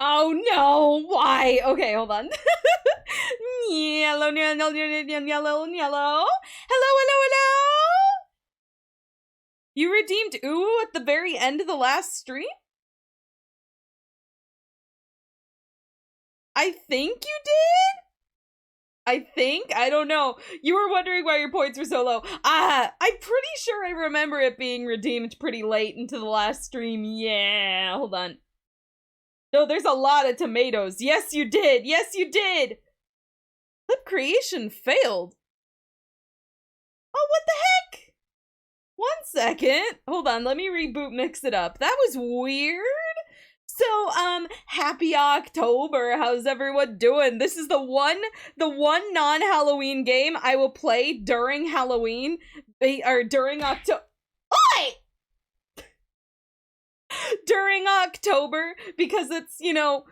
Oh no, why? Okay, hold on. Yellow, yellow, yellow, yellow. Hello, hello, hello. You redeemed ooh at the very end of the last stream? I think you did? I don't know. You were wondering why your points were so low. I'm pretty sure I remember it being redeemed pretty late into the last stream. Yeah, hold on. No, there's a lot of tomatoes. Yes, you did. Yes, you did. Clip creation failed. Oh, what the heck? 1 second. Hold on, let me reboot mix it up. That was weird. So, happy October. How's everyone doing? This is the one non-Halloween game I will play during Halloween, or during October. Oi! During October, because it's, you know,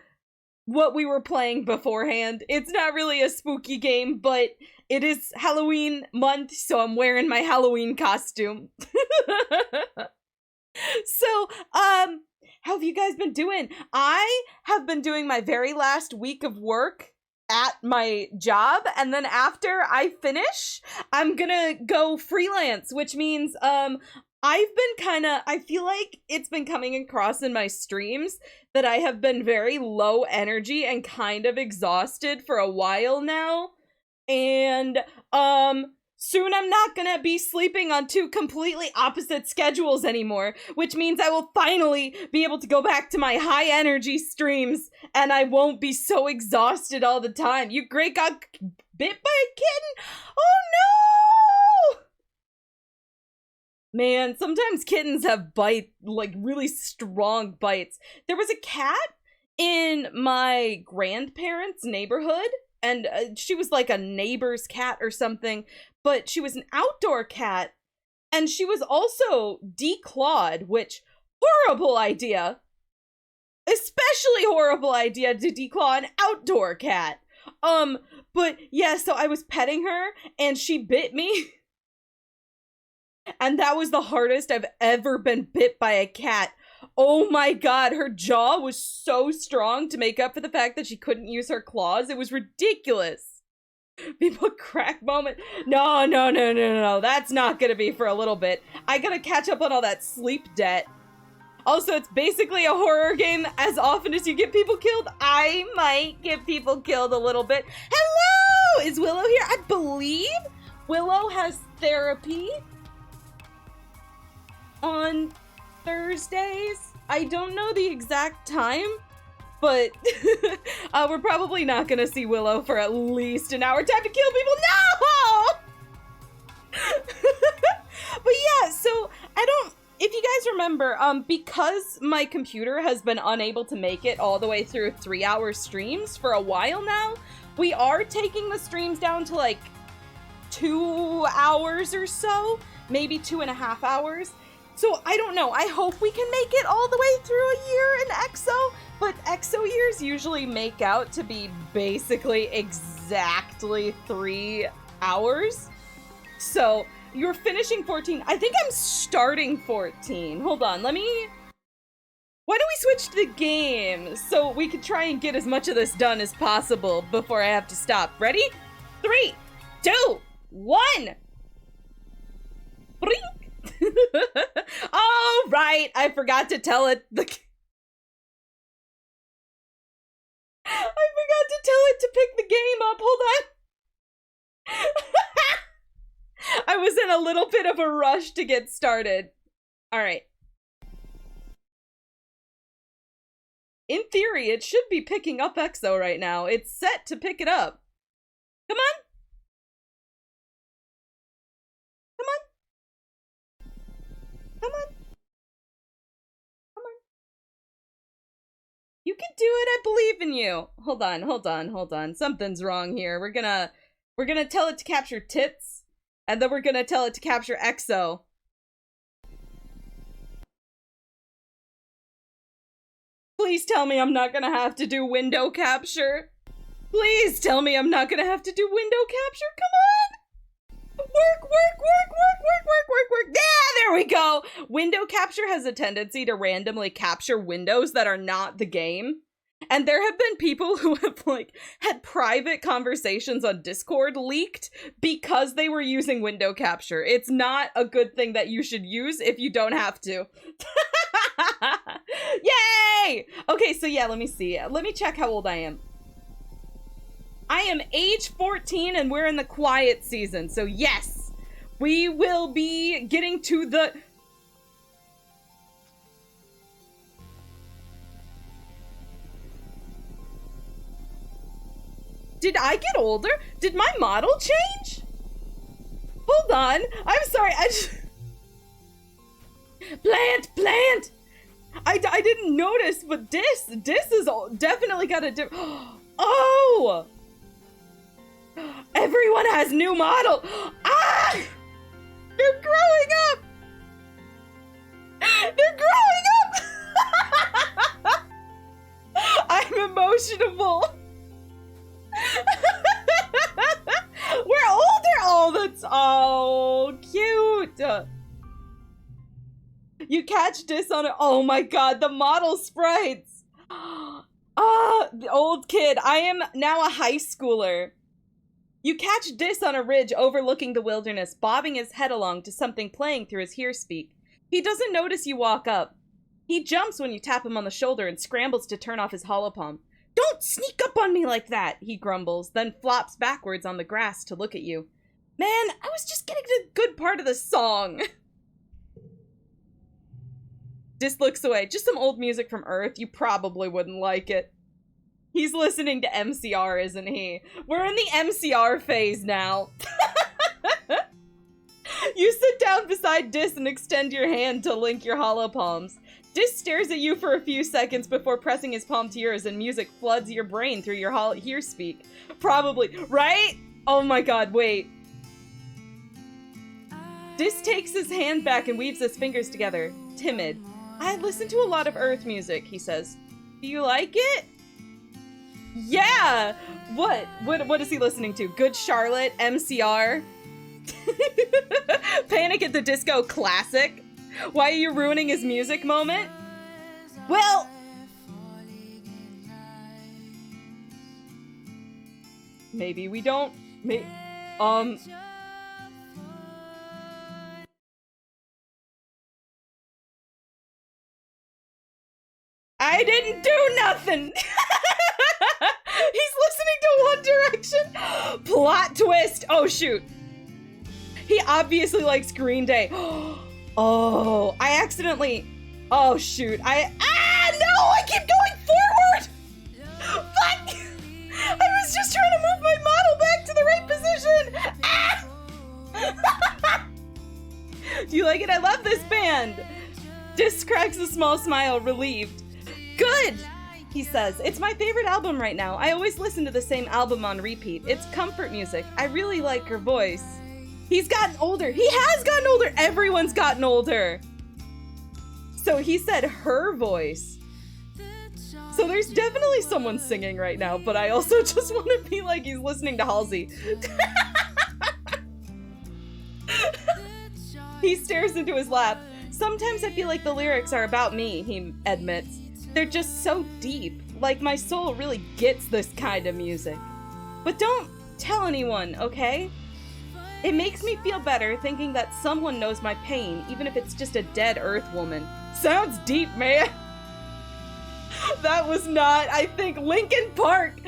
what we were playing beforehand. It's not really a spooky game, but it is Halloween month, so I'm wearing my Halloween costume. So, how have you guys been doing? I have been doing my very last week of work at my job, and then after I finish, I'm gonna go freelance, which means, I feel like it's been coming across in my streams that I have been very low energy and kind of exhausted for a while now, and, soon I'm not gonna be sleeping on 2 completely opposite schedules anymore, which means I will finally be able to go back to my high energy streams, and I won't be so exhausted all the time. You great got bit by a kitten? Oh no! Man, sometimes kittens have like really strong bites. There was a cat in my grandparents' neighborhood, and she was like a neighbor's cat or something, but she was an outdoor cat, and she was also declawed, which, horrible idea. Especially horrible idea to declaw an outdoor cat. But yeah, so I was petting her, and she bit me. And that was the hardest I've ever been bit by a cat. Oh my god, her jaw was so strong to make up for the fact that she couldn't use her claws. It was ridiculous. People crack moment. No. That's not gonna be for a little bit. I gotta catch up on all that sleep debt. Also, it's basically a horror game. As often as you get people killed, I might get people killed a little bit. Hello! Is Willow here? I believe Willow has therapy on Thursdays. I don't know the exact time, but we're probably not gonna see Willow for at least an hour. Time to kill people. No! But yeah, so if you guys remember, because my computer has been unable to make it all the way through 3-hour streams for a while now, we are taking the streams down to like 2 hours or so, maybe 2.5 hours. So I don't know, I hope we can make it all the way through a year in EXO, but EXO years usually make out to be basically exactly 3 hours. So you're finishing 14, I think I'm starting 14. Hold on, why don't we switch to the game so we can try and get as much of this done as possible before I have to stop. Ready? 3, 2, 1. Brink. Oh, right, I forgot to tell it I forgot to tell it to pick the game up. Hold on. I was in a little bit of a rush to get started. All right. In theory, it should be picking up EXO right now. It's set to pick it up. Come on. Come on. Come on. Come on. You can do it. I believe in you. Hold on. Something's wrong here. We're gonna tell it to capture tits, and then we're gonna tell it to capture EXO. Please tell me I'm not gonna have to do window capture. Please tell me I'm not gonna have to do window capture. Come on. Work. Yeah, there we go. Window capture has a tendency to randomly capture windows that are not the game. And there have been people who have, like, had private conversations on Discord leaked because they were using window capture. It's not a good thing that you should use if you don't have to. Yay! Okay, so yeah, let me see. Let me check how old I am. I am age 14 and we're in the quiet season. So yes, we will be getting to the... Did I get older? Did my model change? Hold on. I'm sorry. I just... Plant! I didn't notice, but Dis is definitely got a Oh! Everyone has new model. Ah! They're growing up. They're growing up. I'm emotional. We're older. Oh, that's cute. You catch Dis on it. Oh my god, the model sprites. The old kid. I am now a high schooler. You catch Dis on a ridge overlooking the wilderness, bobbing his head along to something playing through his hearspeak. He doesn't notice you walk up. He jumps when you tap him on the shoulder and scrambles to turn off his holopalm. Don't sneak up on me like that, he grumbles, then flops backwards on the grass to look at you. Man, I was just getting to the good part of the song. Dis looks away. Just some old music from Earth. You probably wouldn't like it. He's listening to MCR, isn't he? We're in the MCR phase now. You sit down beside Dis and extend your hand to link your holopalms. Dis stares at you for a few seconds before pressing his palm to yours, and music floods your brain through your hearspeak. Probably, right? Oh my god, wait. Dis takes his hand back and weaves his fingers together, timid. I listen to a lot of Earth music, he says. Do you like it? Yeah! What is he listening to? Good Charlotte, MCR? Panic at the Disco classic? Why are you ruining his music moment? Well... Maybe we don't... I didn't do nothing! He's listening to One Direction! Plot twist! Oh, shoot. He obviously likes Green Day. Oh, I accidentally... Oh, shoot. No! I keep going forward! But... I was just trying to move my model back to the right position! Ah! Do you like it? I love this band! Dis cracks a small smile, relieved. Good! He says, it's my favorite album right now. I always listen to the same album on repeat. It's comfort music. I really like her voice. He's gotten older. He has gotten older. Everyone's gotten older. So he said her voice. So there's definitely someone singing right now, but I also just want to be like he's listening to Halsey. He stares into his lap. Sometimes I feel like the lyrics are about me, he admits. They're just so deep. Like my soul really gets this kind of music. But don't tell anyone, okay? It makes me feel better thinking that someone knows my pain, even if it's just a dead Earth woman. Sounds deep, man. That was not, I think, Linkin Park.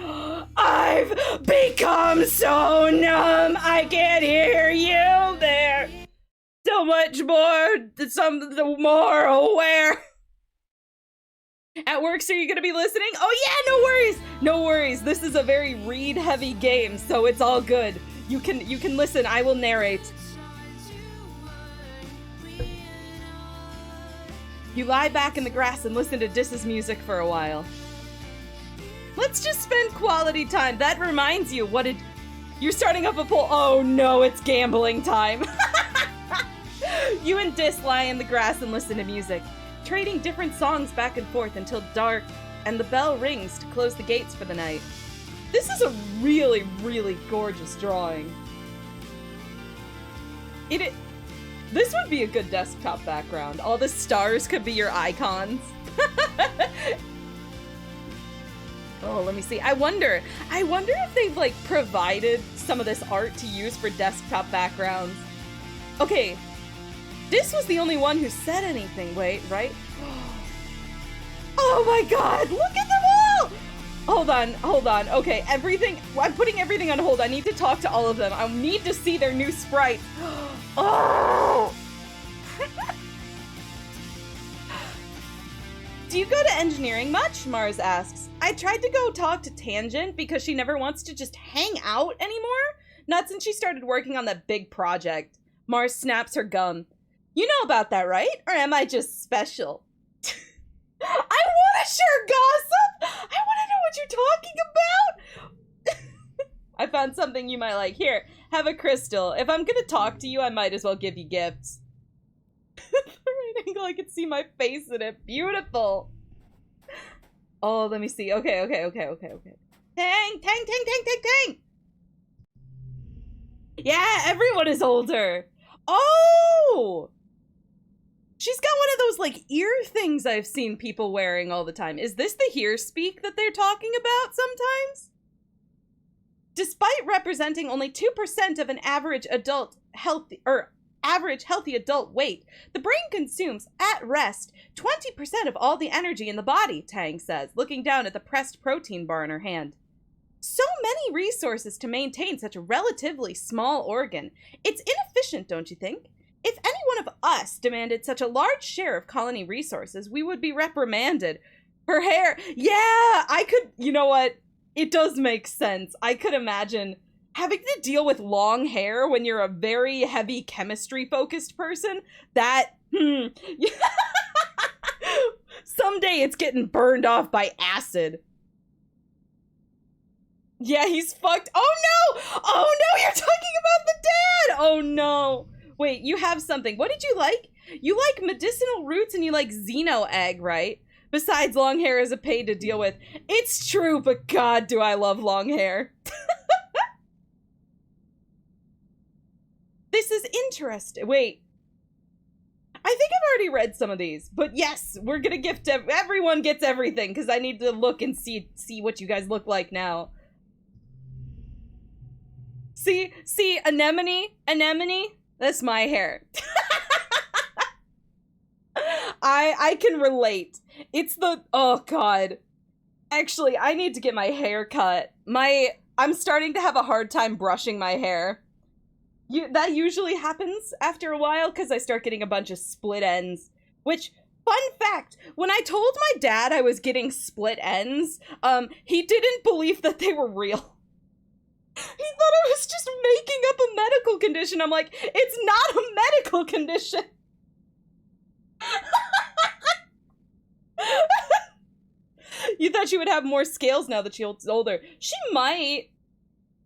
I've become so numb, I can't hear you there. So much more, more aware. At work, so you're gonna be listening? Oh yeah, no worries. No worries. This is a very read-heavy game, so it's all good. You can listen. I will narrate. You lie back in the grass and listen to Dis's music for a while. Let's just spend quality time. That reminds you, you're starting up a poll. Oh no, it's gambling time. You and Dis lie in the grass and listen to music, trading different songs back and forth until dark, and the bell rings to close the gates for the night. This is a really, really gorgeous drawing. This would be a good desktop background. All the stars could be your icons. Oh, let me see. I wonder if they've, like, provided some of this art to use for desktop backgrounds. Okay, this was the only one who said anything. Wait, right? Oh my god, look at them all! Hold on. Okay, everything, I'm putting everything on hold. I need to talk to all of them. I need to see their new sprite. Oh! Do you go to engineering much? Mars asks. I tried to go talk to Tangent because she never wants to just hang out anymore. Not since she started working on that big project. Mars snaps her gum. You know about that, right? Or am I just special? I want to share gossip! I want to know what you're talking about! I found something you might like. Here, have a crystal. If I'm gonna talk to you, I might as well give you gifts. The right angle, I can see my face in it. Beautiful! Oh, let me see. Okay. Tang! Yeah, everyone is older! Oh! She's got one of those, like, ear things I've seen people wearing all the time. Is this the hear speak that they're talking about sometimes? Despite representing only 2% of an average healthy adult weight, the brain consumes, at rest, 20% of all the energy in the body, Tang says, looking down at the pressed protein bar in her hand. So many resources to maintain such a relatively small organ. It's inefficient, don't you think? If any one of us demanded such a large share of colony resources, we would be reprimanded. Her hair, yeah, I could, you know what? It does make sense. I could imagine having to deal with long hair when you're a very heavy chemistry-focused person. That, someday it's getting burned off by acid. Yeah, he's fucked. Oh no! Oh no, you're talking about the dad! Oh no. Wait, you have something. What did you like? You like medicinal roots and you like xeno egg, right? Besides, long hair is a pain to deal with. It's true, but god, do I love long hair. This is interesting. Wait. I think I've already read some of these, but yes, we're gonna gift everyone gets everything because I need to look and see what you guys look like now. See, anemone, that's my hair. I can relate. It's the, oh god. Actually, I need to get my hair cut. I'm starting to have a hard time brushing my hair. That usually happens after a while because I start getting a bunch of split ends. Which, fun fact, when I told my dad I was getting split ends, he didn't believe that they were real. He thought I was just making up a medical condition. I'm like, it's not a medical condition. You thought she would have more scales now that she's older. She might.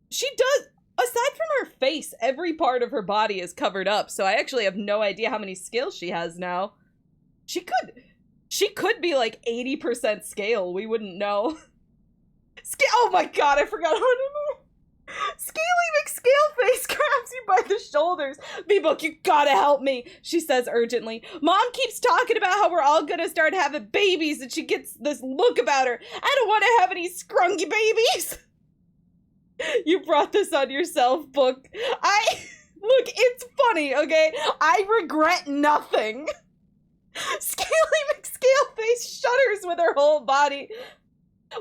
She does. Aside from her face, every part of her body is covered up, so I actually have no idea how many scales she has now. She could be like 80% scale. We wouldn't know. Oh my god, I forgot how to move. Scaly McScaleface grabs you by the shoulders. vBook, you gotta help me, she says urgently. Mom keeps talking about how we're all gonna start having babies and she gets this look about her. I don't want to have any scrungy babies. You brought this on yourself, Book. Look, it's funny, okay? I regret nothing. Scaly McScaleface shudders with her whole body.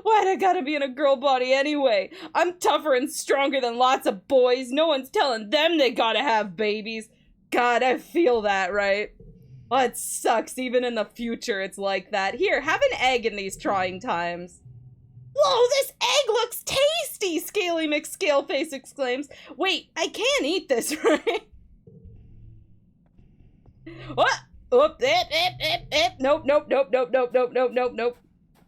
Why'd I gotta be in a girl body anyway? I'm tougher and stronger than lots of boys. No one's telling them they gotta have babies. God, I feel that, right? Well, it sucks. Even in the future, it's like that. Here, have an egg in these trying times. Whoa, this egg looks tasty, Scaly McScaleface exclaims. Wait, I can't eat this, right? What? Oop, Nope.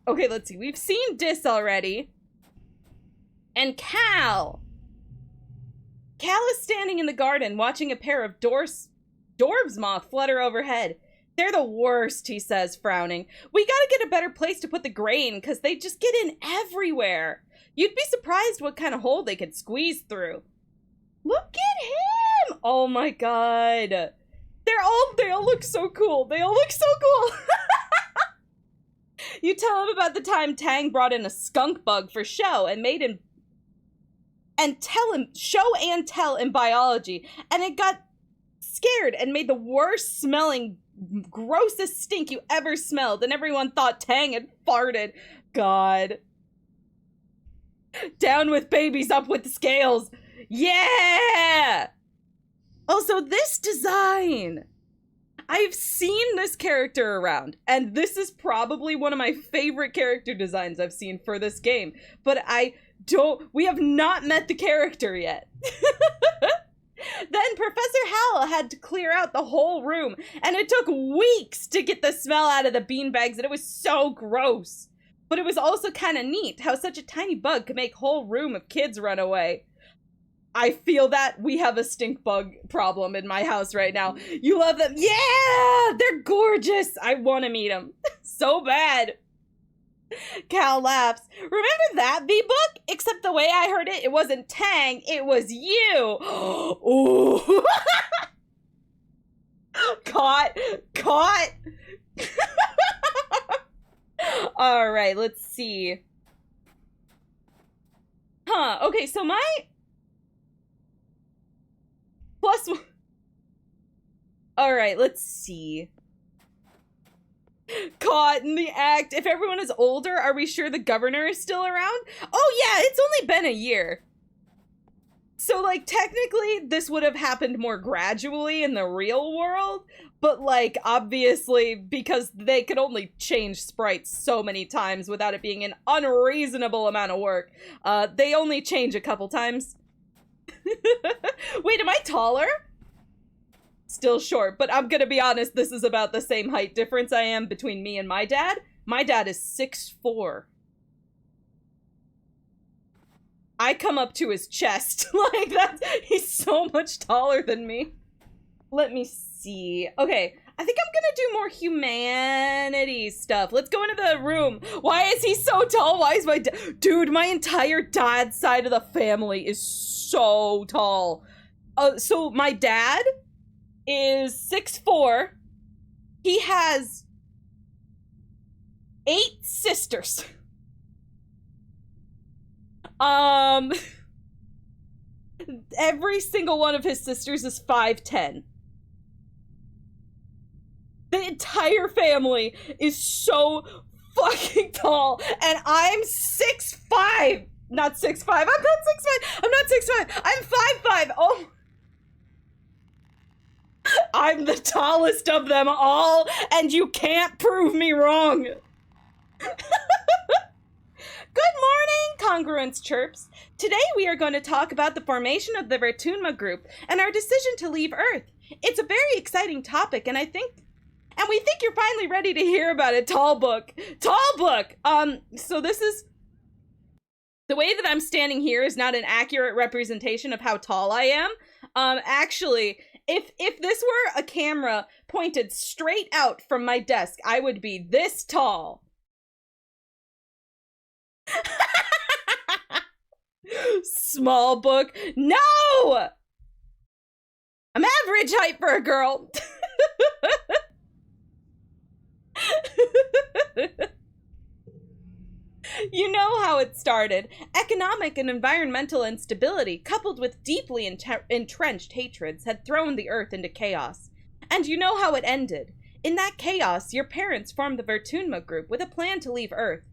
Okay, let's see. We've seen Dis already. And Cal. Cal is standing in the garden watching a pair of dwarf's moth flutter overhead. They're the worst, he says, frowning. We gotta get a better place to put the grain, because they just get in everywhere. You'd be surprised what kind of hole they could squeeze through. Look at him! Oh my god. They all look so cool. They all look so cool. You tell him about the time Tang brought in a skunk bug for show and made him show and tell in biology, and it got scared and made the worst smelling, grossest stink you ever smelled, and everyone thought Tang had farted. God. Down with babies, up with the scales. Yeah! Also, this design. I've seen this character around, and this is probably one of my favorite character designs I've seen for this game, but we have not met the character yet. Then Professor Howell had to clear out the whole room, and it took weeks to get the smell out of the beanbags, and it was so gross. But it was also kind of neat how such a tiny bug could make a whole room of kids run away. I feel that we have a stink bug problem in my house right now. You love them? Yeah! They're gorgeous! I want to meet them. So bad. Cal laughs. Remember that vBook? Except the way I heard it, it wasn't Tang, it was you. Ooh. Caught. All right, let's see. Okay, so my plus one. All right, let's see. Caught in the act. If everyone is older, are we sure the governor is still around? Oh yeah, it's only been a year. So like technically this would have happened more gradually in the real world, but like obviously because they could only change sprites so many times without it being an unreasonable amount of work, they only change a couple times. Wait, am I taller? Still short, but I'm gonna be honest, this is about the same height difference I am between me and my dad. My dad is 6'4". I come up to his chest. Like, he's so much taller than me. Let me see. Okay, I think I'm gonna do more humanities stuff. Let's go into the room. Why is he so tall? Why is my dude, my entire dad's side of the family is so tall. So my dad is 6'4". He has 8 sisters. Every single one of his sisters is 5'10". The entire family is so fucking tall, and I'm 6'5". Not 6'5". I'm not 6'5". I'm not 6'5". I'm 5'5". Oh. I'm the tallest of them all, and you can't prove me wrong. Good morning, Congruence chirps. Today we are going to talk about the formation of the Vertunma group and our decision to leave Earth. It's a very exciting topic, and we think you're finally ready to hear about it. Tall book. So this is the way that I'm standing here is not an accurate representation of how tall I am. Actually, if this were a camera pointed straight out from my desk, I would be this tall. Small book. No! I'm average height for a girl. You know how it started. Economic and environmental instability, coupled with deeply entrenched hatreds, had thrown the Earth into chaos. And you know how it ended. In that chaos, your parents formed the Vertunma group with a plan to leave Earth.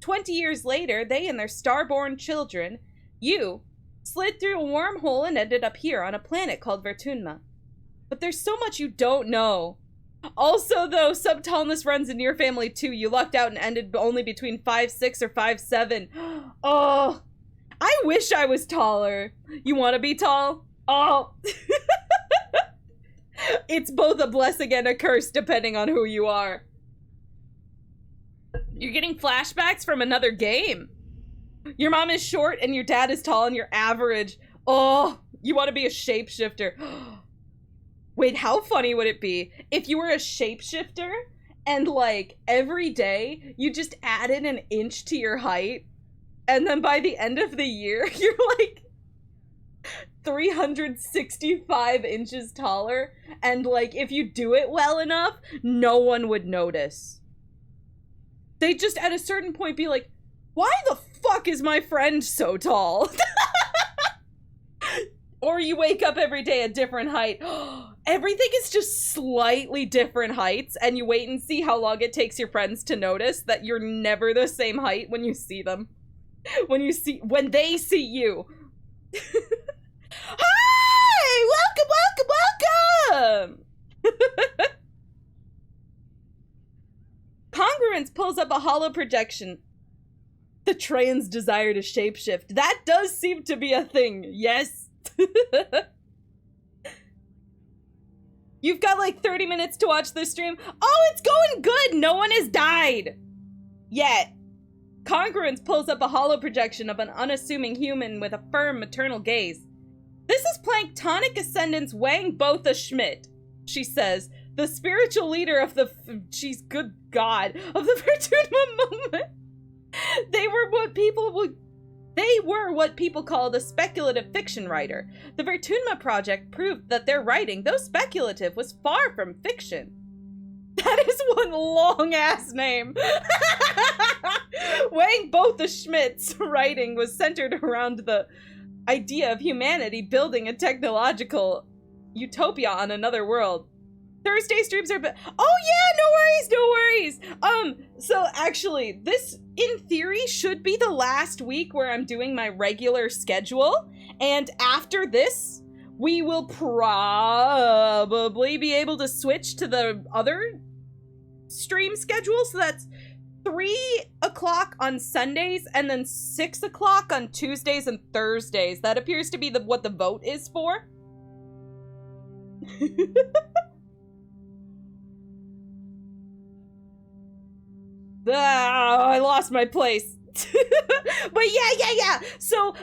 20 years later, they and their star-born children, you, slid through a wormhole and ended up here on a planet called Vertunma. But there's so much you don't know. Also, though, some tallness runs in your family too. You lucked out and ended only between 5'6" or 5'7". Oh, I wish I was taller. You want to be tall? Oh. It's both a blessing and a curse depending on who you are. You're getting flashbacks from another game. Your mom is short and your dad is tall and you're average. Oh, you want to be a shapeshifter. Wait, how funny would it be if you were a shapeshifter and like every day you just added an inch to your height and then by the end of the year you're like 365 inches taller, and like if you do it well enough, no one would notice. They just at a certain point be like, why the fuck is my friend so tall? Or you wake up every day a different height. Everything is just slightly different heights, and you wait and see how long it takes your friends to notice that you're never the same height when you see them. When they see you. Hi! Welcome! Congruence pulls up a hollow projection. The trans desire to shapeshift. That does seem to be a thing, yes. You've got like 30 minutes to watch this stream. Oh, it's going good. No one has died yet. Congruence pulls up a hollow projection of an unassuming human with a firm maternal gaze. This is Planktonic Ascendant's Wang Botha Schmidt, she says, the spiritual leader of the, she's good God, of the Vertunma movement. They were what people call the speculative fiction writer. The Vertunma Project proved that their writing, though speculative, was far from fiction. That is one long-ass name. Wang Botha Schmidt's writing was centered around the idea of humanity building a technological utopia on another world. Thursday streams are oh yeah, no worries. So actually, this in theory should be the last week where I'm doing my regular schedule, and after this we will probably be able to switch to the other stream schedule. So that's 3 o'clock on Sundays and then 6 o'clock on Tuesdays and Thursdays. That appears to be what the vote is for. I lost my place. But yeah. So,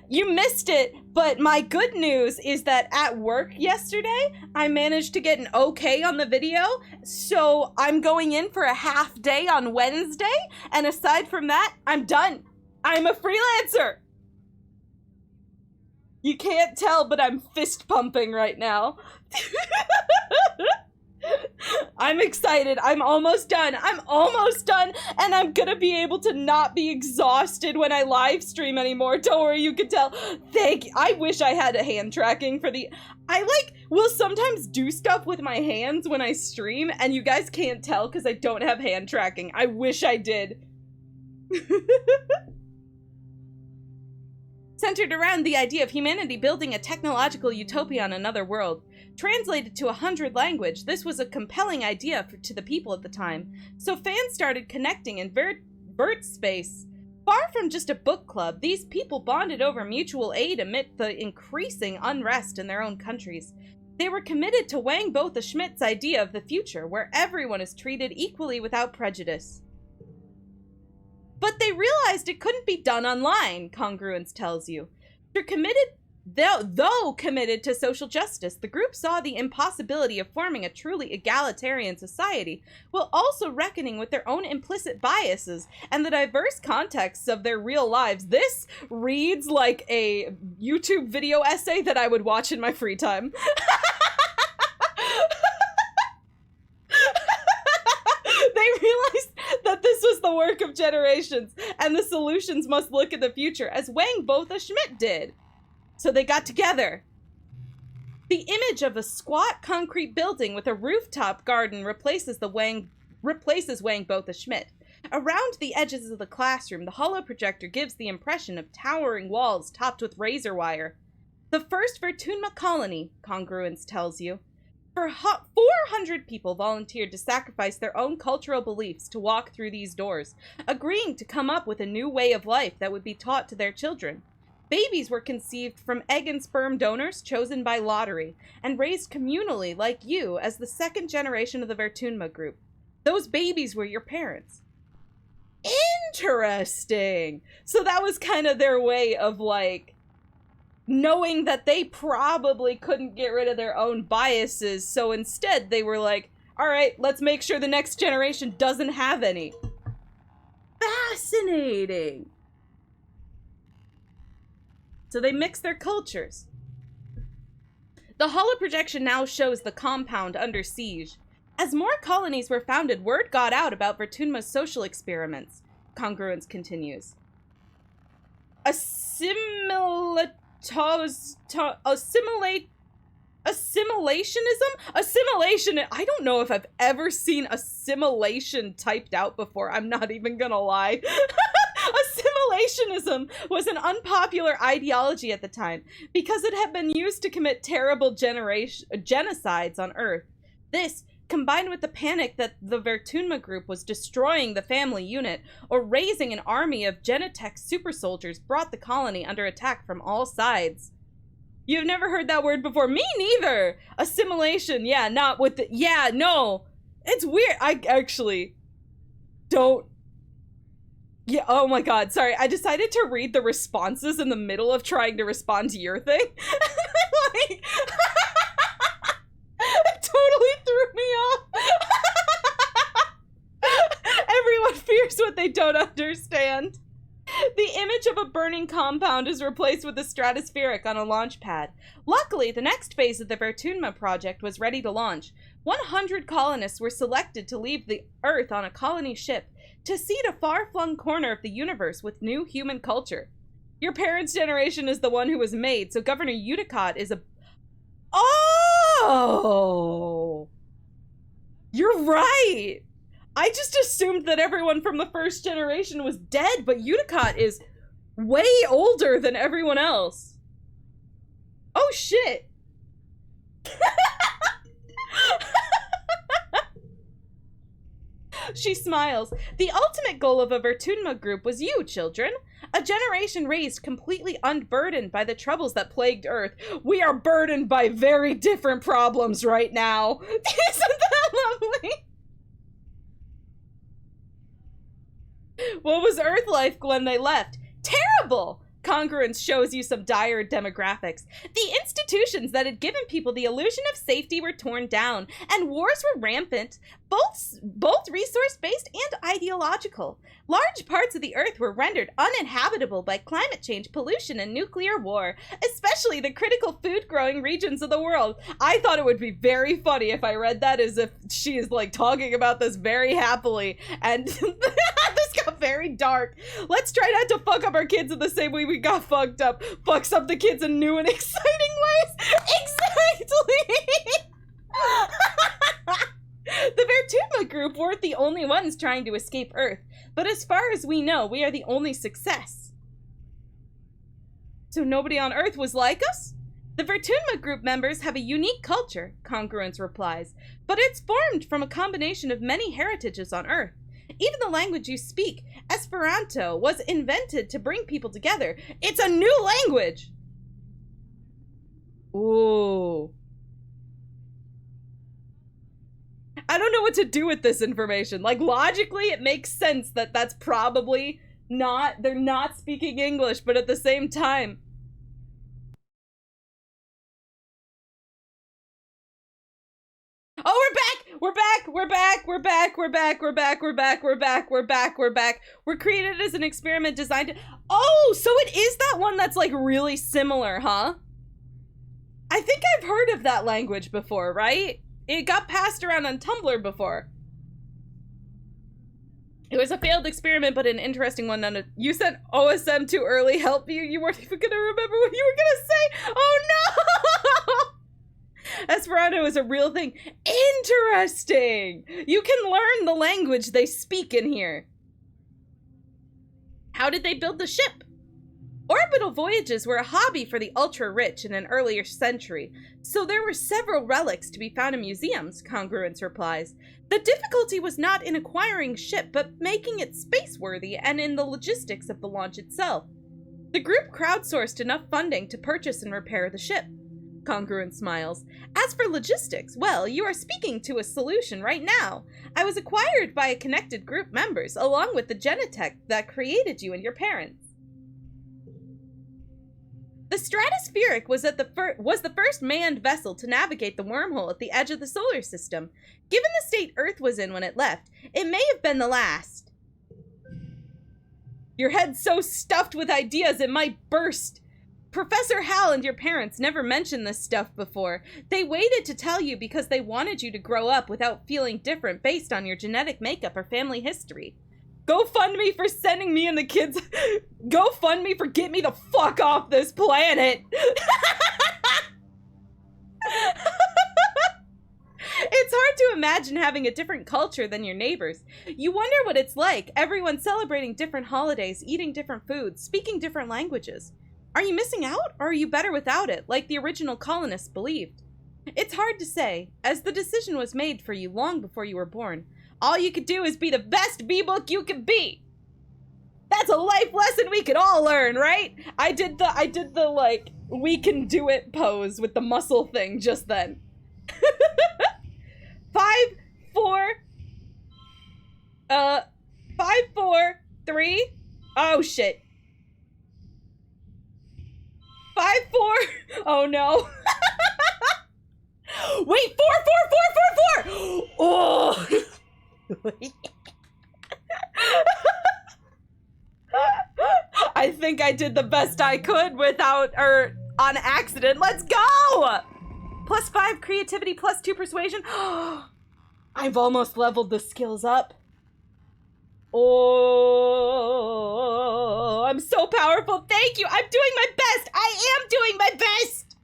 you missed it, but my good news is that at work yesterday, I managed to get an okay on the video, so I'm going in for a half day on Wednesday, and aside from that, I'm done. I'm a freelancer. You can't tell, but I'm fist pumping right now. I'm excited. I'm almost done. And I'm gonna be able to not be exhausted when I live stream anymore. Don't worry, you can tell. Thank you. I wish I had a hand tracking for the... I will sometimes do stuff with my hands when I stream, and you guys can't tell because I don't have hand tracking. I wish I did. Centered around the idea of humanity building a technological utopia on another world. Translated to 100 language, this was a compelling idea to the people at the time, so fans started connecting in Vert space. Far from just a book club, these people bonded over mutual aid amid the increasing unrest in their own countries. They were committed to Wang Botha Schmidt's idea of the future, where everyone is treated equally without prejudice. But they realized it couldn't be done online, Congruence tells you. Though committed to social justice, the group saw the impossibility of forming a truly egalitarian society, while also reckoning with their own implicit biases and the diverse contexts of their real lives. This reads like a YouTube video essay that I would watch in my free time. They realized that this was the work of generations, and the solutions must look at the future, as Wang Botha Schmidt did. So they got together. The image of a squat concrete building with a rooftop garden replaces Wang Botha Schmidt. Around the edges of the classroom, the hollow projector gives the impression of towering walls topped with razor wire. The first Vertunma colony, Congruence tells you. 400 people volunteered to sacrifice their own cultural beliefs to walk through these doors, agreeing to come up with a new way of life that would be taught to their children. Babies were conceived from egg and sperm donors chosen by lottery, and raised communally like you as the second generation of the Vertunma group. Those babies were your parents. Interesting! So that was kind of their way of, knowing that they probably couldn't get rid of their own biases, so instead they were like, alright, let's make sure the next generation doesn't have any. Fascinating! So they mix their cultures. The hollow projection now shows the compound under siege. As more colonies were founded, word got out about Vertunma's social experiments. Congruence continues. Assimilationism? Assimilation. I don't know if I've ever seen assimilation typed out before. I'm not even gonna lie. Assimilationism was an unpopular ideology at the time because it had been used to commit terrible genocides on Earth. This, combined with the panic that the Vertunma group was destroying the family unit or raising an army of Genetech super soldiers, brought the colony under attack from all sides. You've never heard that word before? Me neither! Assimilation, yeah, not with the... Yeah, no! It's weird. I actually don't... Yeah, oh my god, sorry. I decided to read the responses in the middle of trying to respond to your thing. Like... It totally threw me off. Everyone fears what they don't understand. The image of a burning compound is replaced with a stratospheric on a launch pad. Luckily, the next phase of the Vertunma project was ready to launch. 100 colonists were selected to leave the Earth on a colony ship to seed a far-flung corner of the universe with new human culture. Your parents' generation is the one who was made, so Governor Uticott is a... Oh! You're right! I just assumed that everyone from the first generation was dead, but Uticott is way older than everyone else. Oh shit! She smiles. The ultimate goal of a Vertunma group was you, children. A generation raised completely unburdened by the troubles that plagued Earth. We are burdened by very different problems right now. Isn't that lovely? What was Earth life when they left? Terrible! Congruence shows you some dire demographics. The institutions that had given people the illusion of safety were torn down, and wars were rampant, both resource-based and ideological. Large parts of the Earth were rendered uninhabitable by climate change, pollution, and nuclear war, especially the critical food-growing regions of the world. I thought it would be very funny if I read that as if she is, like, talking about this very happily, and this got very dark. Let's try not to fuck up our kids in the same way we got fucked up. Fucks up the kids in new and exciting ways. Exactly! The Vertunma group weren't the only ones trying to escape Earth, but as far as we know, we are the only success. So nobody on Earth was like us? The Vertunma group members have a unique culture, Congruence replies, but it's formed from a combination of many heritages on Earth. Even the language you speak, Esperanto, was invented to bring people together. It's a new language! Ooh. I don't know what to do with this information. Like, logically, it makes sense that that's probably not... They're not speaking English, but at the same time... Oh, we're back! We're back! We're back! We're back! We're back! We're back! We're back! We're back! We're back! We're back! We're created as an experiment designed to... Oh, so it is that one that's, like, really similar, huh? I think I've heard of that language before, right? It got passed around on Tumblr before. It was a failed experiment, but an interesting one. You sent OSM too early. Help you. You weren't even gonna remember what you were gonna say. Oh no! Esperanto is a real thing. Interesting. You can learn the language they speak in here. How did they build the ship? Orbital voyages were a hobby for the ultra-rich in an earlier century, so there were several relics to be found in museums, Congruence replies. The difficulty was not in acquiring ship, but making it space-worthy and in the logistics of the launch itself. The group crowdsourced enough funding to purchase and repair the ship. Congruence smiles. As for logistics, well, you are speaking to a solution right now. I was acquired by a connected group members, along with the Genetech that created you and your parents. The stratospheric was the first manned vessel to navigate the wormhole at the edge of the solar system. Given the state Earth was in when it left, it may have been the last. Your head's so stuffed with ideas it might burst. Professor Hal and your parents never mentioned this stuff before. They waited to tell you because they wanted you to grow up without feeling different based on your genetic makeup or family history. GoFundMe for sending me and the kids. GoFundMe for get me the fuck off this planet. It's hard to imagine having a different culture than your neighbors. You wonder what it's like, everyone celebrating different holidays, eating different foods, speaking different languages. Are you missing out, or are you better without it, like the original colonists believed? It's hard to say, as the decision was made for you long before you were born. All you could do is be the best vBook you could be. That's a life lesson we could all learn, right? I did the like, we can do it pose with the muscle thing just then. 5, 4, 5, 4, 3. Oh shit. 5, 4. Oh no. Wait, 4, 4, 4, 4, 4. Oh. I think I did the best I could without, or on accident. Let's go! +5 creativity, +2 persuasion. I've almost leveled the skills up. Oh, I'm so powerful. Thank you. I'm doing my best. I am doing my best.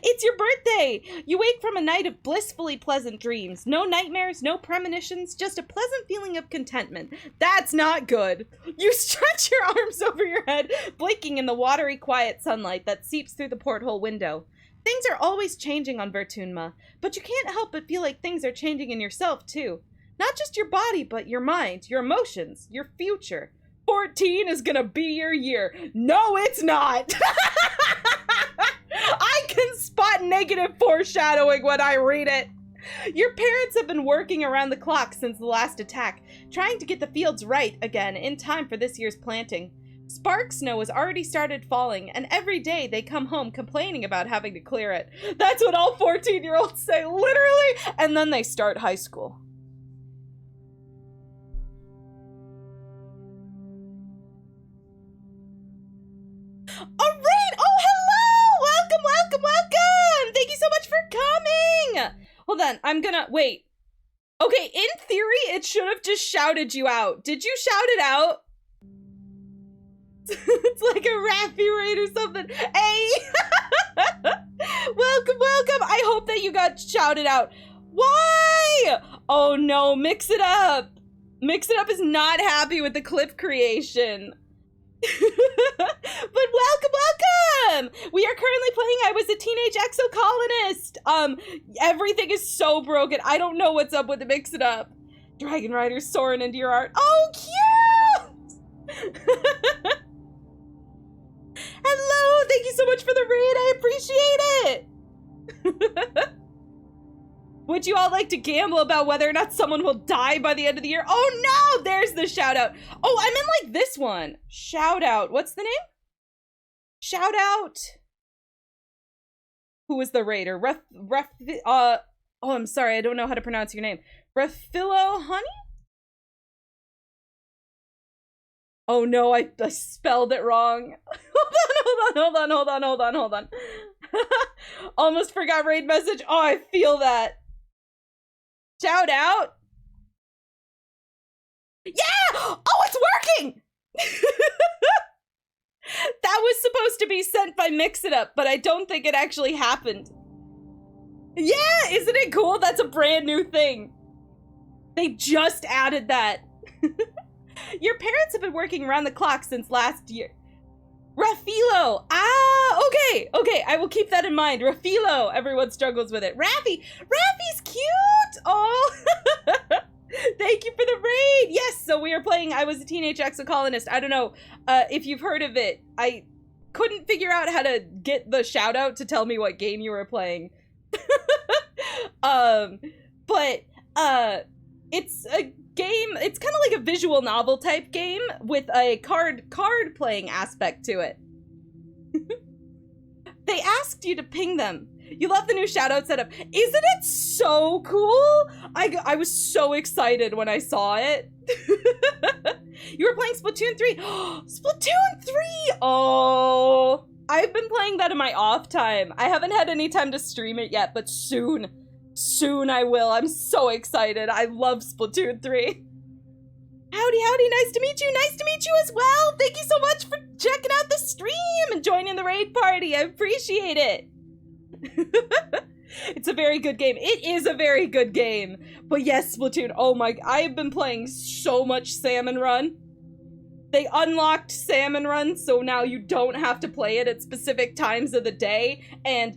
It's your birthday. You wake from a night of blissfully pleasant dreams. No nightmares, no premonitions, just a pleasant feeling of contentment. That's not good. You stretch your arms over your head, blinking in the watery, quiet sunlight that seeps through the porthole window. Things are always changing on Vertunma, but you can't help but feel like things are changing in yourself, too. Not just your body, but your mind, your emotions, your future. 14 is gonna be your year. No, it's not! I can spot negative foreshadowing when I read it. Your parents have been working around the clock since the last attack, trying to get the fields right again in time for this year's planting. Spark snow has already started falling, and every day they come home complaining about having to clear it. That's what all 14-year-olds say, literally, and then they start high school. Alright! Oh, hello! Welcome, welcome, welcome! Thank you so much for coming! Hold on, I'm gonna, wait. Okay, in theory, it should have just shouted you out. Did you shout it out? It's like a Raffy raid or something. Hey! Welcome, welcome! I hope that you got shouted out. Why? Oh no, Mix It Up! Mix It Up is not happy with the clip creation. But welcome, welcome! We are currently playing I Was a Teenage Exocolonist. Everything is so broken. I don't know what's up with the Mix It Up. Dragon Riders soaring into your art. Oh, cute! Hello, thank you so much for the raid. I appreciate it. Would you all like to gamble about whether or not someone will die by the end of the year? Oh no, there's the shout out. Oh, I meant like this one. Shout out. What's the name? Shout out. Who was the raider? Oh, I'm sorry. I don't know how to pronounce your name. Refilo Honey? Oh no, I spelled it wrong. Hold on. Almost forgot raid message. Oh, I feel that. Shout out. Yeah! Oh, it's working! That was supposed to be sent by Mix It Up, but I don't think it actually happened. Yeah, isn't it cool? That's a brand new thing. They just added that. Your parents have been working around the clock since last year. Rafilo! Ah, okay, I will keep that in mind. Rafilo, everyone struggles with it. Raffy's cute! Oh, thank you for the raid! Yes, so we are playing I Was a Teenage Exocolonist. I don't know if you've heard of it. I couldn't figure out how to get the shout out to tell me what game you were playing. But it's a game, it's kind of like a visual novel type game with a card playing aspect to it. They asked you to ping them. You love the new shoutout setup. Isn't it so cool? I was so excited when I saw it. You were playing Splatoon 3. Splatoon 3! Oh, I've been playing that in my off time. I haven't had any time to stream it yet, but soon. Soon I will. I'm so excited. I love Splatoon 3. Howdy, howdy. Nice to meet you. Nice to meet you as well. Thank you so much for checking out the stream and joining the raid party. I appreciate it. It's a very good game. It is a very good game. But yes, Splatoon. Oh my, I have been playing so much Salmon Run. They unlocked Salmon Run, so now you don't have to play it at specific times of the day, and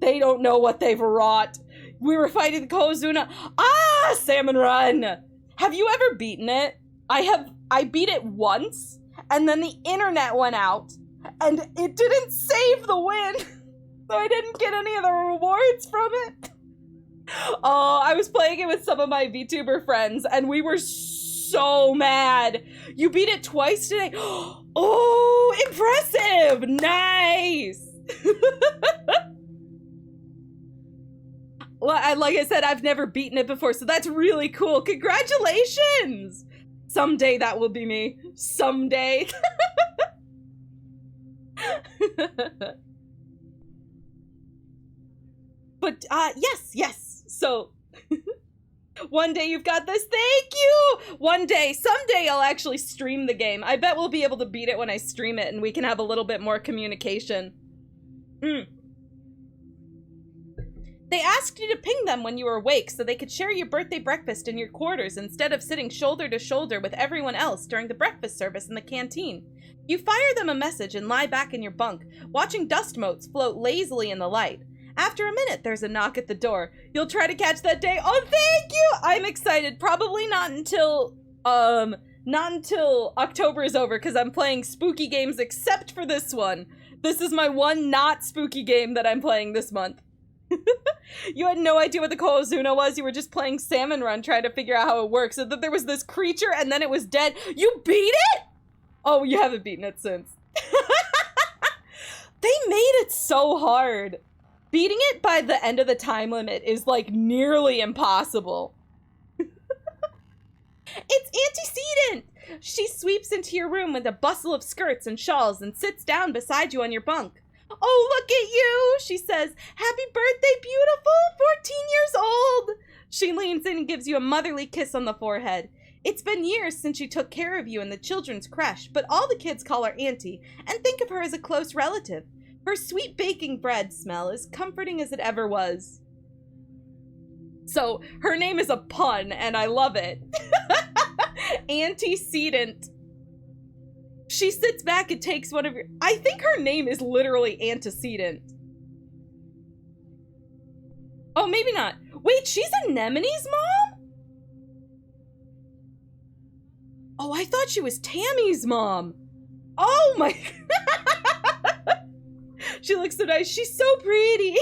they don't know what they've wrought. We were fighting the Kozuna. Ah, Salmon Run! Have you ever beaten it? I beat it once, and then the internet went out, and it didn't save the win, so I didn't get any of the rewards from it. Oh, I was playing it with some of my VTuber friends, and we were so mad. You beat it twice today. Oh, impressive! Nice! Well, like I said, I've never beaten it before, so that's really cool. Congratulations! Someday that will be me. Someday. But, yes. So, one day you've got this. Thank you! One day, someday I'll actually stream the game. I bet we'll be able to beat it when I stream it, and we can have a little bit more communication. They asked you to ping them when you were awake so they could share your birthday breakfast in your quarters instead of sitting shoulder to shoulder with everyone else during the breakfast service in the canteen. You fire them a message and lie back in your bunk, watching dust motes float lazily in the light. After a minute, there's a knock at the door. You'll try to catch that day. Oh, thank you! I'm excited. Probably not until October is over, because I'm playing spooky games except for this one. This is my one not spooky game that I'm playing this month. You had no idea what the Kozuna was. You were just playing Salmon Run, trying to figure out how it works. So that there was this creature, and then it was dead. You beat it? Oh, you haven't beaten it since. They made it so hard. Beating it by the end of the time limit is, like, nearly impossible. It's antecedent! She sweeps into your room with a bustle of skirts and shawls and sits down beside you on your bunk. Oh, look at you, she says. Happy birthday, beautiful! 14 years old! She leans in and gives you a motherly kiss on the forehead. It's been years since she took care of you in the children's creche, but all the kids call her Auntie and think of her as a close relative. Her sweet baking bread smell is comforting as it ever was. So, her name is a pun, and I love it. Antecedent. She sits back and takes one of your... I think her name is literally Antecedent. Oh, maybe not. Wait, she's Anemone's mom? Oh, I thought she was Tammy's mom. Oh my... She looks so nice. She's so pretty.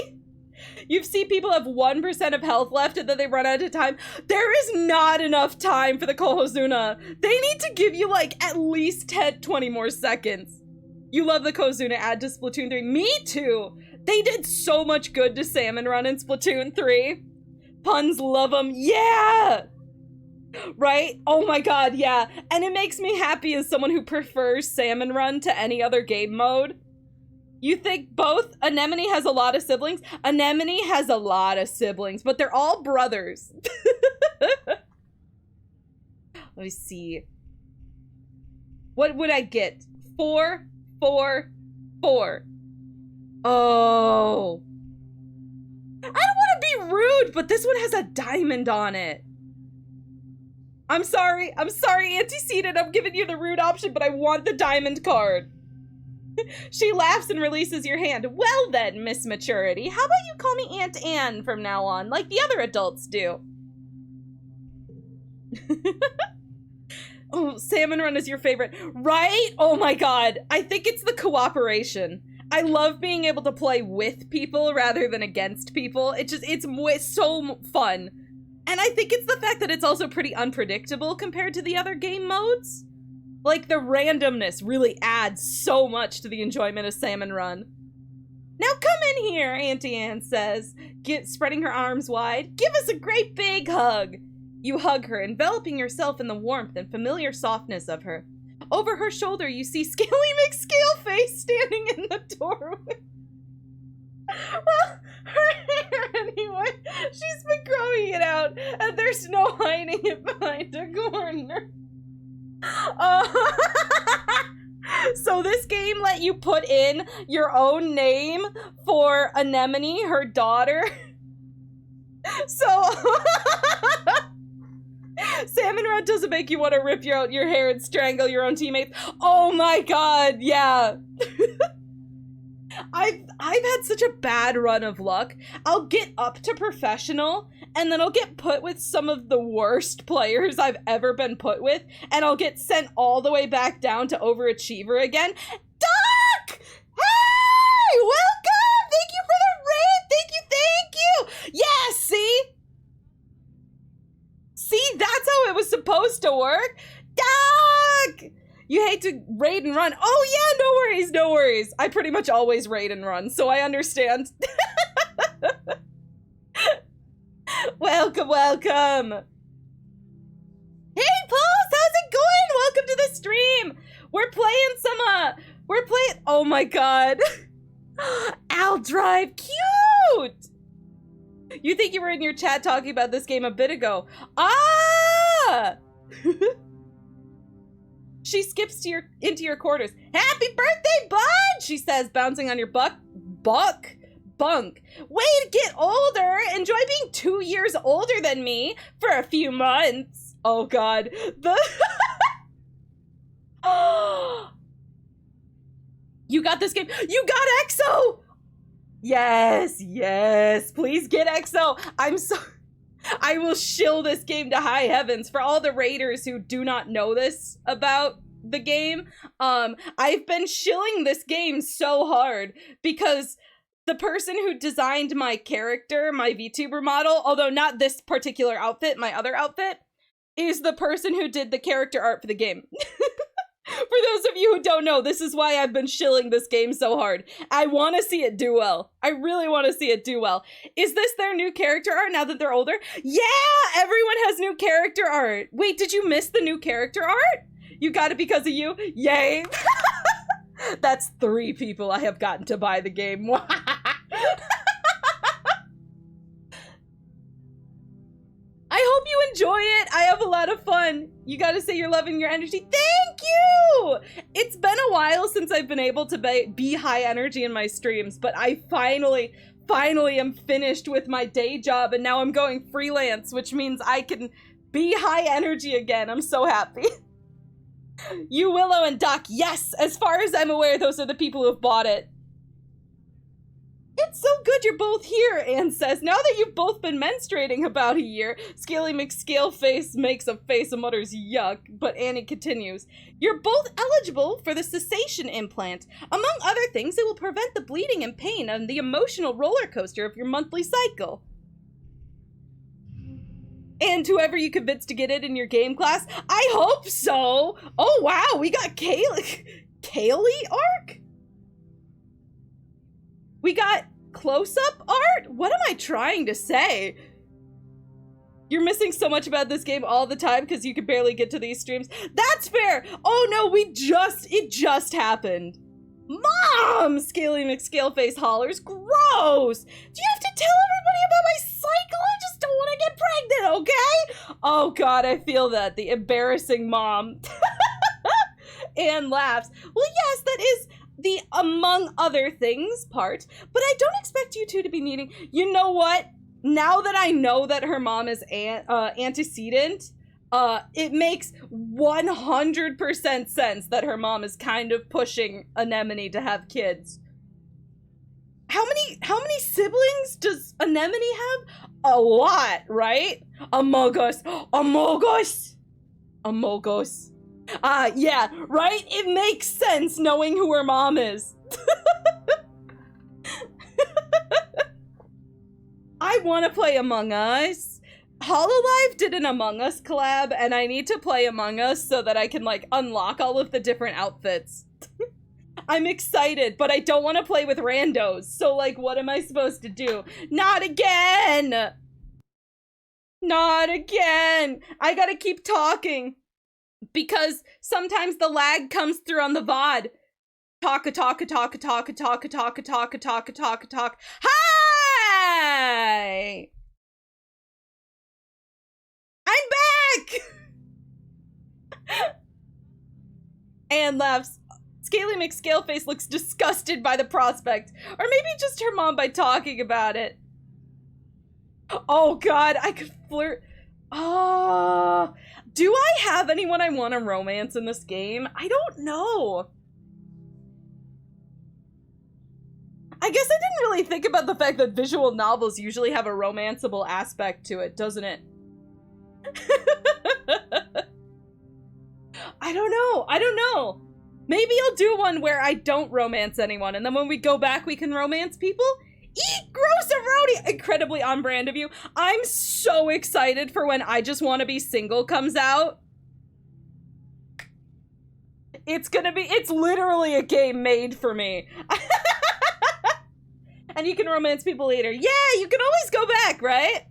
You see people have 1% of health left and then they run out of time. There is not enough time for the Kozuna. They need to give you like at least 20 more seconds. You love the Kozuna add to Splatoon 3. Me too. They did so much good to Salmon Run in Splatoon 3. Puns love them. Yeah! Right? Oh my god, yeah. And it makes me happy as someone who prefers Salmon Run to any other game mode. You think both? Anemone has a lot of siblings? Anemone has a lot of siblings, but they're all brothers. Let me see. What would I get? 4, 4, 4. Oh. I don't want to be rude, but this one has a diamond on it. I'm sorry, Antecedent. I'm giving you the rude option, but I want the diamond card. She laughs and releases your hand. Well then, Miss Maturity, how about you call me Aunt Anne from now on, like the other adults do? Oh, Salmon Run is your favorite. Right? Oh my god. I think it's the cooperation. I love being able to play with people rather than against people. It's so fun. And I think it's the fact that it's also pretty unpredictable compared to the other game modes. Like, the randomness really adds so much to the enjoyment of Salmon Run. Now come in here, Auntie Anne says, spreading her arms wide. Give us a great big hug. You hug her, enveloping yourself in the warmth and familiar softness of her. Over her shoulder, you see Scaly McScaleface standing in the doorway. Well, her hair anyway. She's been growing it out, and there's no hiding it behind a corner. So this game let you put in your own name for Anemone, her daughter. So Salmon Rod doesn't make you want to rip out your hair and strangle your own teammates. Oh my god, yeah. I've had such a bad run of luck. I'll get up to professional, and then I'll get put with some of the worst players I've ever been put with, and I'll get sent all the way back down to overachiever again. Doc! Hey! Welcome! Thank you for the raid! Thank you! Yeah, see? See, that's how it was supposed to work. Doc! You hate to raid and run. Oh yeah, no worries, no worries. I pretty much always raid and run, so I understand. Welcome, welcome. Hey, Pulse, how's it going? Welcome to the stream. We're playing, oh my god. Al Drive, cute. You think you were in your chat talking about this game a bit ago. Ah! She skips to into your quarters. Happy birthday, bud! She says, bouncing on your bunk. Way to get older! Enjoy being 2 years older than me for a few months. Oh god. You got this game. You got EXO! Yes, yes. Please get EXO. I will shill this game to high heavens. For all the raiders who do not know this about the game, I've been shilling this game so hard because the person who designed my character, my VTuber model, although not this particular outfit, my other outfit, is the person who did the character art for the game. For those of you who don't know, this is why I've been shilling this game so hard. I want to see it do well. I really want to see it do well. Is this their new character art now that they're older? Yeah! Everyone has new character art. Wait, did you miss the new character art? You got it because of you? Yay! That's 3 people I have gotten to buy the game. I hope you enjoy it. I have a lot of fun. You gotta say you're loving your energy. Thank you! It's been a while since I've been able to be high energy in my streams, but I finally am finished with my day job, and now I'm going freelance, which means I can be high energy again. I'm so happy. You, Willow, and Doc, yes! As far as I'm aware, those are the people who have bought it. It's so good you're both here, Anne says. Now that you've both been menstruating about a year, Scaly McScaleface makes a face and mutters yuck, but Annie continues. You're both eligible for the cessation implant. Among other things, it will prevent the bleeding and pain and the emotional roller coaster of your monthly cycle. And whoever you convinced to get it in your game class, I hope so! Oh wow, we got Kaylee arc? We got close-up art? What am I trying to say? You're missing so much about this game all the time because you can barely get to these streams. That's fair! Oh no, it just happened. Mom! Scaly McScaleface hollers. Gross! Do you have to tell everybody about my cycle? I just don't want to get pregnant, okay? Oh god, I feel that. The embarrassing mom. Anne laughs. Well, yes, that is the among other things part, but I don't expect you two to be meeting. You know what? Now that I know that her mom is antecedent, it makes 100% sense that her mom is kind of pushing Anemone to have kids. How many siblings does Anemone have? A lot, right? Among Us. Yeah, right? It makes sense knowing who her mom is. I want to play Among Us. Hololive did an Among Us collab, and I need to play Among Us so that I can, like, unlock all of the different outfits. I'm excited, but I don't want to play with randos, so, like, what am I supposed to do? Not again! Not again. I gotta keep talking. Because sometimes the lag comes through on the VOD. Talk. Hi! I'm back! Anne laughs. Scaly McScaleface looks disgusted by the prospect. Or maybe just her mom by talking about it. Oh god, I could flirt. Oh, do I have anyone I want to romance in this game? I don't know. I guess I didn't really think about the fact that visual novels usually have a romanceable aspect to it, doesn't it? I don't know. Maybe I'll do one where I don't romance anyone, and then when we go back, we can romance people? Eat gross-a-roni! Incredibly on brand of you. I'm so excited for when I Just Want to Be Single comes out. It's literally a game made for me. And you can romance people later. Yeah, you can always go back, right?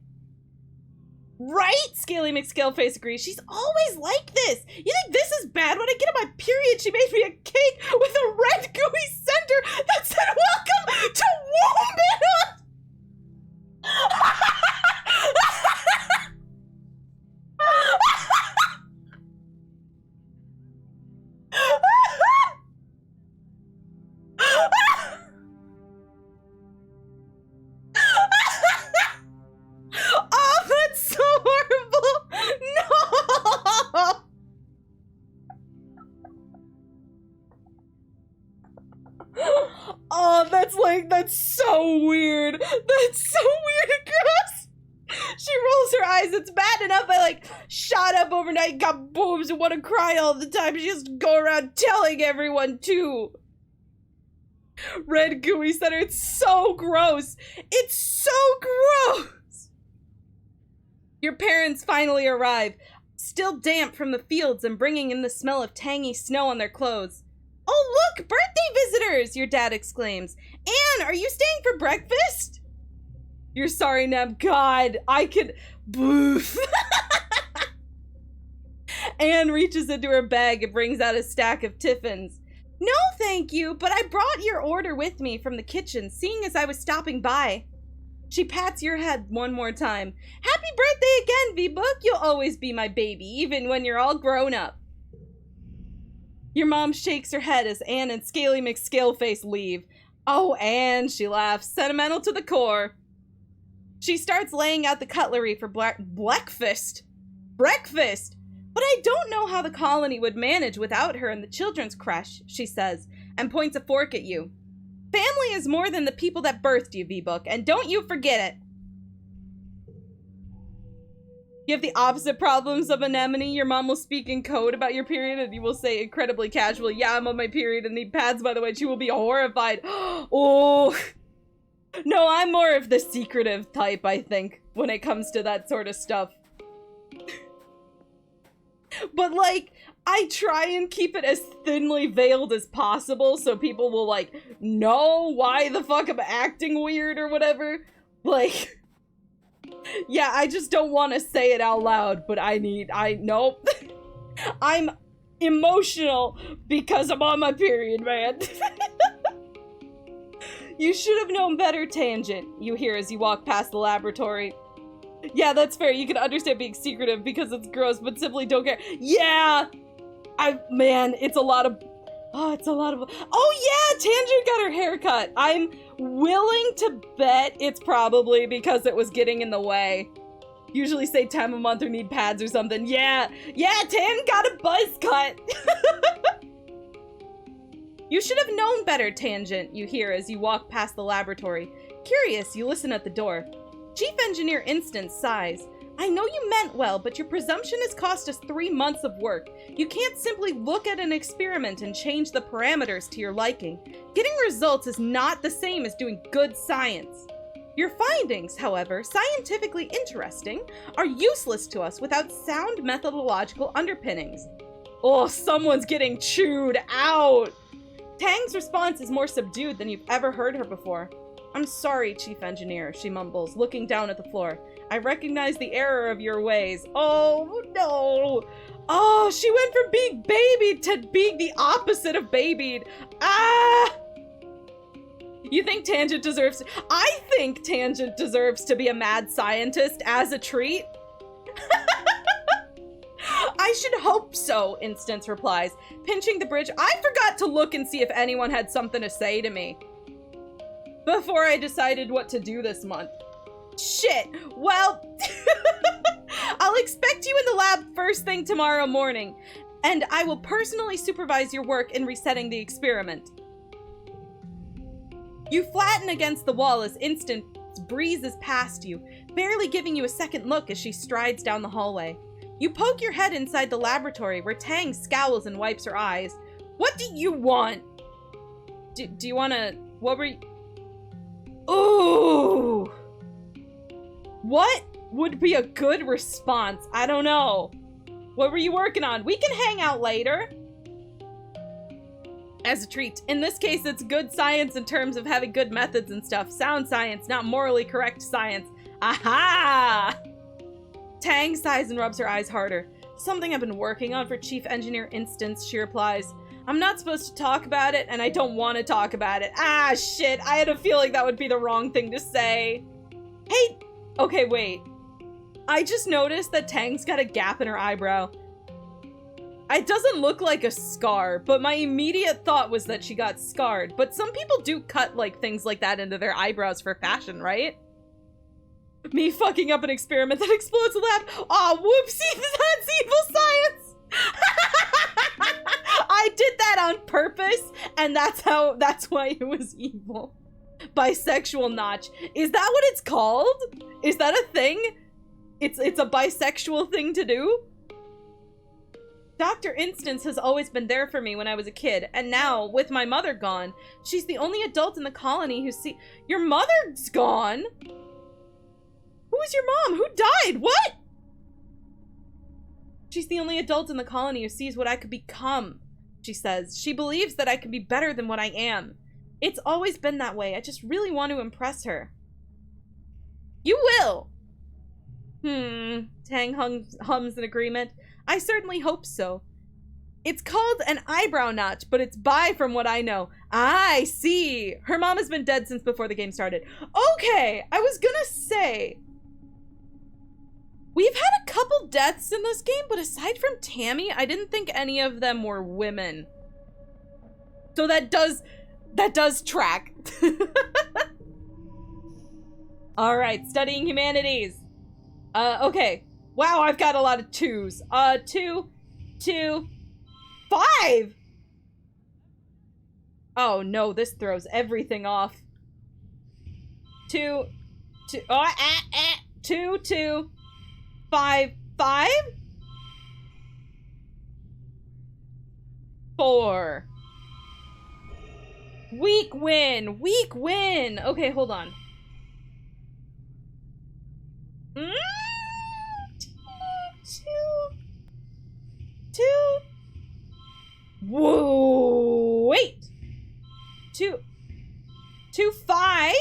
Right? Scaly McScaleface agrees. She's always like this. You think this is bad? When I get on my period, she made me a cake with a red gooey center that said, "Welcome to womanhood." Oh, that's so horrible! No! Oh, that's so weird. That's so weird and gross. She rolls her eyes. It's bad enough I, like, shot up overnight, got boobs, and want to cry all the time. She just go around telling everyone, too. Red gooey center. It's so gross. It's so gross. Your parents finally arrive, still damp from the fields and bringing in the smell of tangy snow on their clothes. Oh, look, birthday visitors, your dad exclaims. Anne, are you staying for breakfast? You're sorry, Neb. God, I could... Boof. Anne reaches into her bag and brings out a stack of tiffins. No, thank you, but I brought your order with me from the kitchen, seeing as I was stopping by. She pats your head one more time. Happy birthday again, vBook. You'll always be my baby, even when you're all grown up. Your mom shakes her head as Anne and Scaly McScaleface leave. Oh, Anne, she laughs, sentimental to the core. She starts laying out the cutlery for breakfast. But I don't know how the colony would manage without her in the children's creche, she says, and points a fork at you. Family is more than the people that birthed you, vBook, and don't you forget it. You have the opposite problems of Anemone. Your mom will speak in code about your period, and you will say incredibly casually, yeah, I'm on my period and need pads, by the way. She will be horrified. Oh. No, I'm more of the secretive type, I think, when it comes to that sort of stuff. But, like, I try and keep it as thinly veiled as possible so people will, like, know why the fuck I'm acting weird or whatever. Like, yeah, I just don't want to say it out loud, but nope. I'm emotional because I'm on my period, man. You should have known better, Tangent, you hear as you walk past the laboratory. Yeah, that's fair. You can understand being secretive because it's gross, but simply don't care. Yeah! Man, it's a lot of... Oh, yeah! Tangent got her hair cut. I'm willing to bet it's probably because it was getting in the way. Usually say time of month or need pads or something. Yeah! Yeah, Tan got a buzz cut! You should have known better, Tangent, you hear as you walk past the laboratory. Curious, you listen at the door. Chief Engineer Instance sighs. I know you meant well, but your presumption has cost us 3 months of work. You can't simply look at an experiment and change the parameters to your liking. Getting results is not the same as doing good science. Your findings, however, scientifically interesting, are useless to us without sound methodological underpinnings. Oh, someone's getting chewed out! Tang's response is more subdued than you've ever heard her before. I'm sorry, Chief Engineer, she mumbles, looking down at the floor. I recognize the error of your ways. Oh, no. Oh, she went from being babied to being the opposite of babied. Ah! You think Tangent deserves... I think Tangent deserves to be a mad scientist as a treat. I should hope so, Instance replies, pinching the bridge. I forgot to look and see if anyone had something to say to me before I decided what to do this month. Shit. Well, I'll expect you in the lab first thing tomorrow morning, and I will personally supervise your work in resetting the experiment. You flatten against the wall as Instance breezes past you, barely giving you a second look as she strides down the hallway. You poke your head inside the laboratory where Tang scowls and wipes her eyes. What do you want? Do you want to... What were you... Ooh! What would be a good response? I don't know. What were you working on? We can hang out later. As a treat. In this case, it's good science in terms of having good methods and stuff. Sound science, not morally correct science. Aha! Tang sighs and rubs her eyes harder. Something I've been working on for Chief Engineer Instance, she replies. I'm not supposed to talk about it, and I don't want to talk about it. Ah, shit. I had a feeling that would be the wrong thing to say. Hey, okay, wait. I just noticed that Tang's got a gap in her eyebrow. It doesn't look like a scar, but my immediate thought was that she got scarred. But some people do cut, like, things like that into their eyebrows for fashion, right? Me fucking up an experiment that explodes the lab. Aw, whoopsie, that's evil science! I did that on purpose, and that's why it was evil. Bisexual notch. Is that what it's called? Is that a thing? It's a bisexual thing to do? Dr. Instance has always been there for me when I was a kid, and now, with my mother gone, she's the only adult in the colony who Your mother's gone? Who was your mom? Who died? What? She's the only adult in the colony who sees what I could become, she says. She believes that I can be better than what I am. It's always been that way. I just really want to impress her. You will! Tang hums in agreement. I certainly hope so. It's called an eyebrow notch, but it's bi from what I know. I see. Her mom has been dead since before the game started. Okay, I was gonna say... We've had a couple deaths in this game, but aside from Tammy, I didn't think any of them were women. So that does track. All right, studying humanities. Okay. Wow, I've got a lot of 2s. 2, 5. Oh no, this throws everything off. 2, 5, 4. Weak win. Okay, hold on. Two. Whoa, wait. 2, 5.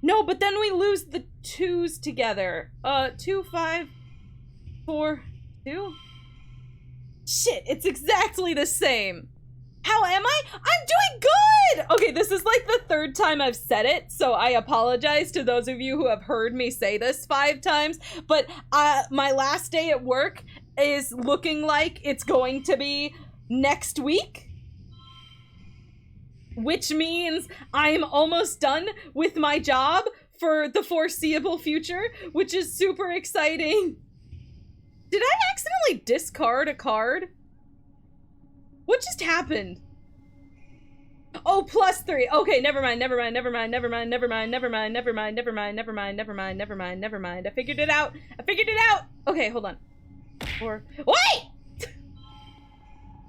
No, but then we lose the 2s together. 2, 5, 4, 2. Shit, it's exactly the same. How am I? I'm doing good! Okay, this is like the 3rd time I've said it, so I apologize to those of you who have heard me say this 5 times, but my last day at work is looking like it's going to be next week. Which means I'm almost done with my job for the foreseeable future, which is super exciting. Did I accidentally discard a card? What just happened? Oh, +3. Okay, never mind. I figured it out. Okay, hold on. 4. Wait!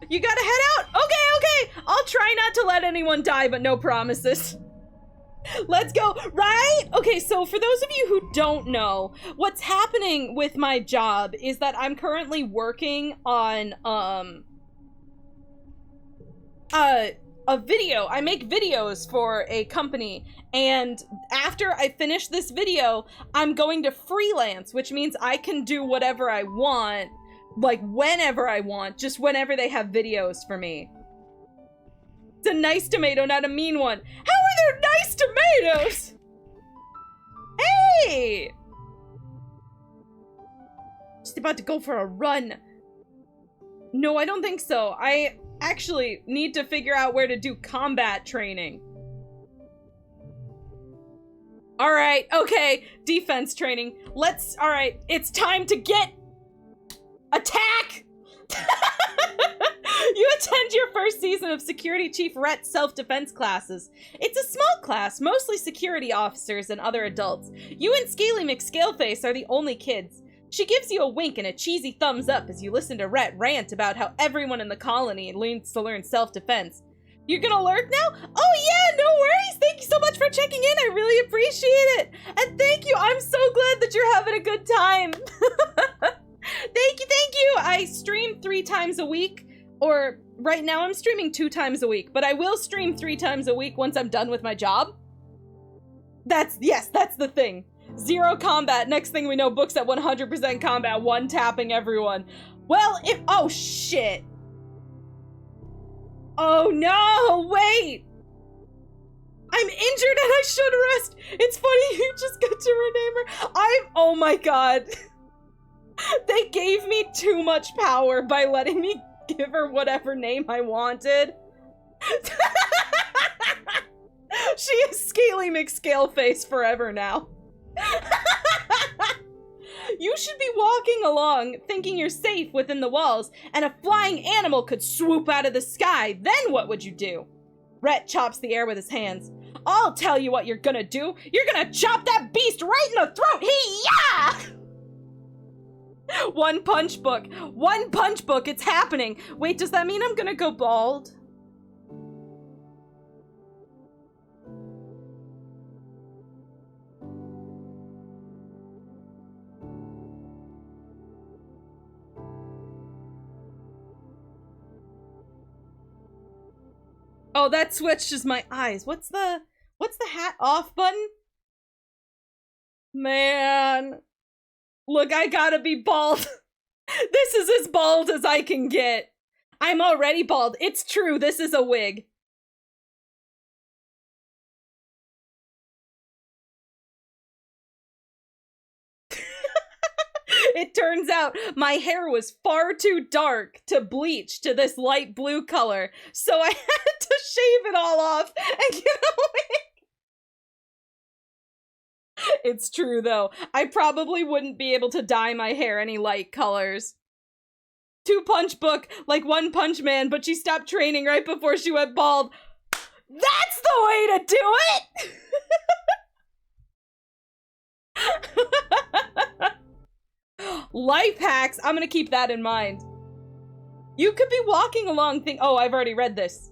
You gotta head out. Okay. I'll try not to let anyone die, but no promises. Let's go. Right? Okay, so for those of you who don't know, what's happening with my job is that I'm currently working on, a video. I make videos for a company, and after I finish this video, I'm going to freelance, which means I can do whatever I want, like whenever I want, just whenever they have videos for me. It's a nice tomato, not a mean one. How are there nice tomatoes? Hey! Just about to go for a run. No, I don't think so. I actually need to figure out where to do combat training. All right, okay, defense training. All right, it's time to get attack. You attend your first season of Security Chief Rhett's self-defense classes. It's a small class, mostly security officers and other adults. You and Scaly McScaleface are the only kids. She gives you a wink and a cheesy thumbs up as you listen to Rhett rant about how everyone in the colony needs to learn self-defense. You're gonna lurk now? Oh yeah, no worries! Thank you so much for checking in, I really appreciate it! And thank you, I'm so glad that you're having a good time! Thank you! I stream 3 times a week, or right now I'm streaming 2 times a week, but I will stream 3 times a week once I'm done with my job. That's the thing. 0 combat, next thing we know, Book's at 100% combat, 1-tapping everyone. Well, oh shit. Oh no, wait. I'm injured and I should rest. It's funny, you just got to rename her. Oh my god. They gave me too much power by letting me give her whatever name I wanted. She is Scaly McScaleface forever now. You should be walking along thinking you're safe within the walls and a flying animal could swoop out of the sky. Then what would you do? Rhett chops the air with his hands. I'll tell you what you're gonna do. You're gonna chop that beast right in the throat. Hee-yah! One punch book. It's happening. Wait, does that mean I'm gonna go bald? Oh, that switches my eyes. What's the hat off button? Man. Look, I gotta be bald. This is as bald as I can get. I'm already bald. It's true, this is a wig. It turns out my hair was far too dark to bleach to this light blue color, so I had to shave it all off and get a wig. It's true, though. I probably wouldn't be able to dye my hair any light colors. 2-punch book, like One Punch Man, but she stopped training right before she went bald. That's the way to do it! Life hacks. I'm gonna keep that in mind. You could be walking along oh, I've already read this.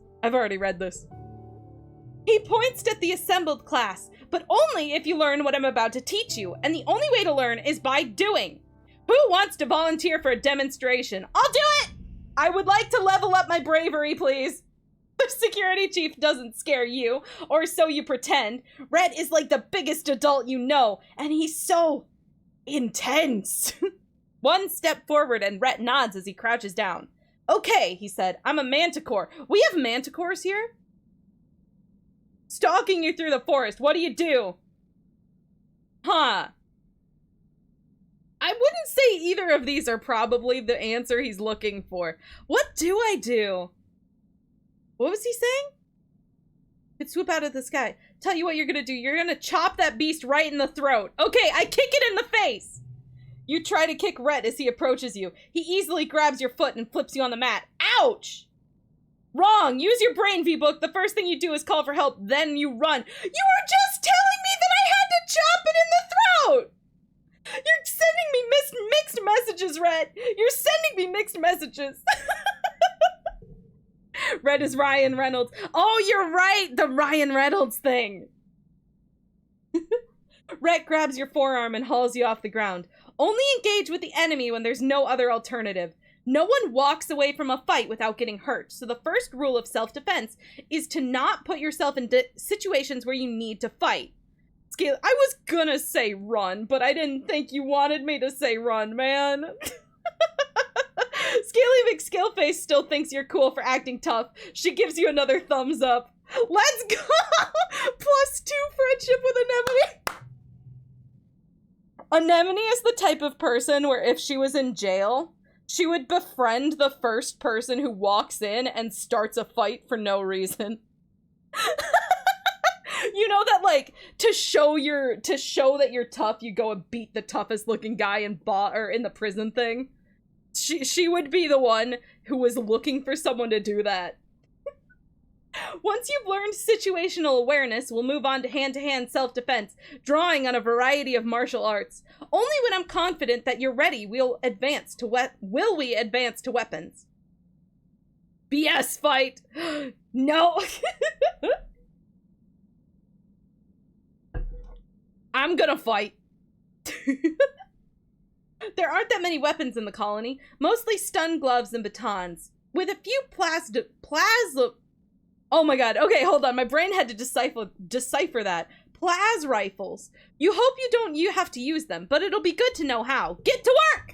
He points at the assembled class, but only if you learn what I'm about to teach you, and the only way to learn is by doing. Who wants to volunteer for a demonstration? I'll do it! I would like to level up my bravery, please. The security chief doesn't scare you, or so you pretend. Red is like the biggest adult you know, and he's so intense. One step forward and Rhett nods as he crouches down. Okay, he said, I'm a manticore. We have manticores here? Stalking you through the forest, what do you do? Huh. I wouldn't say either of these are probably the answer he's looking for. What do I do? What was he saying? Could swoop out of the sky. Tell you what you're gonna do. You're gonna chop that beast right in the throat. Okay, I kick it in the face. You try to kick Rhett as he approaches you. He easily grabs your foot and flips you on the mat. Ouch! Wrong! Use your brain, vBook. The first thing you do is call for help, then you run. You were just telling me that I had to chop it in the throat! You're sending me mixed messages, Rhett. You're sending me mixed messages. Rhett is Ryan Reynolds. Oh, you're right! The Ryan Reynolds thing. Rhett grabs your forearm and hauls you off the ground. Only engage with the enemy when there's no other alternative. No one walks away from a fight without getting hurt. So the first rule of self-defense is to not put yourself in situations where you need to fight. Scaly, I was gonna say run, but I didn't think you wanted me to say run, man. Scaly McSkillface still thinks you're cool for acting tough. She gives you another thumbs up. Let's go! +2 friendship with Anemone. Anemone is the type of person where if she was in jail, she would befriend the first person who walks in and starts a fight for no reason. You know that, like, to show that you're tough, you go and beat the toughest looking guy in the prison thing. She would be the one who was looking for someone to do that. Once you've learned situational awareness, we'll move on to hand-to-hand self-defense, drawing on a variety of martial arts. Only when I'm confident that you're ready will we advance to weapons. BS fight. No. I'm gonna fight. There aren't that many weapons in the colony, mostly stun gloves and batons, with a few oh my god, okay, hold on, my brain had to decipher that. Plas rifles. You hope you have to use them, but it'll be good to know how. Get to work!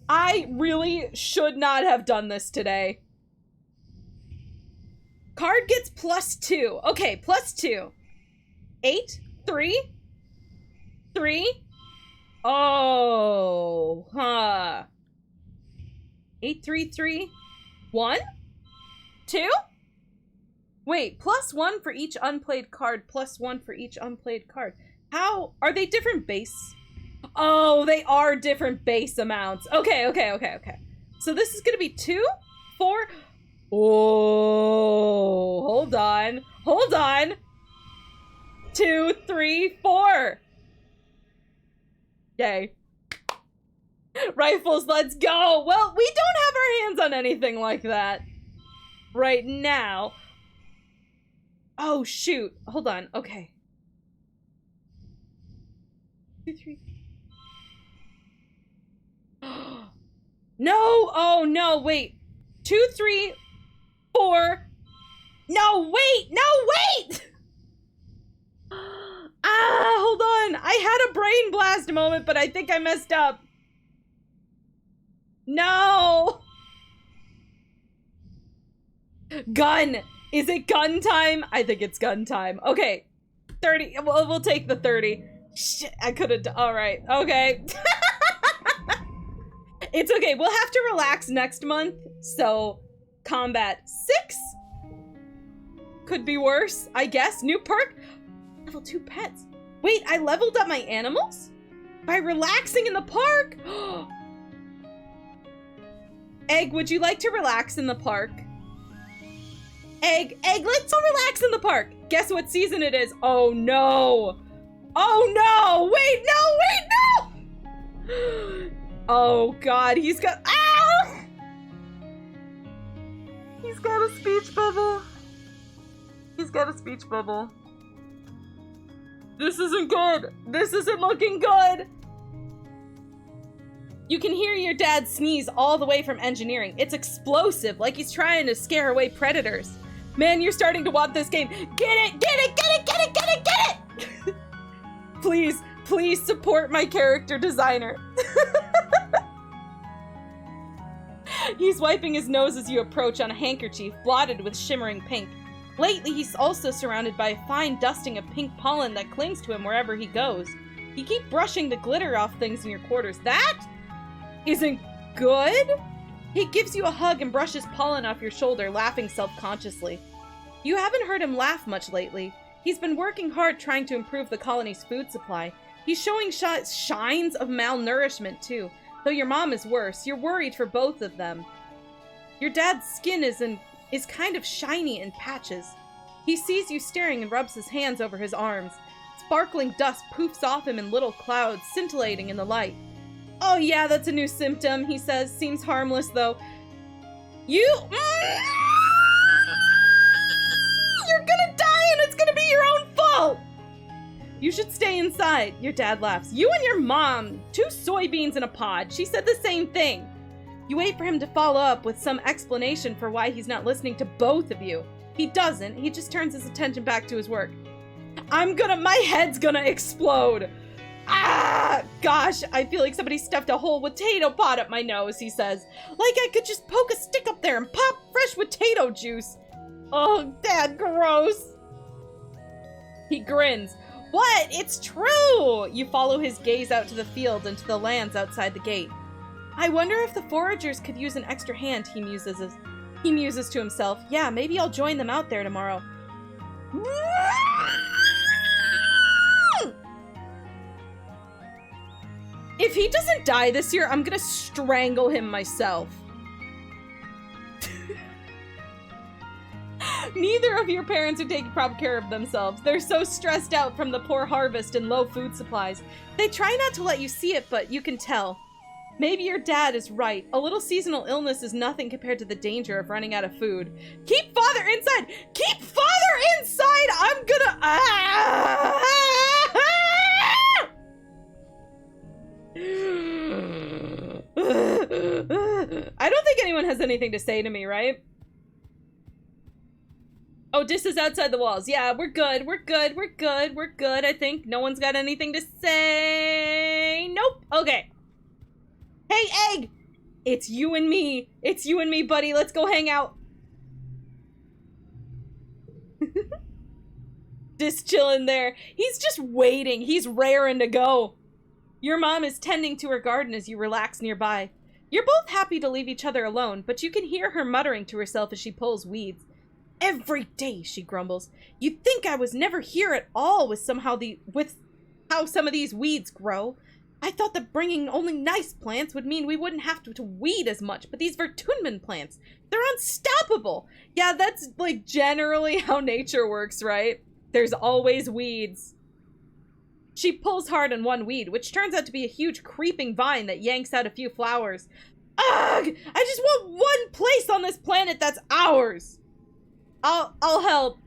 I really should not have done this today. Card gets +2. Okay, +2. 8, 3, 3. Oh, huh. 8, 3, 3, 1, 2? Wait, +1 for each unplayed card, +1 for each unplayed card. How? Are they different base? Oh, they are different base amounts. Okay. So this is gonna be 2, 4. Oh, hold on. 2, 3, 4. Yay. Rifles, let's go. Well, we don't have our hands on anything like that right now. Oh, shoot. Hold on. Okay. 2, 3. No! Oh, no, wait. 2, 3, 4. No, wait! Ah, hold on. I had a brain blast moment, but I think I messed up. No! Gun! Is it gun time? I think it's gun time. Okay. 30. We'll take the 30. Shit, I could have. All right. Okay. It's okay. We'll have to relax next month. So, combat 6 could be worse, I guess. New perk. Level 2 pets. Wait, I leveled up my animals? By relaxing in the park? Egg, would you like to relax in the park? Egg, let's go relax in the park. Guess what season it is? Oh no. Oh no, wait, no. Oh god, he's got, He's got a speech bubble. This isn't good. This isn't looking good. You can hear your dad sneeze all the way from engineering. It's explosive, like he's trying to scare away predators. Man, you're starting to want this game. Get it! Please support my character designer. He's wiping his nose as you approach on a handkerchief blotted with shimmering pink. Lately, he's also surrounded by a fine dusting of pink pollen that clings to him wherever he goes. You keep brushing the glitter off things in your quarters. That isn't good. He gives you a hug and brushes pollen off your shoulder, laughing self-consciously. You haven't heard him laugh much lately. He's been working hard trying to improve the colony's food supply. He's showing signs of malnourishment, too. Though your mom is worse, you're worried for both of them. Your dad's skin is kind of shiny in patches. He sees you staring and rubs his hands over his arms. Sparkling dust poofs off him in little clouds, scintillating in the light. Oh yeah, that's a new symptom, he says. Seems harmless, though. You're gonna die and it's gonna be your own fault! You should stay inside, your dad laughs. You and your mom, 2 soybeans in a pod. She said the same thing. You wait for him to follow up with some explanation for why he's not listening to both of you. He doesn't. He just turns his attention back to his work. My head's gonna explode. Ah, gosh, I feel like somebody stuffed a whole potato pot up my nose, he says. Like I could just poke a stick up there and pop fresh potato juice. Oh, Dad, gross. He grins. What? It's true! You follow his gaze out to the field and to the lands outside the gate. I wonder if the foragers could use an extra hand, he muses to himself. Yeah, maybe I'll join them out there tomorrow. If he doesn't die this year, I'm gonna strangle him myself. Neither of your parents are taking proper care of themselves. They're so stressed out from the poor harvest and low food supplies. They try not to let you see it, but you can tell. Maybe your dad is right. A little seasonal illness is nothing compared to the danger of running out of food. Keep father inside! Keep father inside! I'm gonna... I don't think anyone has anything to say to me, right? Oh, Dis is outside the walls. Yeah, we're good. We're good. We're good. We're good, I think. No one's got anything to say. Nope. Okay. Hey, Egg! It's you and me. It's you and me, buddy. Let's go hang out. Dis chilling there. He's just waiting. He's raring to go. Your mom is tending to her garden as you relax nearby. You're both happy to leave each other alone, but you can hear her muttering to herself as she pulls weeds. Every day, she grumbles. You'd think I was never here at all with how some of these weeds grow. I thought that bringing only nice plants would mean we wouldn't have to weed as much, but these Vertunman plants, they're unstoppable. Yeah, that's like generally how nature works, right? There's always weeds. She pulls hard on one weed, which turns out to be a huge creeping vine that yanks out a few flowers. Ugh! I just want one place on this planet that's ours! I'll help.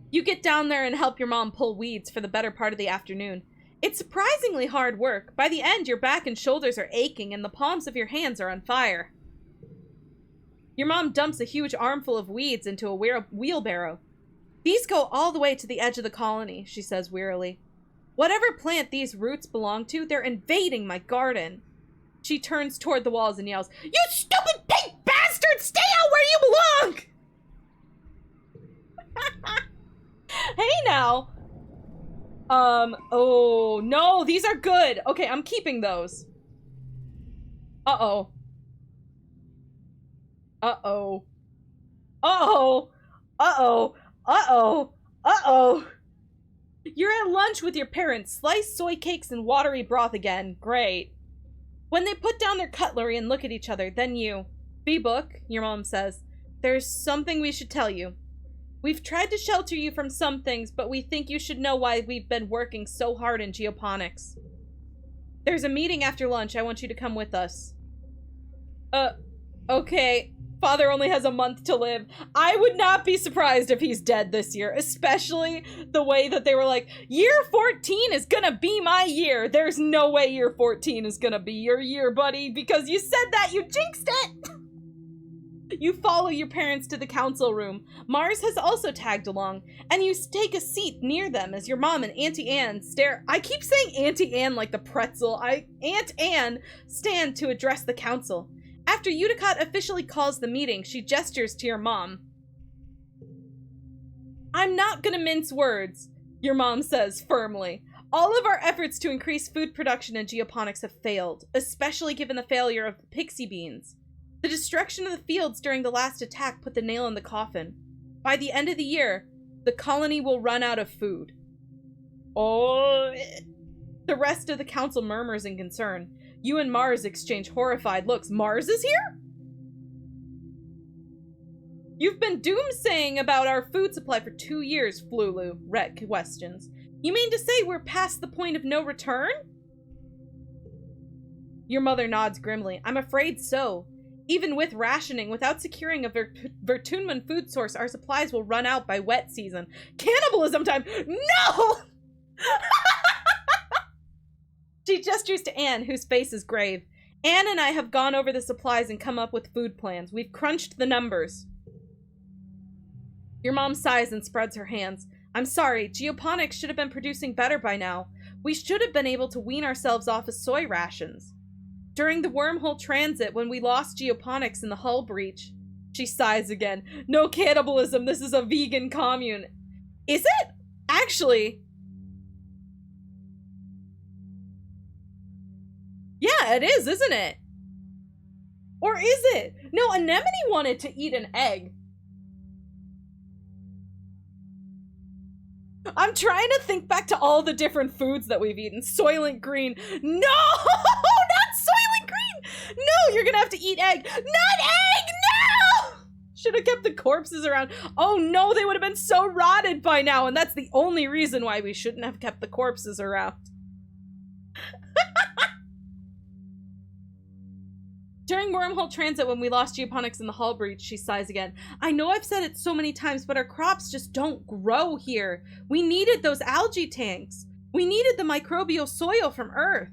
You get down there and help your mom pull weeds for the better part of the afternoon. It's surprisingly hard work. By the end, your back and shoulders are aching and the palms of your hands are on fire. Your mom dumps a huge armful of weeds into a wheelbarrow. These go all the way to the edge of the colony, she says wearily. Whatever plant these roots belong to, they're invading my garden. She turns toward the walls and yells, You stupid big bastard! Stay out where you belong! Hey now. Oh, no, these are good. Okay, I'm keeping those. Uh-oh. Uh-oh. Uh-oh. Uh-oh. Uh-oh. Uh-oh. You're at lunch with your parents. Sliced soy cakes and watery broth again. Great. When they put down their cutlery and look at each other, then you... vBook, your mom says, there's something we should tell you. We've tried to shelter you from some things, but we think you should know why we've been working so hard in geoponics. There's a meeting after lunch. I want you to come with us. Okay. Father only has a month to live. I would not be surprised if he's dead this year, especially the way that they were like, year 14 is gonna be my year. There's no way year 14 is gonna be your year, buddy, because you said that, you jinxed it! You follow your parents to the council room. Mars has also tagged along, and you take a seat near them as your mom and Auntie Anne stare. I keep saying Auntie Anne like the pretzel. Aunt Anne stand to address the council. After Uticott officially calls the meeting, she gestures to your mom. I'm not gonna mince words, your mom says firmly. All of our efforts to increase food production in geoponics have failed, especially given the failure of the pixie beans. The destruction of the fields during the last attack put the nail in the coffin. By the end of the year, the colony will run out of food. Oh. The rest of the council murmurs in concern. You and Mars exchange horrified looks. Mars is here? You've been doomsaying about our food supply for 2 years, Flulu, Rhett questions. You mean to say we're past the point of no return? Your mother nods grimly. I'm afraid so. Even with rationing, without securing a Vertunman food source, our supplies will run out by wet season. Cannibalism time! No! She gestures to Anne, whose face is grave. Anne and I have gone over the supplies and come up with food plans. We've crunched the numbers. Your mom sighs and spreads her hands. I'm sorry, geoponics should have been producing better by now. We should have been able to wean ourselves off of soy rations. During the wormhole transit, when we lost geoponics in the hull breach. She sighs again. No cannibalism, this is a vegan commune. Is it? Actually. Yeah, it is, isn't it? Or is it? No, Anemone wanted to eat an egg. I'm trying to think back to all the different foods that we've eaten. Soylent Green. No! Not Soylent Green! No, you're gonna have to eat egg. Not egg! No! Should have kept the corpses around. Oh no, they would have been so rotted by now, and that's the only reason why we shouldn't have kept the corpses around. During wormhole transit, when we lost geoponics in the hull breach, she sighs again. I know I've said it so many times, but our crops just don't grow here. We needed those algae tanks. We needed the microbial soil from Earth.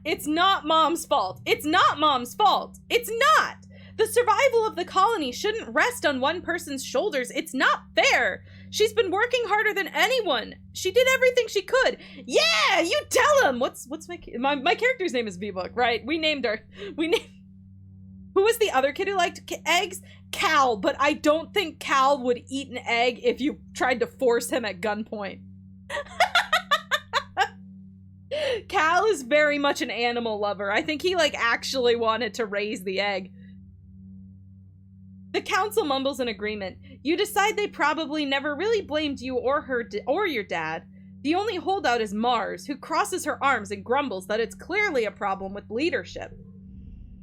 It's not Mom's fault. It's not Mom's fault. It's not. The survival of the colony shouldn't rest on one person's shoulders. It's not fair. She's been working harder than anyone. She did everything she could. Yeah, you tell him. What's my character's name is vBook, right? We named her. Who was the other kid who liked eggs? Cal, but I don't think Cal would eat an egg if you tried to force him at gunpoint. Cal is very much an animal lover. I think he actually wanted to raise the egg. The council mumbles in agreement. You decide they probably never really blamed you or or your dad. The only holdout is Mars, who crosses her arms and grumbles that it's clearly a problem with leadership.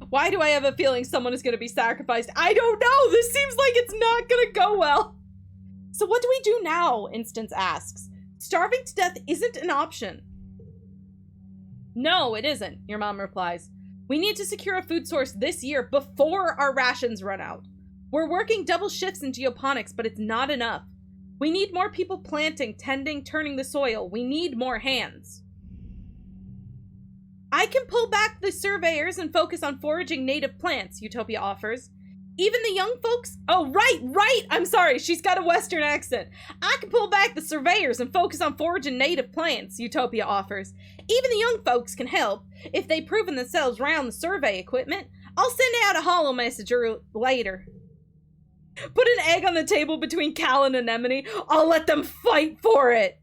Why do I have a feeling someone is going to be sacrificed? I don't know! This seems like it's not going to go well! So what do we do now? Instance asks. Starving to death isn't an option. No, it isn't, your mom replies. We need to secure a food source this year before our rations run out. We're working double shifts in geoponics, but it's not enough. We need more people planting, tending, turning the soil. We need more hands. I can pull back the surveyors and focus on foraging native plants, Utopia offers. Even the young folks... Oh, right! I'm sorry, she's got a Western accent. I can pull back the surveyors and focus on foraging native plants, Utopia offers. Even the young folks can help, if they've proven themselves around the survey equipment. I'll send out a holo message later. Put an egg on the table between Cal and Anemone. I'll let them fight for it.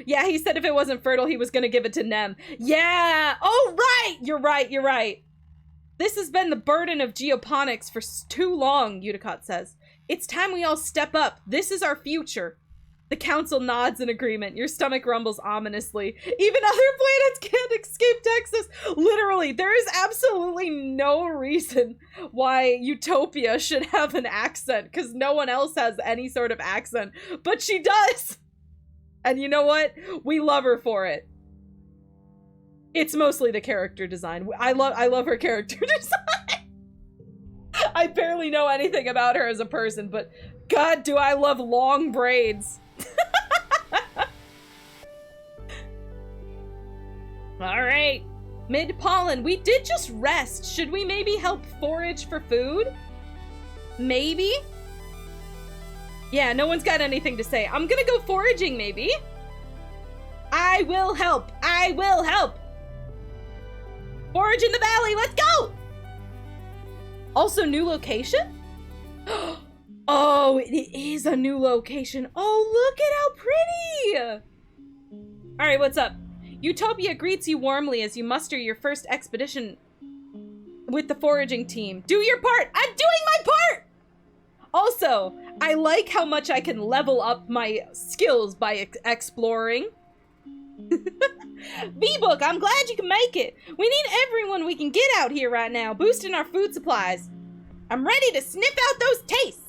Yeah, he said if it wasn't fertile, he was gonna give it to Nem. Yeah! Oh, right! You're right. This has been the burden of geoponics for too long, Uticott says. It's time we all step up. This is our future. The council nods in agreement. Your stomach rumbles ominously. Even other planets can't escape Texas. Literally, there is absolutely no reason why Utopia should have an accent, because no one else has any sort of accent. But she does! And you know what? We love her for it. It's mostly the character design. I love her character design. I barely know anything about her as a person, but God, do I love long braids. All right. Mid-pollen, we did just rest. Should we maybe help forage for food? Maybe? Yeah, no one's got anything to say. I'm gonna go foraging, maybe. I will help. Forage in the valley, let's go! Also, new location? Oh, it is a new location. Oh, look at how pretty! All right, what's up? Utopia greets you warmly as you muster your first expedition with the foraging team. Do your part! I'm doing my part! Also, I like how much I can level up my skills by exploring. vBook, I'm glad you can make it. We need everyone we can get out here right now, boosting our food supplies. I'm ready to sniff out those tastes.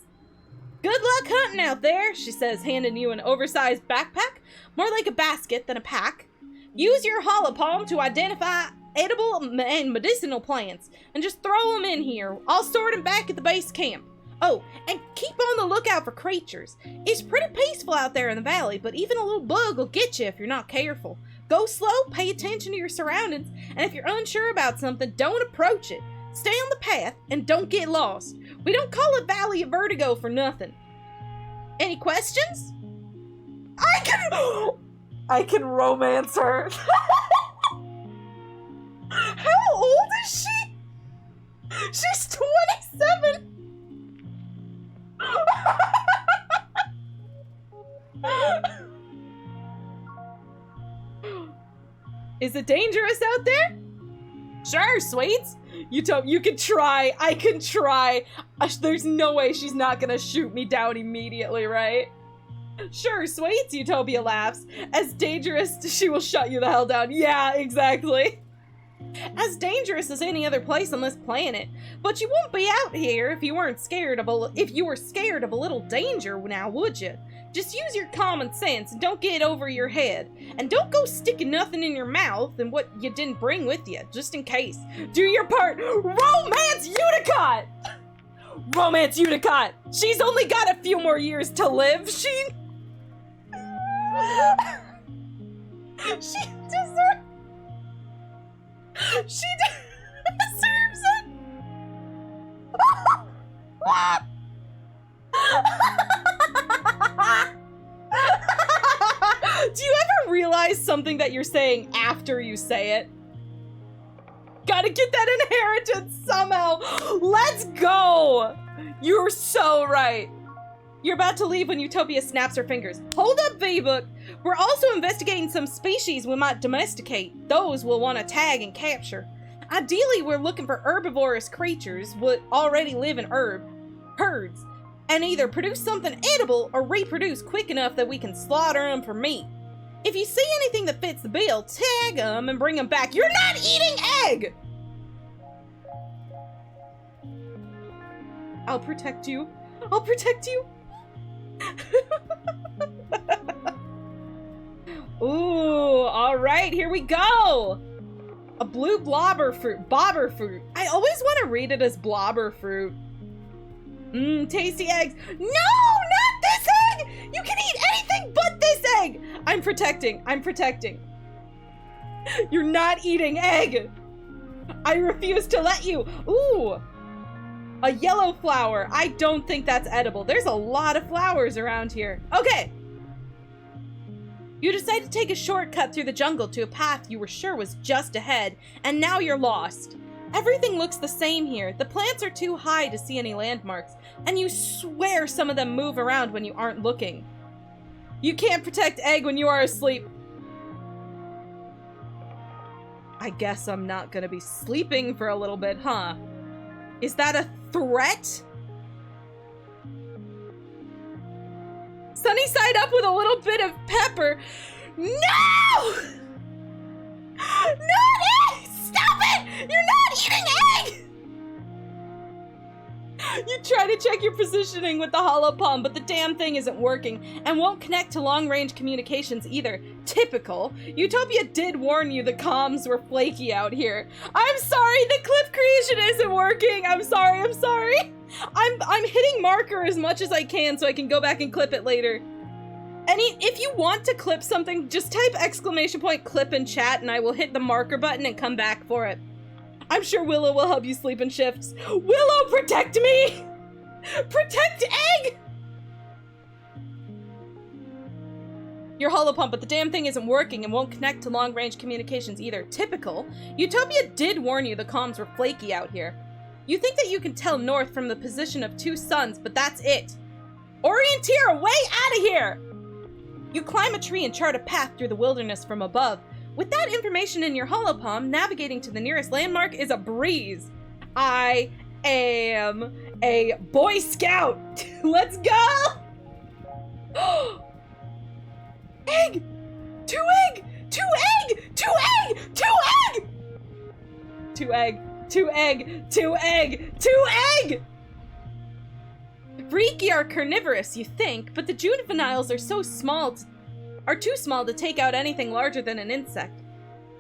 Good luck hunting out there, she says, handing you an oversized backpack, more like a basket than a pack. Use your holopalm to identify edible and medicinal plants, and just throw them in here. I'll sort them back at the base camp. Oh, and keep on the lookout for creatures. It's pretty peaceful out there in the valley, but even a little bug will get you if you're not careful. Go slow, pay attention to your surroundings, and if you're unsure about something, don't approach it. Stay on the path and don't get lost. We don't call it Valley of Vertigo for nothing. Any questions? I can romance her. How old is she? She's 27. Is it dangerous out there? Sure, sweets. You can try. I can try. There's no way she's not gonna shoot me down immediately, right? Sure, sweets, Utopia laughs. As dangerous, she will shut you the hell down. Yeah, exactly. As dangerous as any other place on this planet. But you wouldn't be out here if you were scared of a little danger now, would you? Just use your common sense and don't get over your head. And don't go sticking nothing in your mouth and what you didn't bring with you, just in case. Do your part. Romance Unicott! Romance Unicott! She's only got a few more years to live. She deserves it. Do you ever realize something that you're saying after you say it? Gotta get that inheritance somehow. Let's go. You're so right. You're about to leave when Utopia snaps her fingers. Hold up, vBook. We're also investigating some species we might domesticate. Those we'll want to tag and capture. Ideally, we're looking for herbivorous creatures that already live in herds and either produce something edible or reproduce quick enough that we can slaughter them for meat. If you see anything that fits the bill, tag them and bring them back. You're not eating egg! I'll protect you. I'll protect you. Ooh, all right, here we go. A blue bobber fruit. I always want to read it as blobber fruit. Tasty eggs. No, not this egg! You can eat anything but this egg! I'm protecting. You're not eating egg! I refuse to let you. Ooh, a yellow flower. I don't think that's edible. There's a lot of flowers around here. Okay. You decided to take a shortcut through the jungle to a path you were sure was just ahead, and now you're lost. Everything looks the same here. The plants are too high to see any landmarks, and you swear some of them move around when you aren't looking. You can't protect egg when you are asleep. I guess I'm not gonna be sleeping for a little bit, huh? Is that a threat? Sunny side up with a little bit of pepper. No! Not egg! Stop it! You're not eating egg! You try to check your positioning with the hollow palm, but the damn thing isn't working and won't connect to long-range communications either. Typical. Utopia did warn you the comms were flaky out here. I'm sorry, the clip creation isn't working. I'm sorry. I'm hitting marker as much as I can so I can go back and clip it later. If you want to clip something, just type !clip in chat and I will hit the marker button and come back for it. I'm sure Willow will help you sleep in shifts. Willow, protect me! Protect egg! Your hollow pump, but the damn thing isn't working and won't connect to long-range communications either. Typical. Utopia did warn you the comms were flaky out here. You think that you can tell north from the position of two suns, but that's it. Orienteer, way out of here! You climb a tree and chart a path through the wilderness from above. With that information in your hollow palm, navigating to the nearest landmark is a breeze. I am a Boy Scout. Let's go! Egg! Two egg! Two egg! Two egg! Two egg! Two egg! Two egg! Two egg! Two egg! Freaky are carnivorous, you think, but the juveniles are too small to take out anything larger than an insect.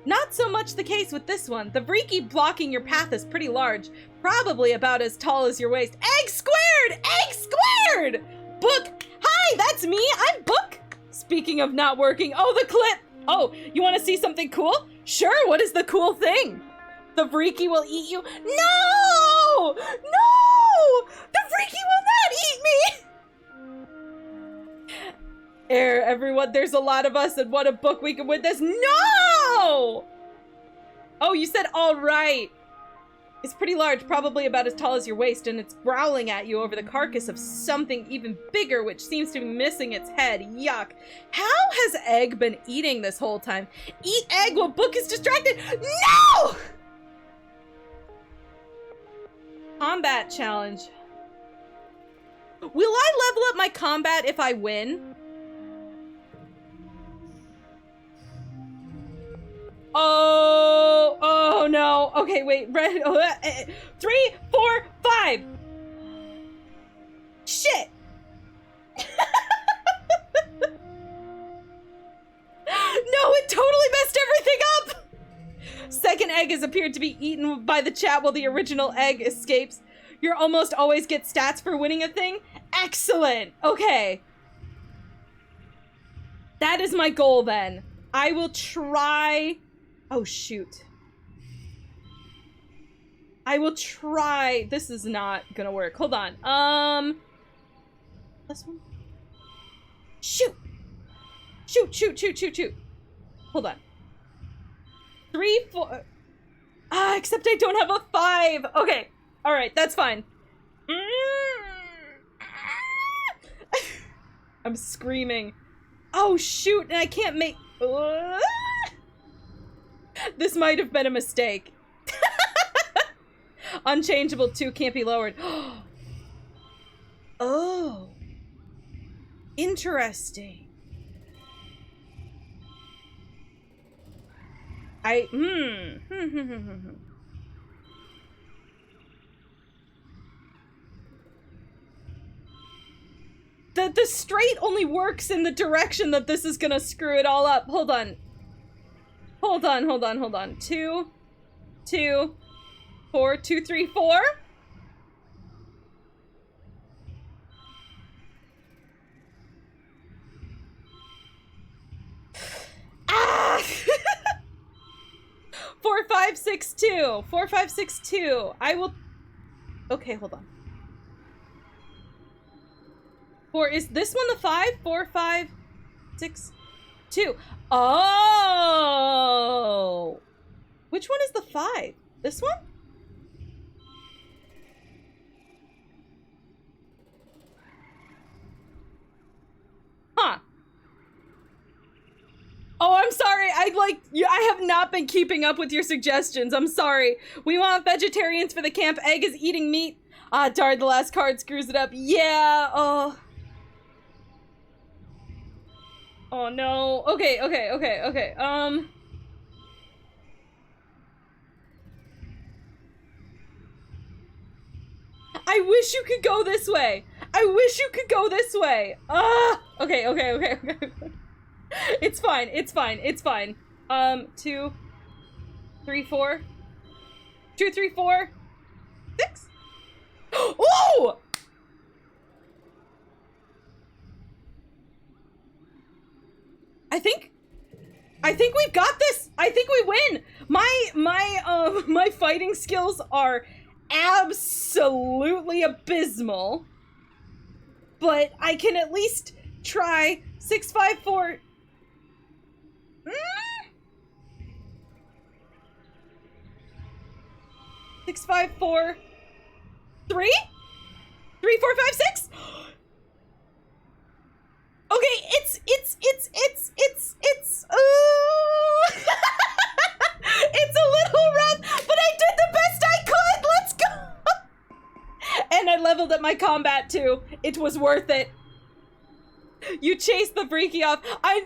Not so much the case with this one. The Freaky blocking your path is pretty large, probably about as tall as your waist. Egg squared! Egg squared! Book! Hi, that's me, I'm Book! Speaking of not working, oh, the clip! Oh, you want to see something cool? Sure, what is the cool thing? The Freaky will eat you. No! No! The Freaky will not eat me! Everyone, there's a lot of us, and what a book we can win this. No! Oh, you said all right. It's pretty large, probably about as tall as your waist, and it's growling at you over the carcass of something even bigger, which seems to be missing its head. Yuck. How has Egg been eating this whole time? Eat Egg while Book is distracted. No! Combat challenge. Will I level up my combat if I win? Oh no. Okay, wait. 3, 4, 5. Shit. No, it totally messed everything up. Second egg has appeared to be eaten by the chat while the original egg escapes. You almost always get stats for winning a thing. Excellent. Okay. That is my goal then. I will try. Oh, shoot. I will try. This is not gonna work. Hold on. This one? Shoot! Shoot, shoot, shoot, shoot, shoot. Hold on. 3, 4. Ah, except I don't have a 5. Okay. Alright, that's fine. I'm screaming. Oh, shoot, and I can't make... This might have been a mistake. Unchangeable 2 can't be lowered. Oh. Interesting. The straight only works in the direction that this is gonna screw it all up. Hold on. Hold on, hold on, hold on. 2, 2, 4, 2, 3, 4. Ah! 4, 5, 6, 2. 4, 5, 6, 2. I will. Okay, hold on. 4, is this one the 5? 4, 5, 6, 2. Oh! Which one is the 5? This one? Huh. Oh, I'm sorry. I have not been keeping up with your suggestions. I'm sorry. We want vegetarians for the camp. Egg is eating meat. Ah, darn, the last card screws it up. Yeah, oh. Oh no. Okay. I wish you could go this way. I wish you could go this way. Ah! Okay. It's fine. 2, 3, 4. 2, 3, 4. 6. Oh! I think we've got this. I think we win. My fighting skills are absolutely abysmal, but I can at least try. 6, 5, 4. 6, 5, 4, 3? 3, 4, 5, 6? Okay, it's it's a little rough, but I did the best I could. Let's go. And I leveled up my combat too. It was worth it. You chased the freaky off. I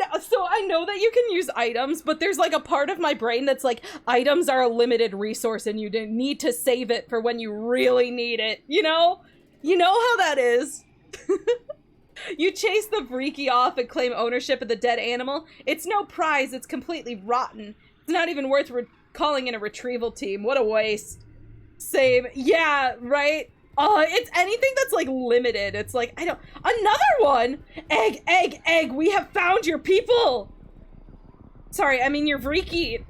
know that you can use items, but there's like a part of my brain that's like, items are a limited resource and you need to save it for when you really need it. You know how that is. You chase the freaky off and claim ownership of the dead animal. It's no prize, it's completely rotten. It's not even worth calling in a retrieval team. What a waste. Same. Yeah, right? It's anything that's like limited. It's like, I don't. Another one! Egg, we have found your people! Sorry, I mean you're freaky.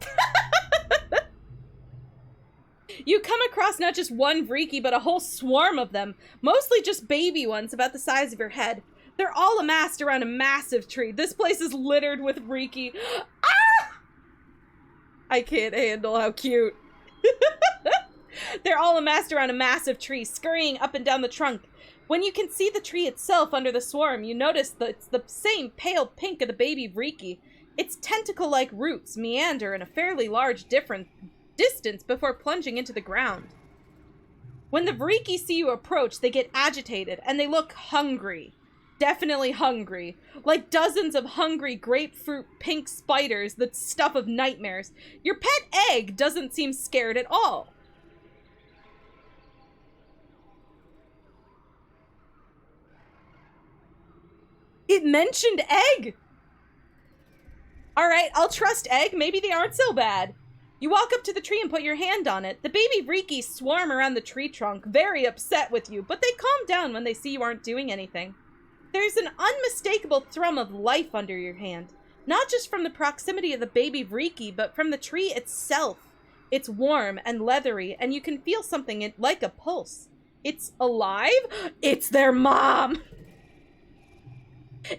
You come across not just one Vreeky, but a whole swarm of them, mostly just baby ones about the size of your head. They're all amassed around a massive tree. This place is littered with Vreeky. Ah! I can't handle how cute. They're all amassed around a massive tree, scurrying up and down the trunk. When you can see the tree itself under the swarm, you notice that it's the same pale pink of the baby Vreeky. Its tentacle-like roots meander in a fairly large distance before plunging into the ground. When the Vreeky see you approach, they get agitated, and they look hungry. Definitely hungry. Like dozens of hungry grapefruit pink spiders, the stuff of nightmares. Your pet egg doesn't seem scared at all. It mentioned egg! Alright, I'll trust egg. Maybe they aren't so bad. You walk up to the tree and put your hand on it. The baby Vreeky swarm around the tree trunk, very upset with you, but they calm down when they see you aren't doing anything. There's an unmistakable thrum of life under your hand, not just from the proximity of the baby Vreeky, but from the tree itself. It's warm and leathery, and you can feel something like a pulse. It's alive? It's their mom!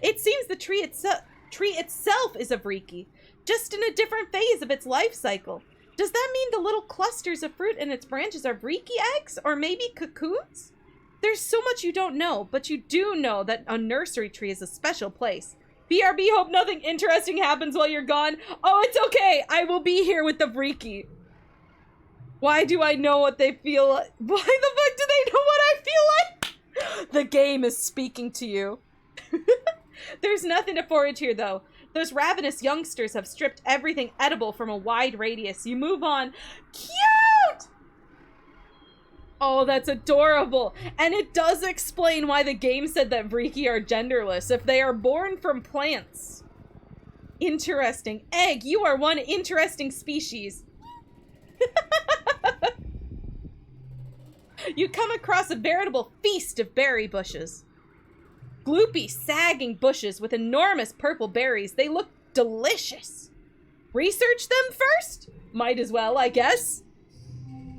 It seems the tree itself is a Vreeky, just in a different phase of its life cycle. Does that mean the little clusters of fruit in its branches are Vreeky eggs, or maybe cocoons? There's so much you don't know, but you do know that a nursery tree is a special place. BRB, hope nothing interesting happens while you're gone. Oh, it's okay. I will be here with the Vreeky. Why do I know what they feel like? Why the fuck do they know what I feel like? The game is speaking to you. There's nothing to forage here, though. Those ravenous youngsters have stripped everything edible from a wide radius. You move on. Cute! Oh, that's adorable. And it does explain why the game said that Vreeky are genderless, if they are born from plants. Interesting. Egg, you are one interesting species. You come across a veritable feast of berry bushes. Gloopy, sagging bushes with enormous purple berries. They look delicious. Research them first? Might as well, I guess.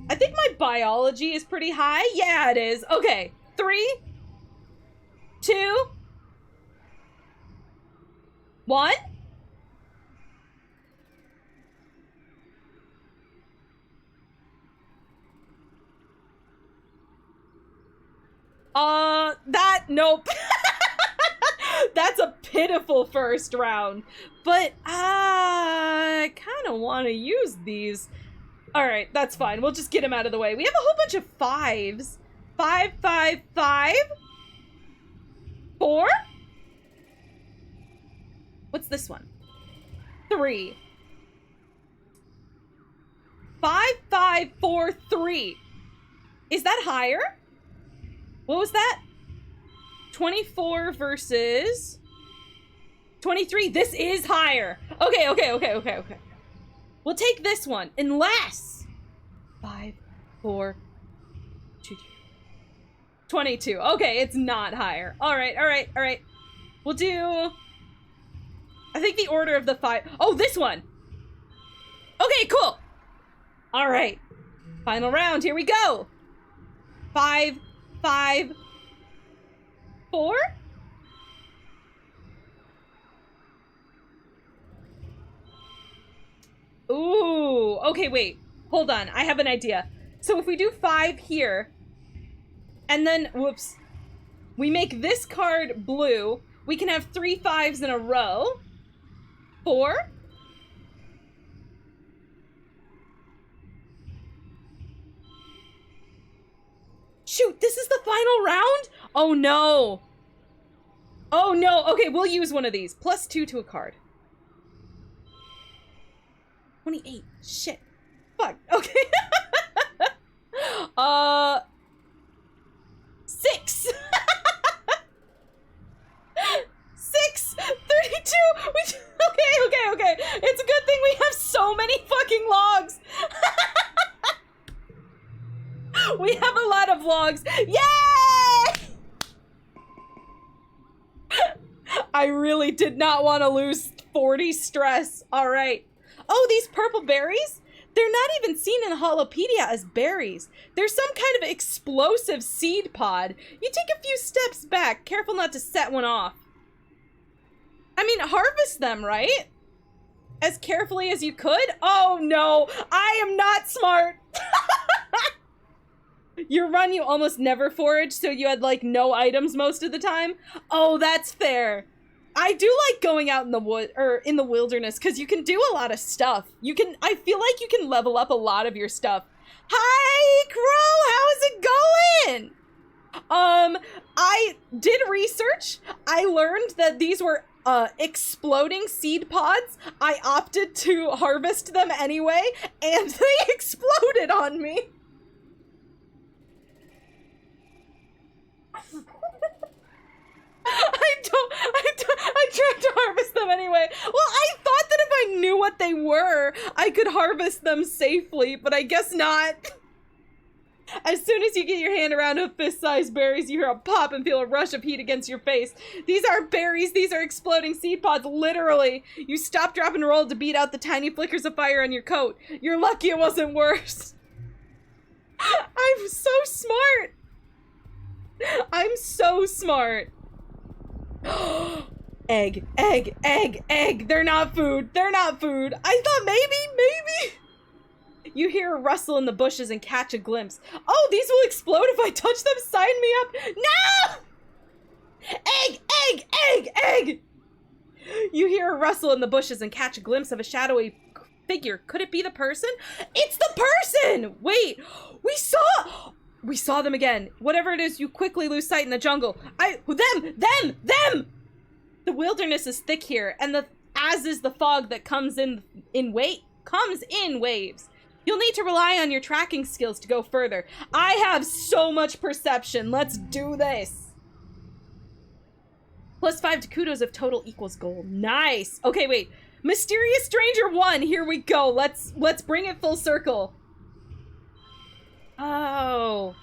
I think my biology is pretty high. Yeah, it is. Okay. 3, 2, 1. Nope. That's a pitiful first round. But, I kind of want to use these. Alright, that's fine. We'll just get him out of the way. We have a whole bunch of 5s. 5, 5, 5. 4? What's this one? 3. 5, 5, 4, 3. Is that higher? What was that? 24 versus 23. This is higher. Okay. We'll take this one, unless 5, 4, 2, 3. 22. Okay, it's not higher. All right. We'll do, I think the order of the 5. Oh, this one. Okay, cool. All right. Final round. Here we go. 5, 5, 4. Ooh, okay, wait. Hold on, I have an idea. So if we do 5 here, and then, whoops, we make this card blue, we can have 3 5s in a row. 4. Shoot, this is the final round? Oh no. Oh no, okay, we'll use one of these. +2 to a card. 28. Shit. Fuck. Okay. 6. 6. 32. Okay. It's a good thing we have so many fucking logs. We have a lot of logs. Yay! I really did not want to lose 40 stress. All right. Oh, these purple berries? They're not even seen in the Holopedia as berries. They're some kind of explosive seed pod. You take a few steps back, careful not to set one off. I mean, harvest them, right? As carefully as you could? Oh no, I am not smart. Your run, you almost never forage, so you had like no items most of the time. Oh, that's fair. I do like going out in the wood or in the wilderness because you can do a lot of stuff. I feel like you can level up a lot of your stuff. Hi, Crow, how's it going? I did research. I learned that these were exploding seed pods. I opted to harvest them anyway, and they exploded on me. I tried to harvest them anyway. Well, I thought that if I knew what they were, I could harvest them safely, but I guess not. As soon as you get your hand around a fist-sized berries, you hear a pop and feel a rush of heat against your face. These aren't berries, these are exploding seed pods, literally. You stop, drop, and roll to beat out the tiny flickers of fire on your coat. You're lucky it wasn't worse. I'm so smart. I'm so smart. Egg, egg, egg, egg. They're not food. They're not food. I thought maybe. You hear a rustle in the bushes and catch a glimpse. Oh, these will explode if I touch them. Sign me up. No! Egg, egg, egg, egg. You hear a rustle in the bushes and catch a glimpse of a shadowy figure. Could it be the person? It's the person! Wait, we saw them again. Whatever it is, you quickly lose sight in the jungle. Them! The wilderness is thick here, and as is the fog that comes in waves. You'll need to rely on your tracking skills to go further. I have so much perception. Let's do this. +5 to kudos if total equals goal. Nice. Okay, wait. Mysterious Stranger 1. Here we go. Let's bring it full circle. Oh.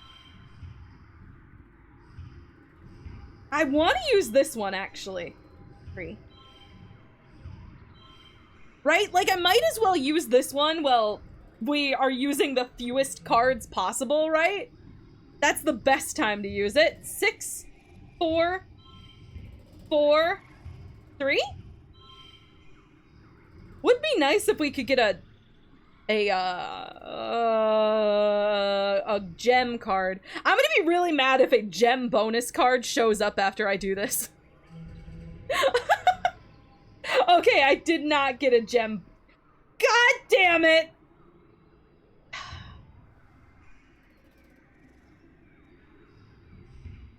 I want to use this one, actually. 3. Right? Like, I might as well use this one. Well, we are using the fewest cards possible, right? That's the best time to use it. 6, 4, 4, 3? Would be nice if we could get a gem card. I'm gonna be really mad if a gem bonus card shows up after I do this. Okay, I did not get a gem. God damn it!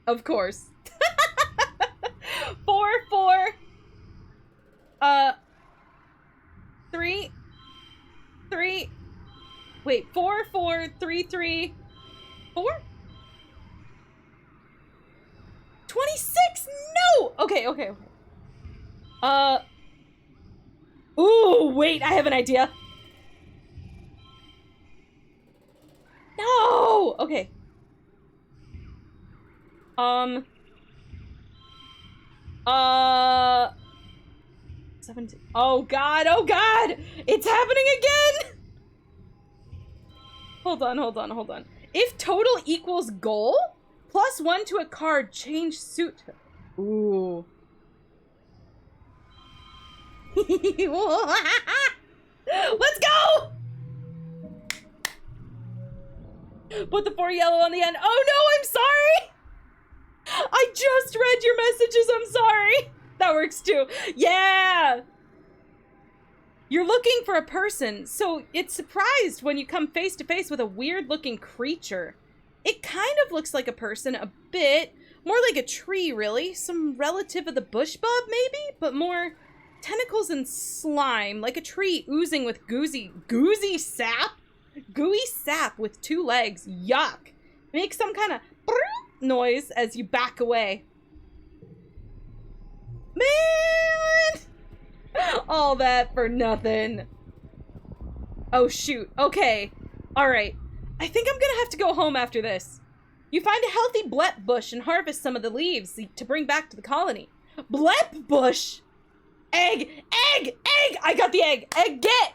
Of course. 4, 4. 3, 3. Wait, 4, 4, 3, 3, 4? 26? No! Okay. Ooh, wait, I have an idea. No! Okay. 17. Oh god! It's happening again! Hold on. If total equals goal, +1 to a card, change suit. Ooh. Let's go! Put the 4 yellow on the end. Oh no, I'm sorry! I just read your messages, I'm sorry! That works too. Yeah! You're looking for a person, so it's surprised when you come face to face with a weird-looking creature. It kind of looks like a person, a bit. More like a tree, really. Some relative of the bush bub, maybe? But more tentacles and slime, like a tree oozing with gooey sap? Gooey sap with 2 legs. Yuck. Make some kind of noise as you back away. Man! All that for nothing. Oh, shoot. Okay. Alright. I think I'm gonna have to go home after this. You find a healthy blep bush and harvest some of the leaves to bring back to the colony. Blep bush? Egg! Egg! Egg! I got the egg! Egg, get!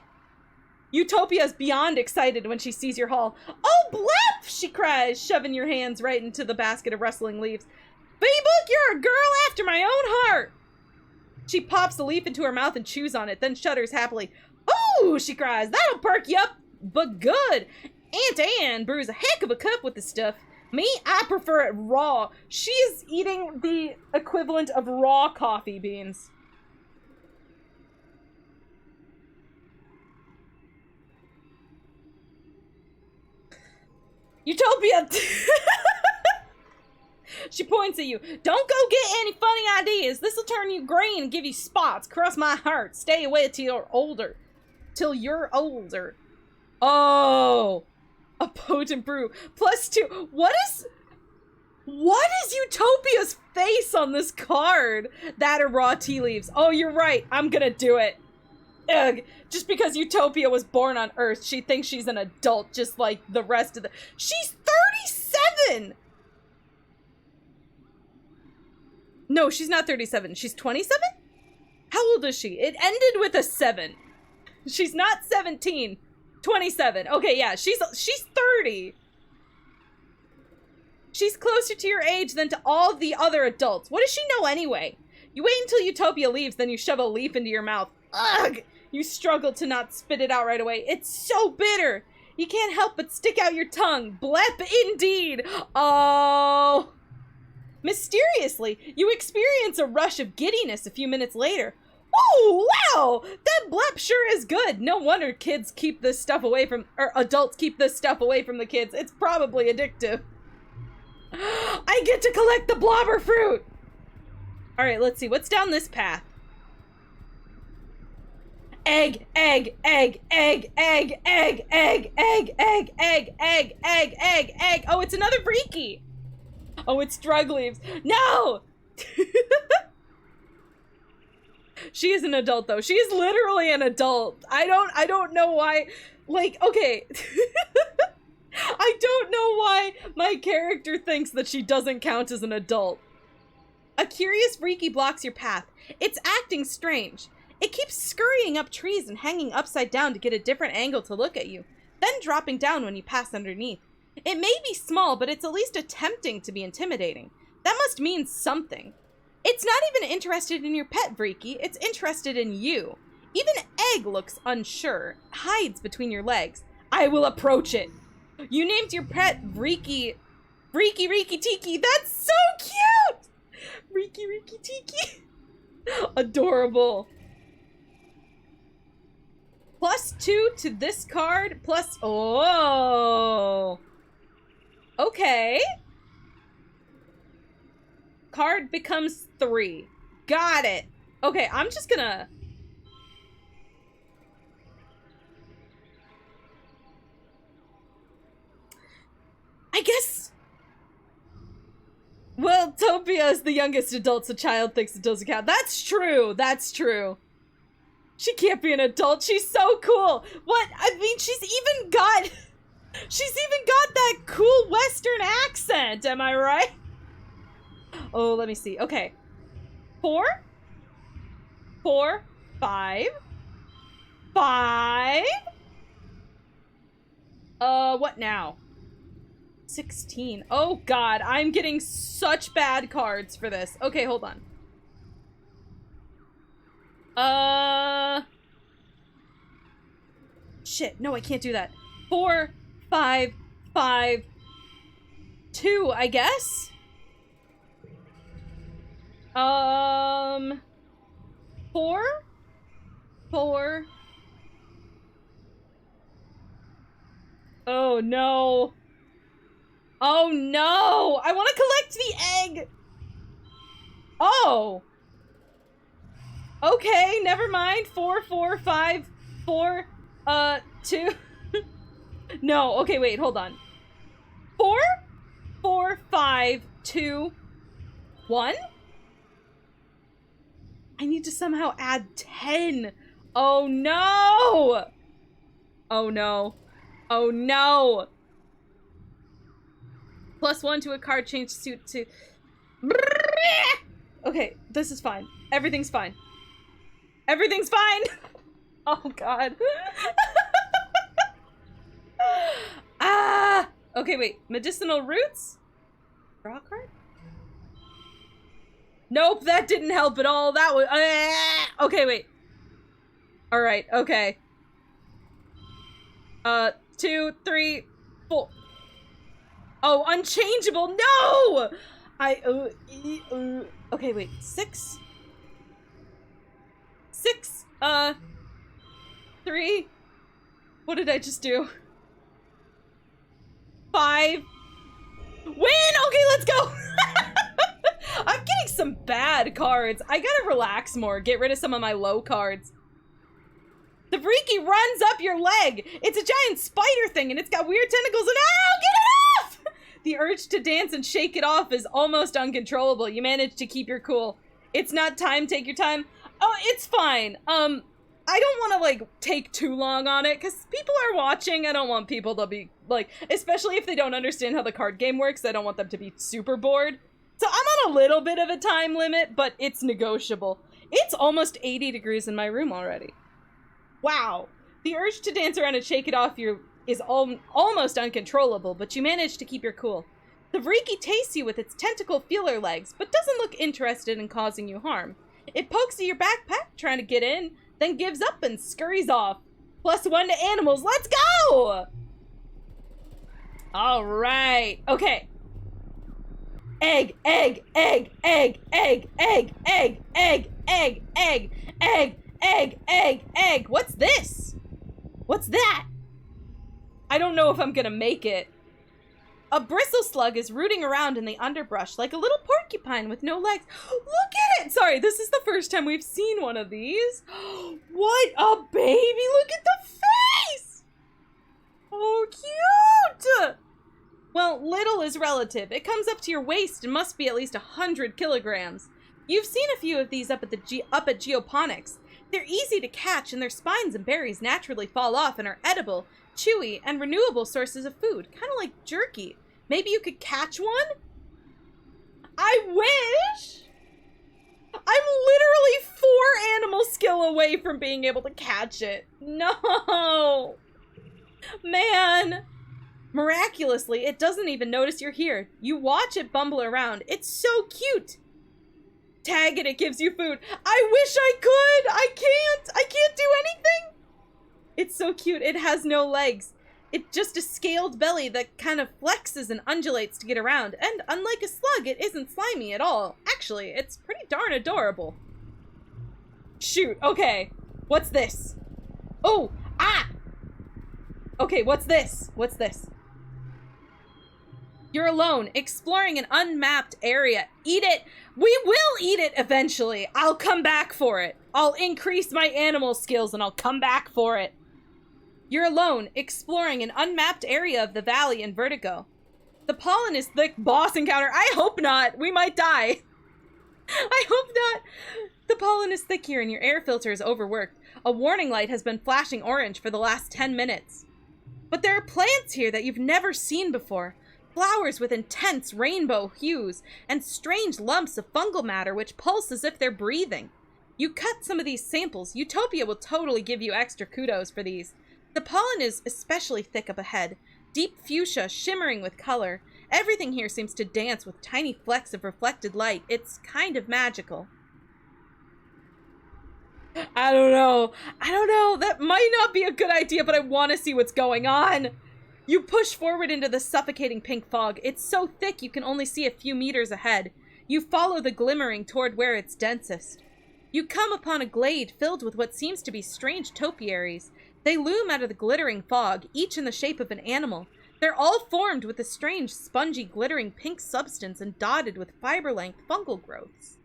Utopia's beyond excited when she sees your haul. Oh, blep! She cries, shoving your hands right into the basket of rustling leaves. vBook, you're a girl after my own heart! She pops the leaf into her mouth and chews on it, then shudders happily. Oh, she cries, that'll perk you up, but good. Aunt Anne brews a heck of a cup with the stuff. Me, I prefer it raw. She is eating the equivalent of raw coffee beans. Utopia! She points at you. Don't go get any funny ideas. This'll turn you green and give you spots. Cross my heart. Stay away till you're older. Till you're older. Oh. A potent brew. +2. What is Utopia's face on this card? That or raw tea leaves. Oh, you're right. I'm gonna do it. Ugh. Just because Utopia was born on Earth, she thinks she's an adult just like the rest of the... She's 37! No, she's not 37. She's 27? How old is she? It ended with a 7. She's not 17. 27. Okay, yeah, she's 30. She's closer to your age than to all the other adults. What does she know anyway? You wait until Utopia leaves, then you shove a leaf into your mouth. Ugh! You struggle to not spit it out right away. It's so bitter. You can't help but stick out your tongue. Blep indeed. Oh. Mysteriously, you experience a rush of giddiness a few minutes later. Oh, wow! That blep sure is good. No wonder kids keep this stuff away from, or adults keep this stuff away from the kids. It's probably addictive. I get to collect the blobber fruit! Alright, let's see. What's down this path? Egg, egg, egg, egg, egg, egg, egg, egg, egg, egg, egg, egg, egg, egg. Oh, it's another freaky. Oh, it's drug leaves. No! She is an adult, though. She is literally an adult. I don't know why. Like, okay. I don't know why my character thinks that she doesn't count as an adult. A curious freaky blocks your path. It's acting strange. It keeps scurrying up trees and hanging upside down to get a different angle to look at you, then dropping down when you pass underneath. It may be small, but it's at least attempting to be intimidating. That must mean something. It's not even interested in your pet, Vreaky. It's interested in you. Even Egg looks unsure, hides between your legs. I will approach it. You named your pet Vreaky. Vreaky Reeky Tiki. That's so cute! Vreaky Reeky Tiki. Adorable. +2 to this card, plus... Oh! Okay. Card becomes 3. Got it. Okay, I'm just gonna... I guess... Well, Topia is the youngest adult, so child thinks it doesn't count. That's true. That's true. She can't be an adult. She's so cool. What? I mean, she's even got that cool Western accent. Am I right? Oh, let me see. Okay. 4, 4, 5, 5. What now? 16. Oh, God. I'm getting such bad cards for this. Okay, hold on. Shit. No, I can't do that. 4, 5, 5, 2, I guess? 4, 4. Oh, no. Oh, no. I want to collect the egg. Oh. Okay, never mind. 4, 4, 5, 4, 2. No, okay, wait, hold on. 4, 4, 5, 2, 1? I need to somehow add 10. Oh, no! Oh, no. Oh, no! +1 to a card, change suit to... Okay, this is fine. Everything's fine. Everything's fine. Oh, God. Ah! Okay, wait. Medicinal roots? Draw a card? Nope, that didn't help at all. That was... okay, wait. Alright, okay. 2, 3, 4. Oh, unchangeable. No! Okay, wait. 6. 6. 3. What did I just do? 5. Win! Okay, let's go! I'm getting some bad cards. I gotta relax more. Get rid of some of my low cards. The freaky runs up your leg. It's a giant spider thing and it's got weird tentacles and ow, get it off! The urge to dance and shake it off is almost uncontrollable. You manage to keep your cool. It's not time, take your time. Oh, it's fine. I don't want to, like, take too long on it, because people are watching. I don't want people to be, like, especially if they don't understand how the card game works, I don't want them to be super bored. So I'm on a little bit of a time limit, but it's negotiable. It's almost 80 degrees in my room already. Wow. The urge to dance around and shake it off is almost uncontrollable, but you manage to keep your cool. The Vriki tastes you with its tentacle feeler legs, but doesn't look interested in causing you harm. It pokes at your backpack, trying to get in, then gives up and scurries off. +1 to animals, let's go! All right, okay. Egg, egg, egg, egg, egg, egg, egg, egg, egg, egg, egg, egg, egg, egg. What's this? What's that? I don't know if I'm gonna make it. A bristle slug is rooting around in the underbrush like a little porcupine with no legs. Look at it! Sorry, this is the first time we've seen one of these. What a baby! Look at the face! Oh, cute! Well, little is relative. It comes up to your waist and must be at least 100 kilograms. You've seen a few of these up at Geoponics. They're easy to catch and their spines and berries naturally fall off and are edible, chewy, and renewable sources of food. Kind of like jerky. Maybe you could catch one? I wish! I'm literally 4 animal skill away from being able to catch it. No! Man! Miraculously, it doesn't even notice you're here. You watch it bumble around. It's so cute! Tag it, it gives you food. I wish I could! I can't do anything! It's so cute, it has no legs. It's just a scaled belly that kind of flexes and undulates to get around, and unlike a slug, it isn't slimy at all. Actually, it's pretty darn adorable. Shoot, okay. What's this? Oh, ah! Okay, what's this? What's this? You're alone, exploring an unmapped area. Eat it! We will eat it eventually! I'll come back for it. I'll increase my animal skills and I'll come back for it. You're alone, exploring an unmapped area of the valley in Vertigo. The pollen is thick. Boss encounter. I hope not. We might die. I hope not. The pollen is thick here and your air filter is overworked. A warning light has been flashing orange for the last 10 minutes. But there are plants here that you've never seen before. Flowers with intense rainbow hues and strange lumps of fungal matter which pulse as if they're breathing. You cut some of these samples. Utopia will totally give you extra kudos for these. The pollen is especially thick up ahead, deep fuchsia shimmering with color. Everything here seems to dance with tiny flecks of reflected light. It's kind of magical. I don't know. That might not be a good idea, but I want to see what's going on. You push forward into the suffocating pink fog. It's so thick you can only see a few meters ahead. You follow the glimmering toward where it's densest. You come upon a glade filled with what seems to be strange topiaries. They loom out of the glittering fog, each in the shape of an animal. They're all formed with a strange, spongy, glittering pink substance and dotted with fiber-length fungal growths.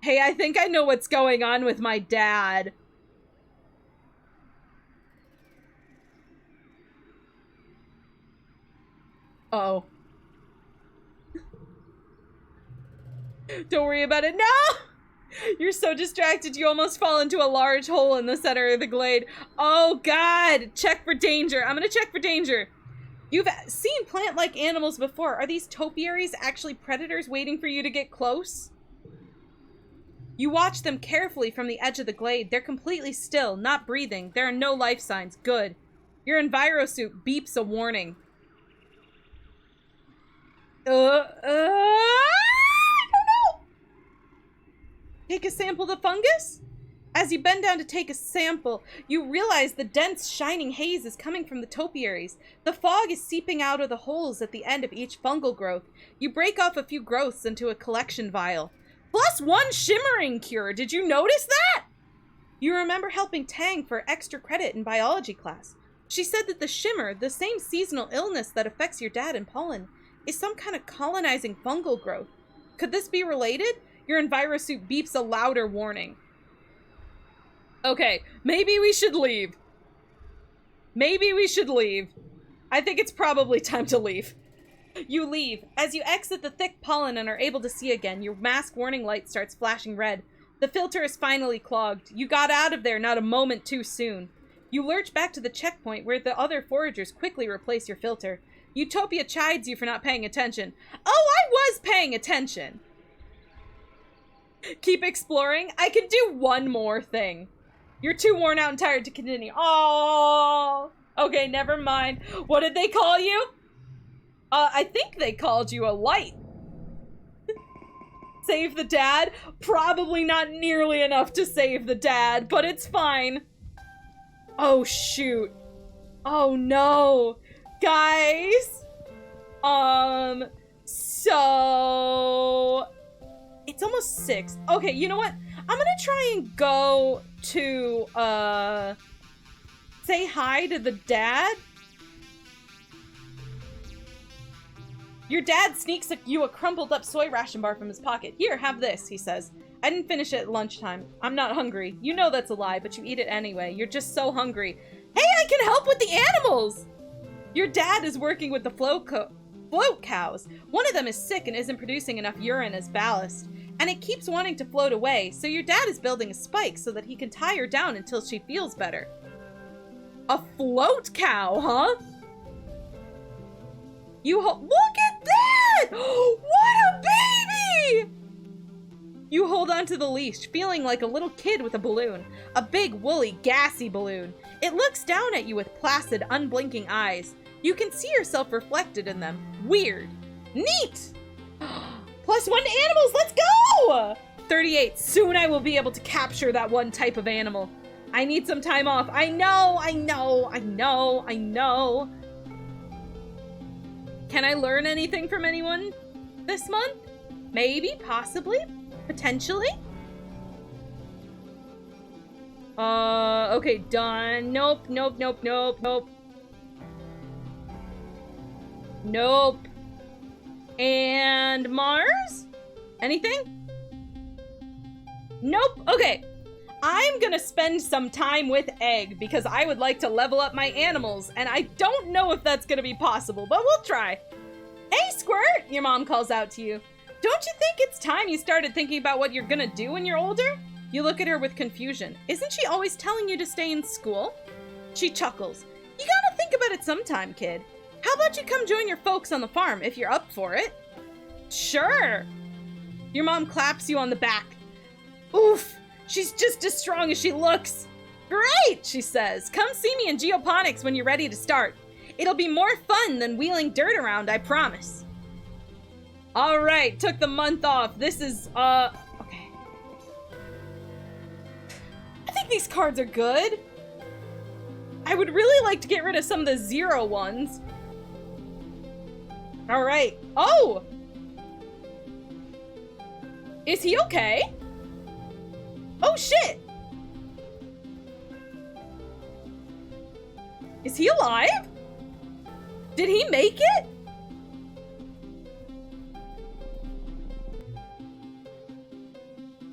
Hey, I think I know what's going on with my dad. Uh-oh. Don't worry about it. No! You're so distracted you almost fall into a large hole in the center of the glade. Oh, God! Check for danger. I'm gonna check for danger. You've seen plant-like animals before. Are these topiaries actually predators waiting for you to get close? You watch them carefully from the edge of the glade. They're completely still, not breathing. There are no life signs. Good. Your envirosuit beeps a warning. I don't know. Take a sample of the fungus? As you bend down to take a sample, you realize the dense, shining haze is coming from the topiaries. The fog is seeping out of the holes at the end of each fungal growth. You break off a few growths into a collection vial. +1 shimmering cure. Did you notice that? You remember helping Tang for extra credit in biology class. She said that the shimmer, the same seasonal illness that affects your dad and Pollen, is some kind of colonizing fungal growth. Could this be related? Your envirosuit beeps a louder warning. Okay, maybe we should leave. Maybe we should leave. I think it's probably time to leave. You leave. As you exit the thick pollen and are able to see again, your mask warning light starts flashing red. The filter is finally clogged. You got out of there not a moment too soon. You lurch back to the checkpoint where the other foragers quickly replace your filter. Utopia chides you for not paying attention. Oh, I was paying attention! Keep exploring. I can do one more thing. You're too worn out and tired to continue. Oh, okay, never mind. What did they call you? I think they called you a light. Save the dad? Probably not nearly enough to save the dad, but it's fine. Oh, shoot. Oh, no. Guys. So... It's almost 6. Okay, you know what? I'm gonna try and go to, say hi to the dad. Your dad sneaks you a crumpled up soy ration bar from his pocket. Here, have this, he says. I didn't finish it at lunchtime. I'm not hungry. You know that's a lie, but you eat it anyway. You're just so hungry. Hey, I can help with the animals! Your dad is working with the float cows. One of them is sick and isn't producing enough urine as ballast. And it keeps wanting to float away, so your dad is building a spike so that he can tie her down until she feels better. A float cow, huh? Look at that! What a baby! You hold onto the leash, feeling like a little kid with a balloon. A big, woolly, gassy balloon. It looks down at you with placid, unblinking eyes. You can see yourself reflected in them. Weird. Neat! +1 animals, let's go! 38, soon I will be able to capture that one type of animal. I need some time off. I know. Can I learn anything from anyone this month? Maybe, possibly, potentially. Okay, done. Nope. Nope. And Mars? Anything? Nope. Okay. I'm gonna spend some time with Egg because I would like to level up my animals, and I don't know if that's gonna be possible, but we'll try. Hey, Squirt! Your mom calls out to you. Don't you think it's time you started thinking about what you're gonna do when you're older? You look at her with confusion. Isn't she always telling you to stay in school? She chuckles. You gotta think about it sometime, kid. How about you come join your folks on the farm if you're up for it? Sure. Your mom claps you on the back. Oof, she's just as strong as she looks. Great, she says. Come see me in geoponics when you're ready to start. It'll be more fun than wheeling dirt around, I promise. All right, took the month off. This is, okay. I think these cards are good. I would really like to get rid of some of the 0 ones. All right. Oh! Is he okay? Oh, shit! Is he alive? Did he make it?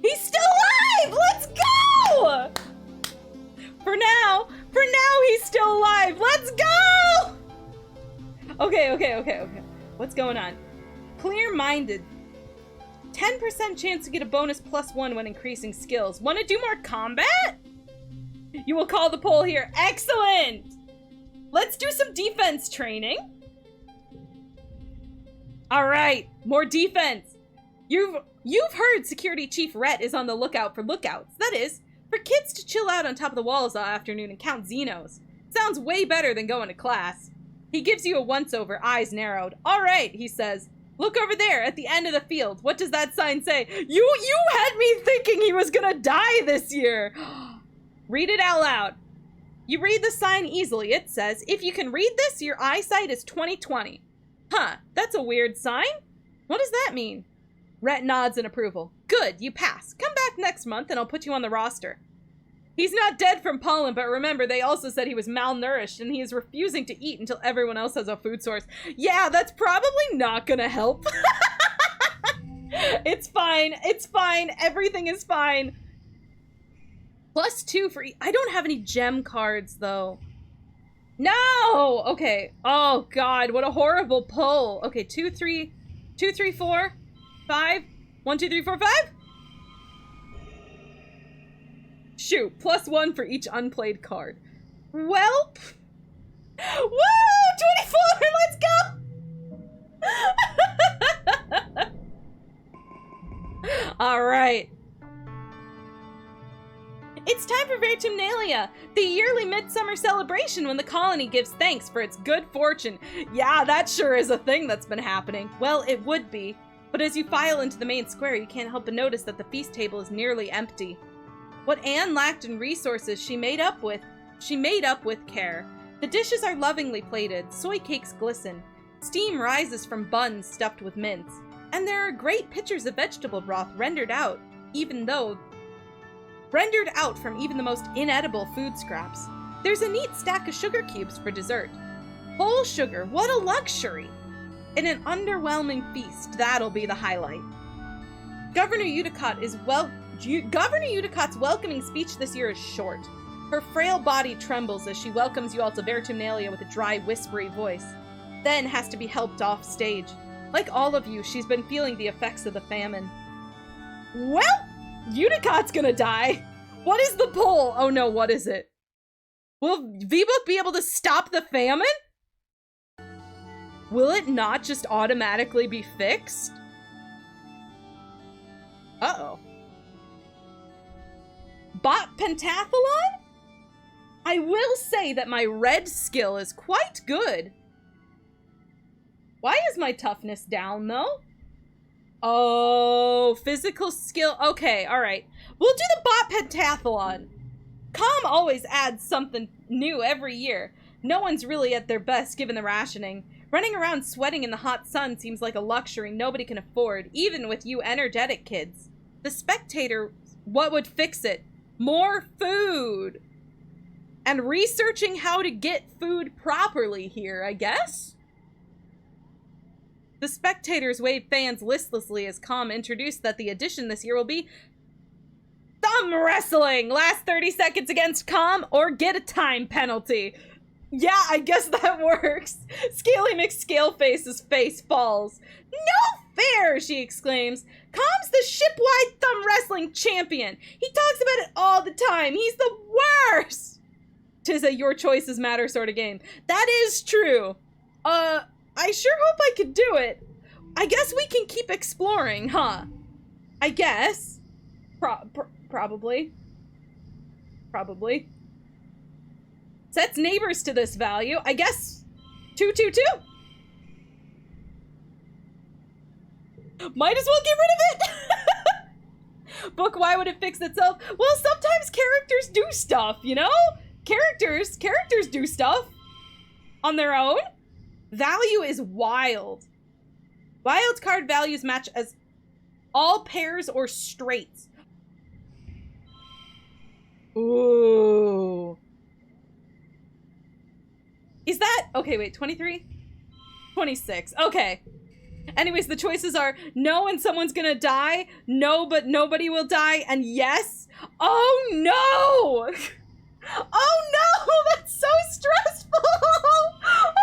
He's still alive! Let's go! For now, he's still alive. Let's go! Okay. What's going on? Clear-minded. 10% chance to get a bonus +1 when increasing skills. Want to do more combat? You will call the poll here. Excellent! Let's do some defense training. All right, more defense. You've heard Security Chief Rhett is on the lookout for lookouts. That is, for kids to chill out on top of the walls all afternoon and count Xenos. Sounds way better than going to class. He gives you a once-over, eyes narrowed. All right, he says. Look over there at the end of the field. What does that sign say? You had me thinking he was gonna die this year. Read it out loud. You read the sign easily. It says, if you can read this, your eyesight is 20/20. Huh, that's a weird sign. What does that mean? Rhett nods in approval. Good, you pass. Come back next month and I'll put you on the roster. He's not dead from pollen, but remember, they also said he was malnourished and he is refusing to eat until everyone else has a food source. Yeah, that's probably not gonna help. It's fine. It's fine. Everything is fine. +2 for I don't have any gem cards, though. No! Okay. Oh, God. What a horrible pull. Okay, 2, 3, 4, 5. 1, 2, 3, 4, 5? Shoot. +1 for each unplayed card. Welp. Woo! 24! Let's go! All right. It's time for Vertumnalia, the yearly midsummer celebration when the colony gives thanks for its good fortune. Yeah, that sure is a thing that's been happening. Well, it would be. But as you file into the main square, you can't help but notice that the feast table is nearly empty. What Anne lacked in resources, she made up with care. The dishes are lovingly plated, soy cakes glisten, steam rises from buns stuffed with mince, and there are great pitchers of vegetable broth rendered out from even the most inedible food scraps. There's a neat stack of sugar cubes for dessert. Whole sugar, what a luxury! In an underwhelming feast, that'll be the highlight. Governor Udicott's welcoming speech this year is short. Her frail body trembles as she welcomes you all to Vertumnalia with a dry, whispery voice, then has to be helped off stage. Like all of you, she's been feeling the effects of the famine. Well, Udicott's gonna die. What is the poll? Oh no, what is it? Will vBook be able to stop the famine? Will it not just automatically be fixed? Uh-oh. Bot pentathlon? I will say that my red skill is quite good. Why is my toughness down, though? Oh, physical skill. Okay, all right. We'll do the bot pentathlon. Com always adds something new every year. No one's really at their best given the rationing. Running around sweating in the hot sun seems like a luxury nobody can afford, even with you energetic kids. The spectator, what would fix it? More food. And researching how to get food properly here, I guess? The spectators wave fans listlessly as Com introduced that the addition this year will be thumb wrestling. Last 30 seconds against Com or get a time penalty. Yeah, I guess that works. Scaly McScaleface's face falls. No fair, she exclaims. Com's the ship-wide thumb wrestling champion. He talks about it all the time. He's the worst. 'Tis a your choices matter sort of game. That is true. I sure hope I could do it. I guess we can keep exploring, huh? I guess. Probably. Probably. Sets neighbors to this value. I guess 222. Might as well get rid of it. Book, why would it fix itself? Well, sometimes characters do stuff, you know? Characters do stuff on their own. Value is wild. Wild card values match as all pairs or straights. Ooh. Is that... Okay, wait, 23? 26. Okay. Anyways, the choices are no and someone's gonna die, no but nobody will die, and yes. Oh no! Oh no! That's so stressful! Oh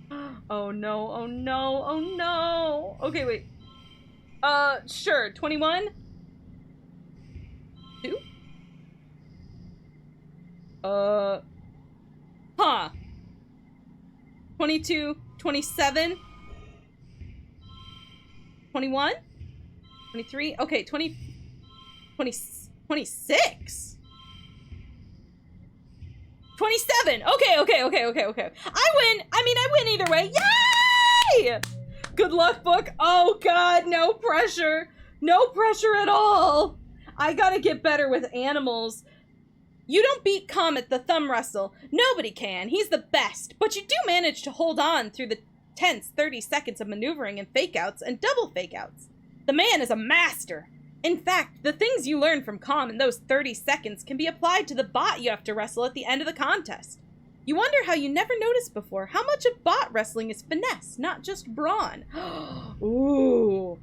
no! Oh no, oh no, oh no! Okay, wait. Sure, 21? 2? Huh. 22, 27, 21, 23, okay, 20, 20, 26? 27! Okay. I win either way. Yay! Good luck, book. Oh god, no pressure. No pressure at all. I gotta get better with animals. You don't beat Comet the thumb wrestle. Nobody can. He's the best. But you do manage to hold on through the tense 30 seconds of maneuvering and fake-outs and double fake-outs. The man is a master. In fact, the things you learn from Com in those 30 seconds can be applied to the bot you have to wrestle at the end of the contest. You wonder how you never noticed before how much of bot wrestling is finesse, not just brawn. Ooh.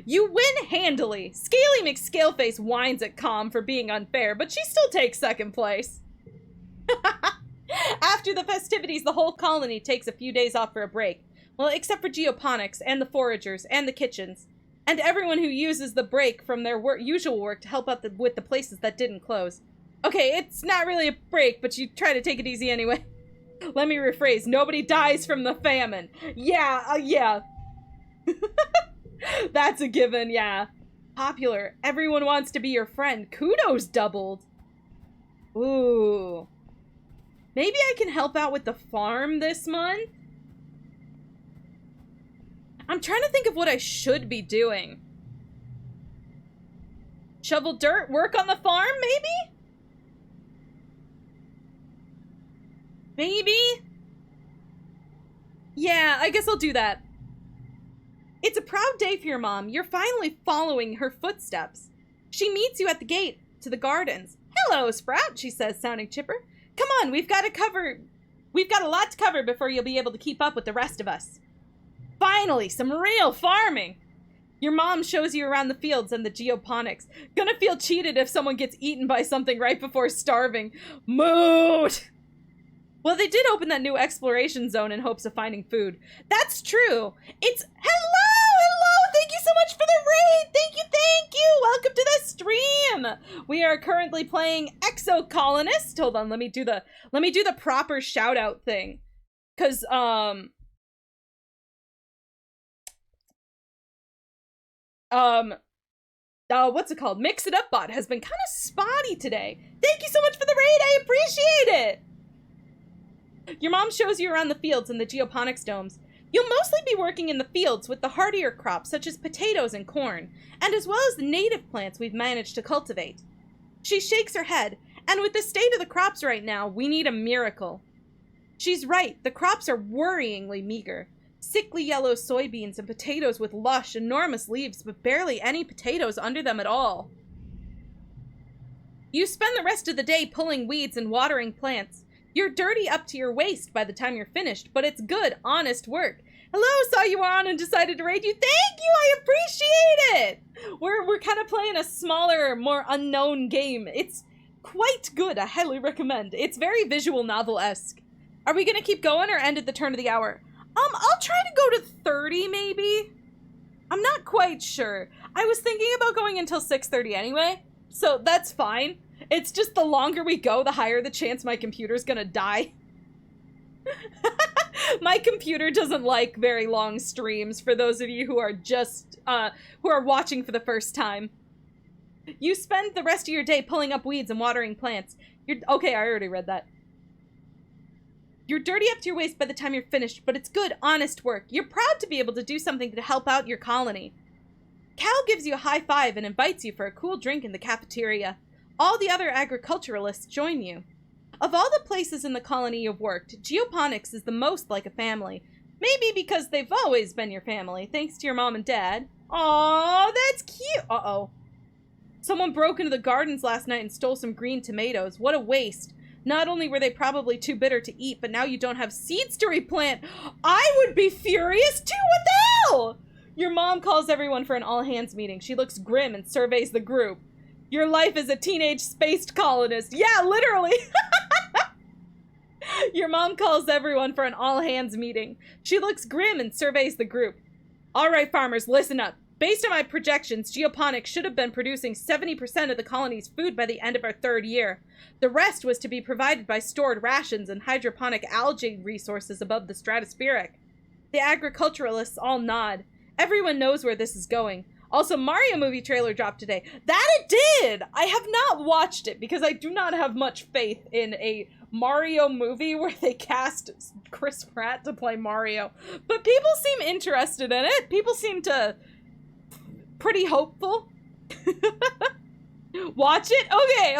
You win handily. Scaly McScaleface whines at Com for being unfair, but she still takes second place. After the festivities, the whole colony takes a few days off for a break. Well, except for geoponics, and the foragers, and the kitchens. And everyone who uses the break from their usual work to help out with the places that didn't close. Okay, it's not really a break, but you try to take it easy anyway. Let me rephrase. Nobody dies from the famine. Yeah. That's a given, yeah. Popular. Everyone wants to be your friend. Kudos doubled. Ooh. Maybe I can help out with the farm this month? I'm trying to think of what I should be doing. Shovel dirt? Work on the farm, maybe? Maybe? Yeah, I guess I'll do that. It's a proud day for your mom. You're finally following her footsteps. She meets you at the gate to the gardens. Hello, Sprout, she says, sounding chipper. Come on, we've got a lot to cover before you'll be able to keep up with the rest of us. Finally, some real farming. Your mom shows you around the fields and the geoponics. Gonna feel cheated if someone gets eaten by something right before starving. Mood! Well, they did open that new exploration zone in hopes of finding food. That's true. It's... Hello! Thank you so much for the raid! Thank you! Welcome to the stream! We are currently playing Exocolonist. Hold on, let me do the proper shout-out thing. Cause, what's it called? Mix It Up Bot has been kind of spotty today. Thank you so much for the raid, I appreciate it! Your mom shows you around the fields and the geoponics domes. You'll mostly be working in the fields with the hardier crops such as potatoes and corn, and as well as the native plants we've managed to cultivate. She shakes her head, and with the state of the crops right now, we need a miracle. She's right, the crops are worryingly meager. Sickly yellow soybeans and potatoes with lush, enormous leaves, but barely any potatoes under them at all. You spend the rest of the day pulling weeds and watering plants. You're dirty up to your waist by the time you're finished, but it's good, honest work. Hello, saw you on and decided to raid you. Thank you, I appreciate it! We're kind of playing a smaller, more unknown game. It's quite good, I highly recommend. It's very visual novel-esque. Are we gonna keep going or end at the turn of the hour? I'll try to go to 30, maybe? I'm not quite sure. I was thinking about going until 6:30 anyway, so that's fine. It's just the longer we go, the higher the chance my computer's gonna die. My computer doesn't like very long streams, for those of you who are just, who are watching for the first time. You spend the rest of your day pulling up weeds and watering plants. Okay, I already read that. You're dirty up to your waist by the time you're finished, but it's good, honest work. You're proud to be able to do something to help out your colony. Cal gives you a high five and invites you for a cool drink in the cafeteria. All the other agriculturalists join you. Of all the places in the colony you've worked, geoponics is the most like a family. Maybe because they've always been your family, thanks to your mom and dad. Aww, that's cute. Uh-oh. Someone broke into the gardens last night and stole some green tomatoes. What a waste. Not only were they probably too bitter to eat, but now you don't have seeds to replant. I would be furious too, what the hell? Your mom calls everyone for an all-hands meeting. She looks grim and surveys the group. Your life as a teenage spaced colonist. Yeah, literally. Your mom calls everyone for an all-hands meeting. She looks grim and surveys the group. All right, farmers, listen up. Based on my projections, geoponics should have been producing 70% of the colony's food by the end of our 3rd year. The rest was to be provided by stored rations and hydroponic algae resources above the stratospheric. The agriculturalists all nod. Everyone knows where this is going. Also, Mario movie trailer dropped today. That it did! I have not watched it because I do not have much faith in a Mario movie where they cast Chris Pratt to play Mario. But people seem interested in it. People seem to... pretty hopeful. Watch it?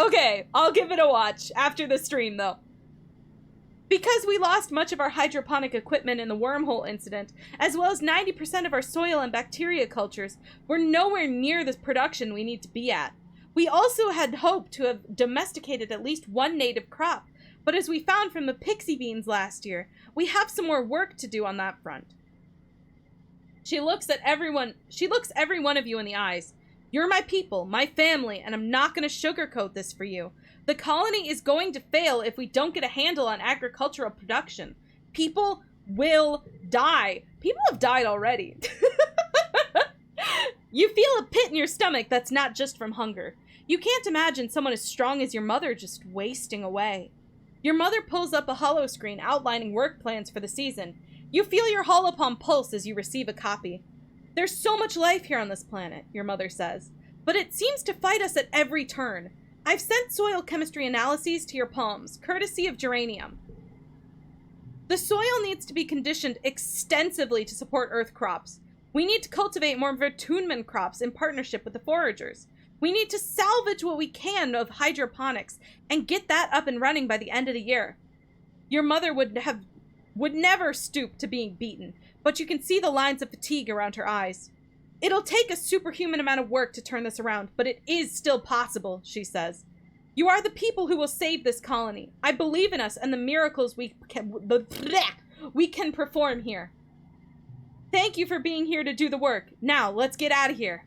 Okay. I'll give it a watch after the stream, though. Because we lost much of our hydroponic equipment in the wormhole incident, as well as 90% of our soil and bacteria cultures, we're nowhere near the production we need to be at. We also had hoped to have domesticated at least one native crop, but as we found from the pixie beans last year, we have some more work to do on that front. She looks every one of you in the eyes. You're my people, my family, and I'm not going to sugarcoat this for you. The colony is going to fail if we don't get a handle on agricultural production. People will die. People have died already. You feel a pit in your stomach that's not just from hunger. You can't imagine someone as strong as your mother just wasting away. Your mother pulls up a holo screen outlining work plans for the season. You feel your holopalm pulse as you receive a copy. There's so much life here on this planet, your mother says, but it seems to fight us at every turn. I've sent soil chemistry analyses to your palms, courtesy of geranium. The soil needs to be conditioned extensively to support earth crops. We need to cultivate more vertumen crops in partnership with the foragers. We need to salvage what we can of hydroponics and get that up and running by the end of the year. Your mother would never stoop to being beaten, but you can see the lines of fatigue around her eyes. It'll take a superhuman amount of work to turn this around, but it is still possible, she says. You are the people who will save this colony. I believe in us and the miracles we can perform here. Thank you for being here to do the work. Now, let's get out of here.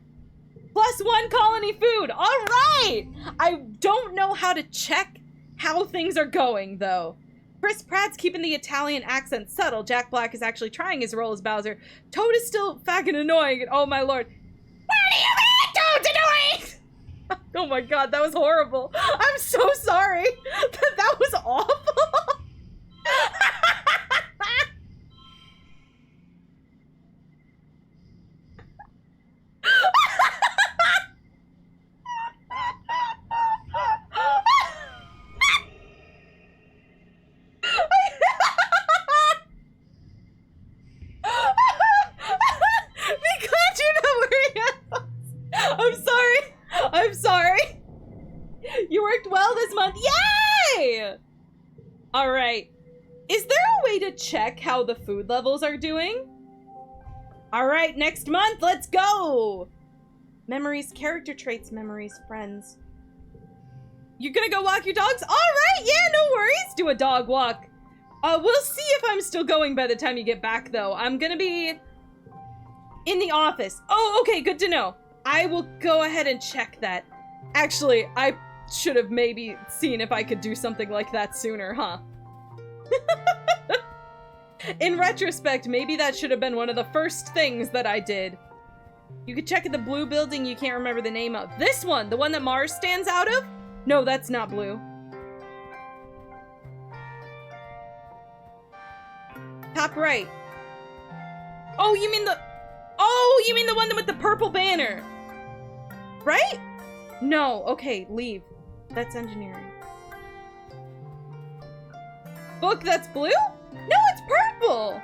+1 colony food. All right. I don't know how to check how things are going, though. Chris Pratt's keeping the Italian accent subtle. Jack Black is actually trying his role as Bowser. Toad is still fucking annoying. Oh my lord. What do you mean Toad's annoying? Oh my god, that was horrible. I'm so sorry. That was awful. I'm sorry. You worked well this month. Yay! All right. Is there a way to check how the food levels are doing? All right, next month, let's go. Memories, character traits, memories, friends. You're gonna go walk your dogs? All right, yeah, no worries. Do a dog walk. We'll see if I'm still going by the time you get back, though. I'm gonna be in the office. Oh, okay, good to know. I will go ahead and check that. Actually, I should have maybe seen if I could do something like that sooner, huh? In retrospect, maybe that should have been one of the first things that I did. You could check at the blue building you can't remember the name of. This one, the one that Mars stands out of? No, that's not blue. Top right. Oh, you mean the one with the purple banner. Right? No, okay, leave. That's engineering. Book, that's blue? No, it's purple!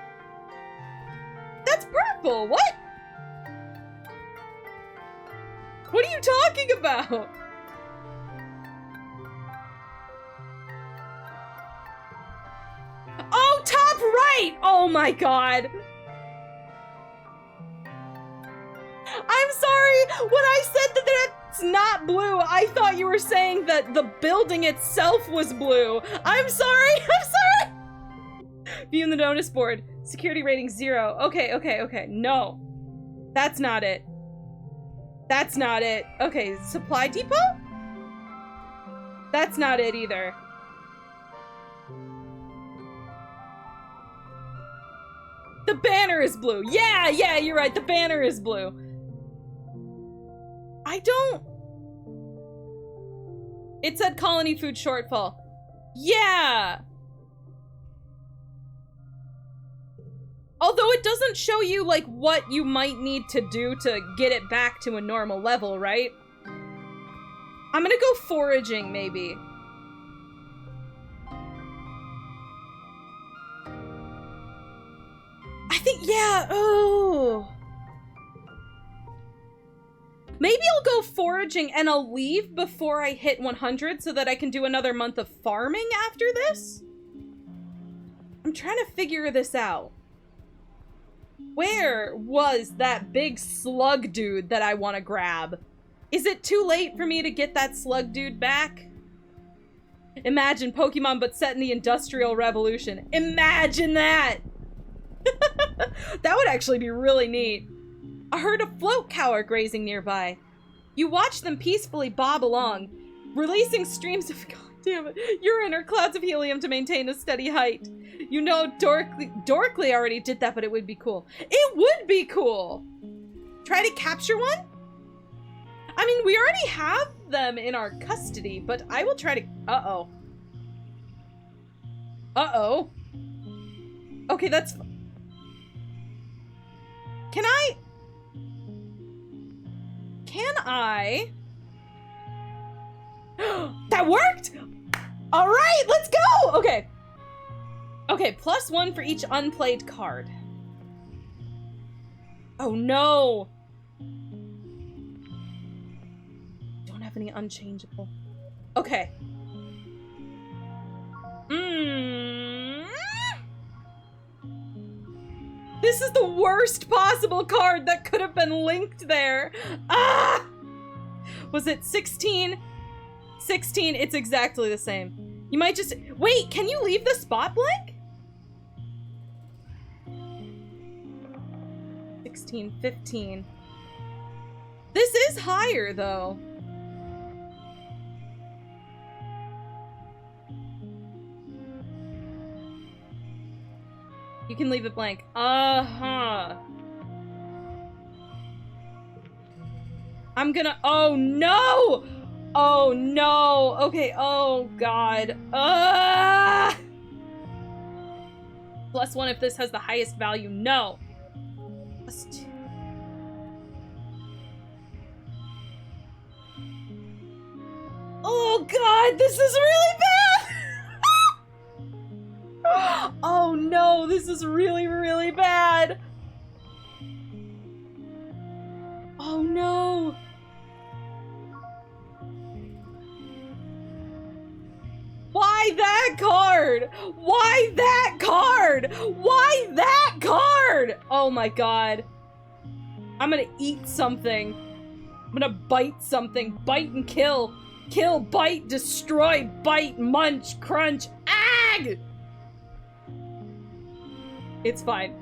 That's purple, what? What are you talking about? Oh, top right! Oh my god! I'm sorry, when I said that that's not blue, I thought you were saying that the building itself was blue. I'm sorry, I'm sorry! View in the notice board. Security rating 0. Okay. No. That's not it. That's not it. Okay, supply depot? That's not it either. The banner is blue. Yeah, you're right. The banner is blue. I don't... It said colony food shortfall. Yeah! Although it doesn't show you, like, what you might need to do to get it back to a normal level, right? I'm gonna go foraging, maybe. I think, yeah, oh. Maybe I'll go foraging and I'll leave before I hit 100 so that I can do another month of farming after this. I'm trying to figure this out. Where was that big slug dude that I want to grab? Is it too late for me to get that slug dude back? Imagine Pokemon but set in the Industrial Revolution. Imagine that! That would actually be really neat. A herd of float cow are grazing nearby. You watch them peacefully bob along, releasing streams of, god damn it, urine or clouds of helium to maintain a steady height. You know Dorkly already did that, but it would be cool. It would be cool! Try to capture one? I mean, we already have them in our custody, but I will try to... Uh-oh. Uh-oh. Okay, that's... Can I... That worked! All right, let's go! Okay. Okay, +1 for each unplayed card. Oh, no. Don't have any unchangeable. Okay. This is the worst possible card that could have been linked there. Ah! Was it 16? 16, it's exactly the same. You might just... Wait, can you leave the spot blank? 16, 15. This is higher, though. You can leave it blank. Uh-huh. I'm gonna... Oh, no! Oh, no! Okay, oh, God. +1 if this has the highest value. No. +2. Oh, God! This is really bad! Oh no, this is really, really bad. Oh no. Why that card? Why that card? Why that card? Oh my god. I'm gonna eat something. I'm gonna bite something. Bite and kill. Kill, bite, destroy, bite, munch, crunch. Ag! It's fine.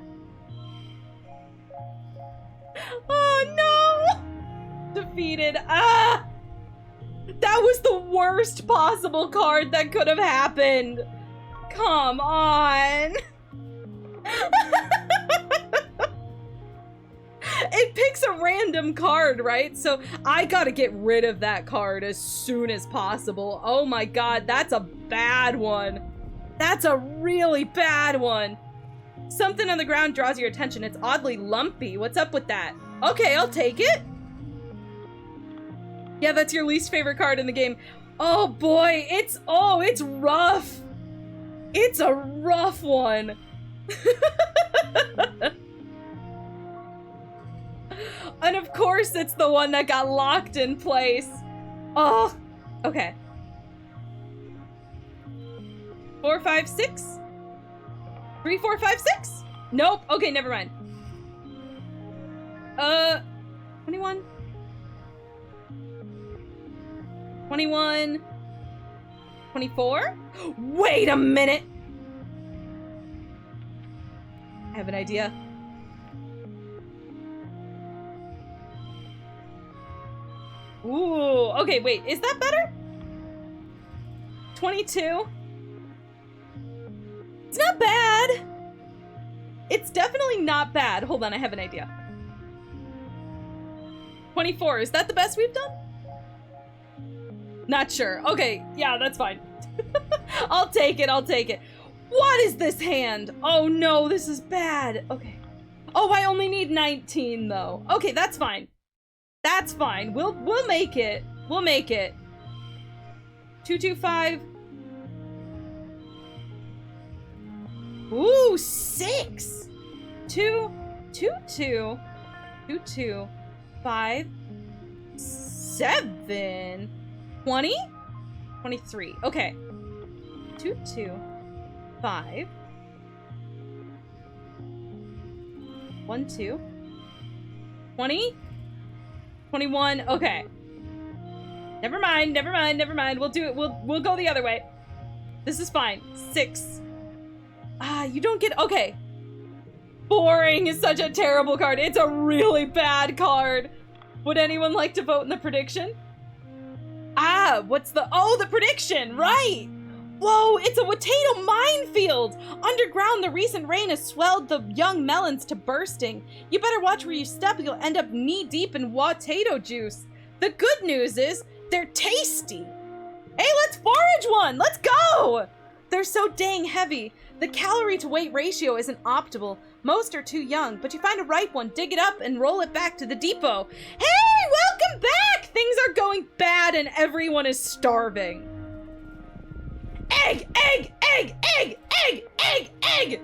Oh no! Defeated. Ah! That was the worst possible card that could have happened. Come on. It picks a random card, right? So I gotta get rid of that card as soon as possible. Oh my god, that's a bad one. That's a really bad one. Something on the ground draws your attention. It's oddly lumpy. What's up with that? Okay, I'll take it. Yeah, that's your least favorite card in the game. Oh boy, it's rough. It's a rough one. And of course it's the one that got locked in place. Oh, okay. 4, 5, 6. 3, 4, 5, 6? Nope. Okay, never mind. 21. 21. 24? Wait a minute! I have an idea. Ooh, okay, wait, is that better? 22? It's not bad. It's definitely not bad. Hold on, I have an idea. 24. Is that the best we've done? Not sure. Okay, yeah, that's fine. I'll take it, I'll take it. What is this hand? Oh no, this is bad. Okay. Oh, I only need 19 though. Okay, that's fine. That's fine. We'll make it. We'll make it. 225. Ooh, 6. 2, 2, 2, 2, 2, 5, 7, 20, 23. Okay. 2, 2, 5, 1, 2, 20, 21. Okay. Never mind, never mind, never mind. We'll do it. We'll go the other way. This is fine. 6. Ah, you don't get... Okay. Boring is such a terrible card. It's a really bad card. Would anyone like to vote in the prediction? Ah, what's the... Oh, the prediction! Right! Whoa, it's a potato minefield! Underground, the recent rain has swelled the young melons to bursting. You better watch where you step, you'll end up knee-deep in potato juice. The good news is, they're tasty. Hey, let's forage one! Let's go! They're so dang heavy. The calorie-to-weight ratio isn't optimal. Most are too young, but you find a ripe one, dig it up, and roll it back to the depot. Hey, welcome back! Things are going bad and everyone is starving. Egg, egg, egg, egg, egg, egg, egg!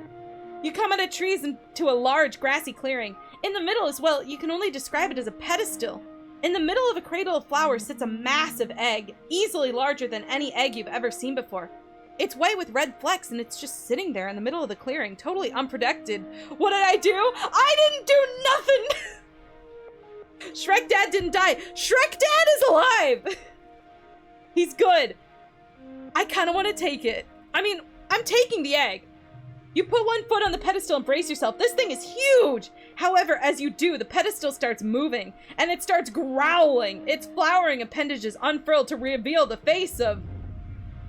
You come out of trees into a large grassy clearing. In the middle as well, you can only describe it as a pedestal. In the middle of a cradle of flowers sits a massive egg, easily larger than any egg you've ever seen before. It's white with red flecks and it's just sitting there in the middle of the clearing, totally unprotected. What did I do? I didn't do nothing! Shrek Dad didn't die. Shrek Dad is alive! He's good. I kind of want to take it. I mean, I'm taking the egg. You put one foot on the pedestal and brace yourself. This thing is huge! However, as you do, the pedestal starts moving, and it starts growling. Its flowering appendages unfurl to reveal the face of...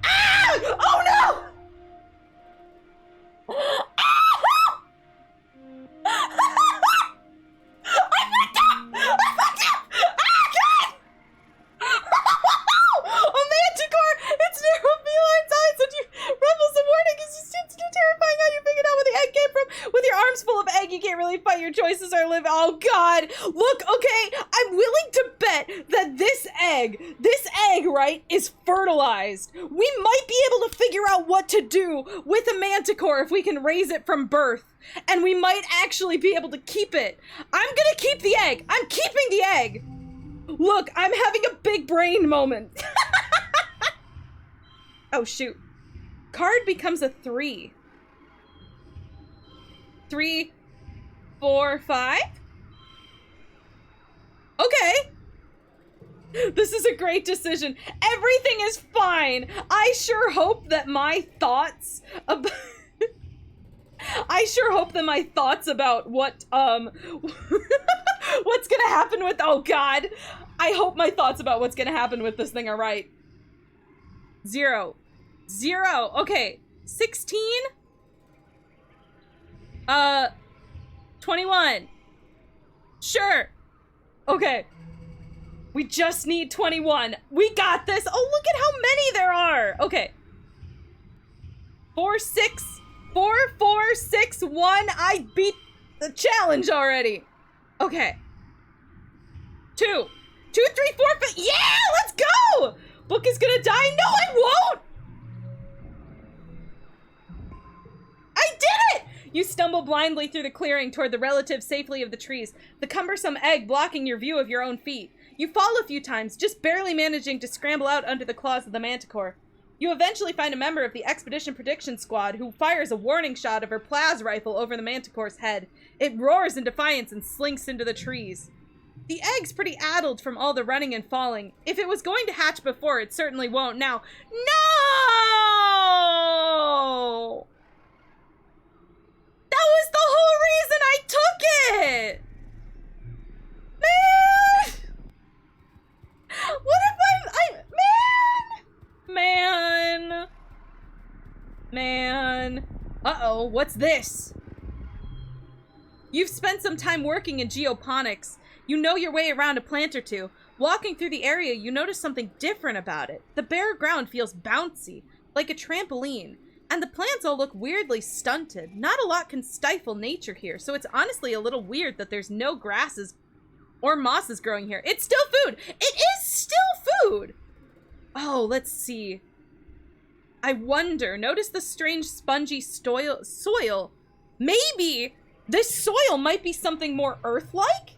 Ah! Oh no! I fucked up! I fucked up! Ah, God! A manticore! Its narrow feline eyes and you ruffles the warning is just too terrifying how you figured out where the egg came from. With your arms full of egg, you can't really fight your choices or live. Oh God! Look, okay, I'm willing to bet that this egg, right, is fertilized. We might be able to figure out what to do with a manticore if we can raise it from birth. And we might actually be able to keep it. I'm gonna keep the egg. I'm keeping the egg. Look, I'm having a big brain moment. Oh, shoot. Card becomes a 3. 3, 4, 5. Okay. This is a great decision. Everything is fine. I sure hope that my thoughts about... I sure hope that my thoughts about what, what's gonna happen with... Oh, God. I hope my thoughts about what's gonna happen with this thing are right. 0. 0. Okay. 16. 21. Sure. Okay. We just need 21. We got this. Oh, look at how many there are. Okay. 4, 6. 4, 4, 6, 1. I beat the challenge already. Okay. 2, 2, 3, 4, 5. Yeah, let's go. Book is gonna die. No, I won't. I did it. You stumble blindly through the clearing toward the relative safety of the trees, the cumbersome egg blocking your view of your own feet. You fall a few times, just barely managing to scramble out under the claws of the manticore. You eventually find a member of the Expedition Prediction Squad who fires a warning shot of her plas rifle over the manticore's head. It roars in defiance and slinks into the trees. The egg's pretty addled from all the running and falling. If it was going to hatch before, it certainly won't now. No! That was the whole reason I took it! Man! What if Man! Uh-oh, what's this? You've spent some time working in geoponics. You know your way around a plant or two. Walking through the area, you notice something different about it. The bare ground feels bouncy, like a trampoline, and the plants all look weirdly stunted. Not a lot can stifle nature here, so it's honestly a little weird that there's no grasses or mosses growing here. It's still food! It is still food! Oh, let's see. I wonder, notice the strange spongy soil. Maybe this soil might be something more earth-like?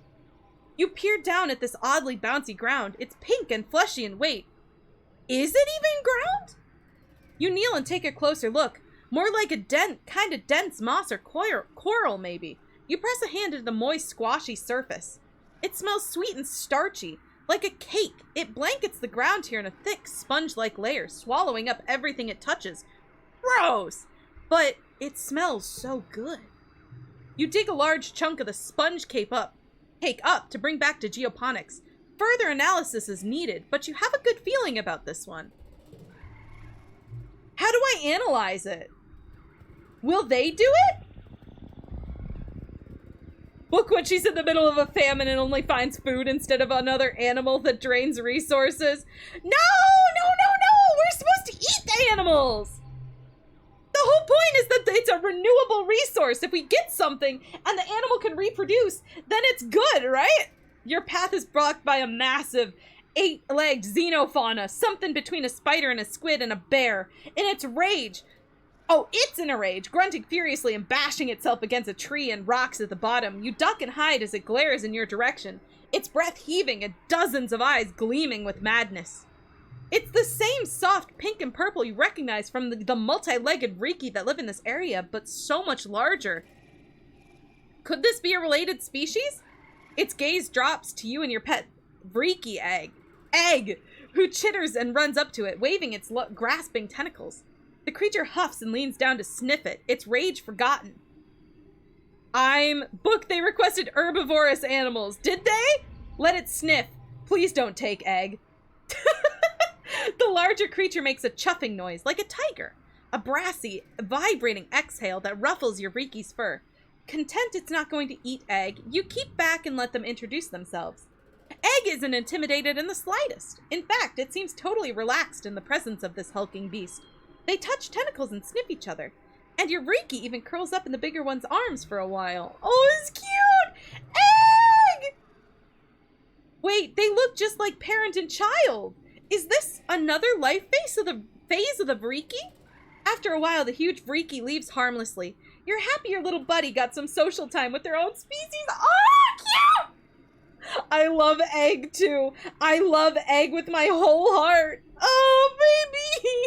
You peer down at this oddly bouncy ground. It's pink and fleshy and wait. Is it even ground? You kneel and take a closer look. More like a kind of dense moss or coral, maybe. You press a hand into the moist, squashy surface. It smells sweet and starchy, like a cake. It blankets the ground here in a thick, sponge-like layer, swallowing up everything it touches. Gross! But it smells so good. You dig a large chunk of the sponge cake up to bring back to geoponics. Further analysis is needed, but you have a good feeling about this one. How do I analyze it? Will they do it? Look when she's in the middle of a famine and only finds food instead of another animal that drains resources. No! We're supposed to eat the animals! The whole point is that it's a renewable resource. If we get something and the animal can reproduce, then it's good, right? Your path is blocked by a massive 8-legged xenofauna, something between a spider and a squid and a bear. In its rage, it's in a rage, grunting furiously and bashing itself against a tree and rocks at the bottom. You duck and hide as it glares in your direction, its breath heaving and dozens of eyes gleaming with madness. It's the same soft pink and purple you recognize from the multi-legged Riki that live in this area, but so much larger. Could this be a related species? Its gaze drops to you and your pet Riki Egg, who chitters and runs up to it, waving its grasping tentacles. The creature huffs and leans down to sniff it, its rage forgotten. Book, they requested herbivorous animals. Did they? Let it sniff. Please don't take Egg. The larger creature makes a chuffing noise, like a tiger. A brassy, vibrating exhale that ruffles your Riki's fur. Content it's not going to eat Egg, you keep back and let them introduce themselves. Egg isn't intimidated in the slightest. In fact, it seems totally relaxed in the presence of this hulking beast. They touch tentacles and sniff each other. And your Riki even curls up in the bigger one's arms for a while. Oh, it's cute! Egg! Wait, they look just like parent and child. Is this another life phase of the Riki? After a while, the huge Riki leaves harmlessly. You're happy your little buddy got some social time with their own species. Oh, cute! I love Egg, too. I love Egg with my whole heart. Oh, baby!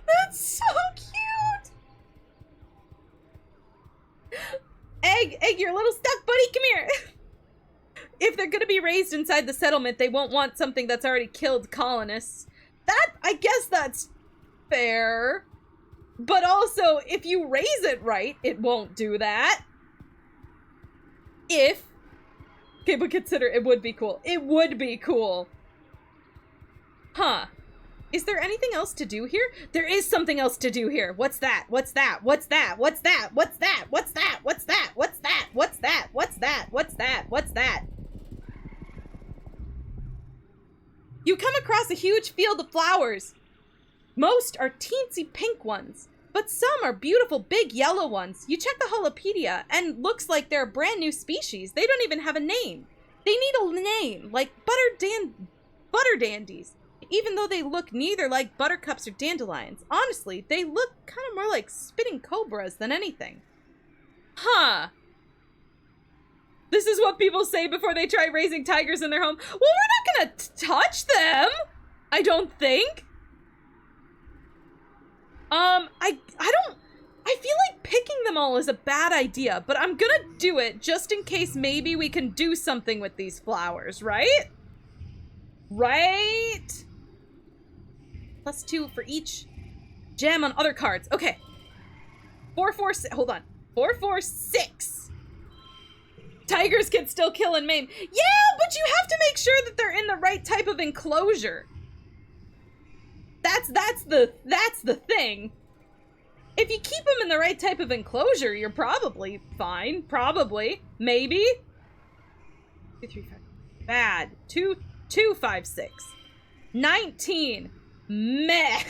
That's so cute! Egg, you're a little stuck, buddy. Come here. If they're gonna be raised inside the settlement, they won't want something that's already killed colonists. I guess that's fair. But also, if you raise it right, it won't do that. Okay, but consider, it would be cool. It would be cool. Huh. Is there anything else to do here? There is something else to do here. What's that? What's that? What's that? What's that? What's that? What's that? What's that? What's that? What's that? What's that? What's that? What's that? You come across a huge field of flowers. Most are teensy pink ones, but some are beautiful big yellow ones. You check the holopedia and looks like they're a brand new species. They don't even have a name. They need a name, like butter dandies. Even though they look neither like buttercups or dandelions. Honestly, they look kind of more like spitting cobras than anything. Huh. This is what people say before they try raising tigers in their home. Well, we're not gonna touch them, I don't think. I feel like picking them all is a bad idea, but I'm gonna do it just in case maybe we can do something with these flowers, right? Right? +2 for each gem on other cards. Okay. 4, 4, 6. Hold on. 4, 4, 6. Tigers can still kill and maim. Yeah, but you have to make sure that they're in the right type of enclosure. That's the thing. If you keep them in the right type of enclosure, you're probably fine. Probably. Maybe. 2, 3, 5. Bad. 2, 2, 5, 6. 19. Meh.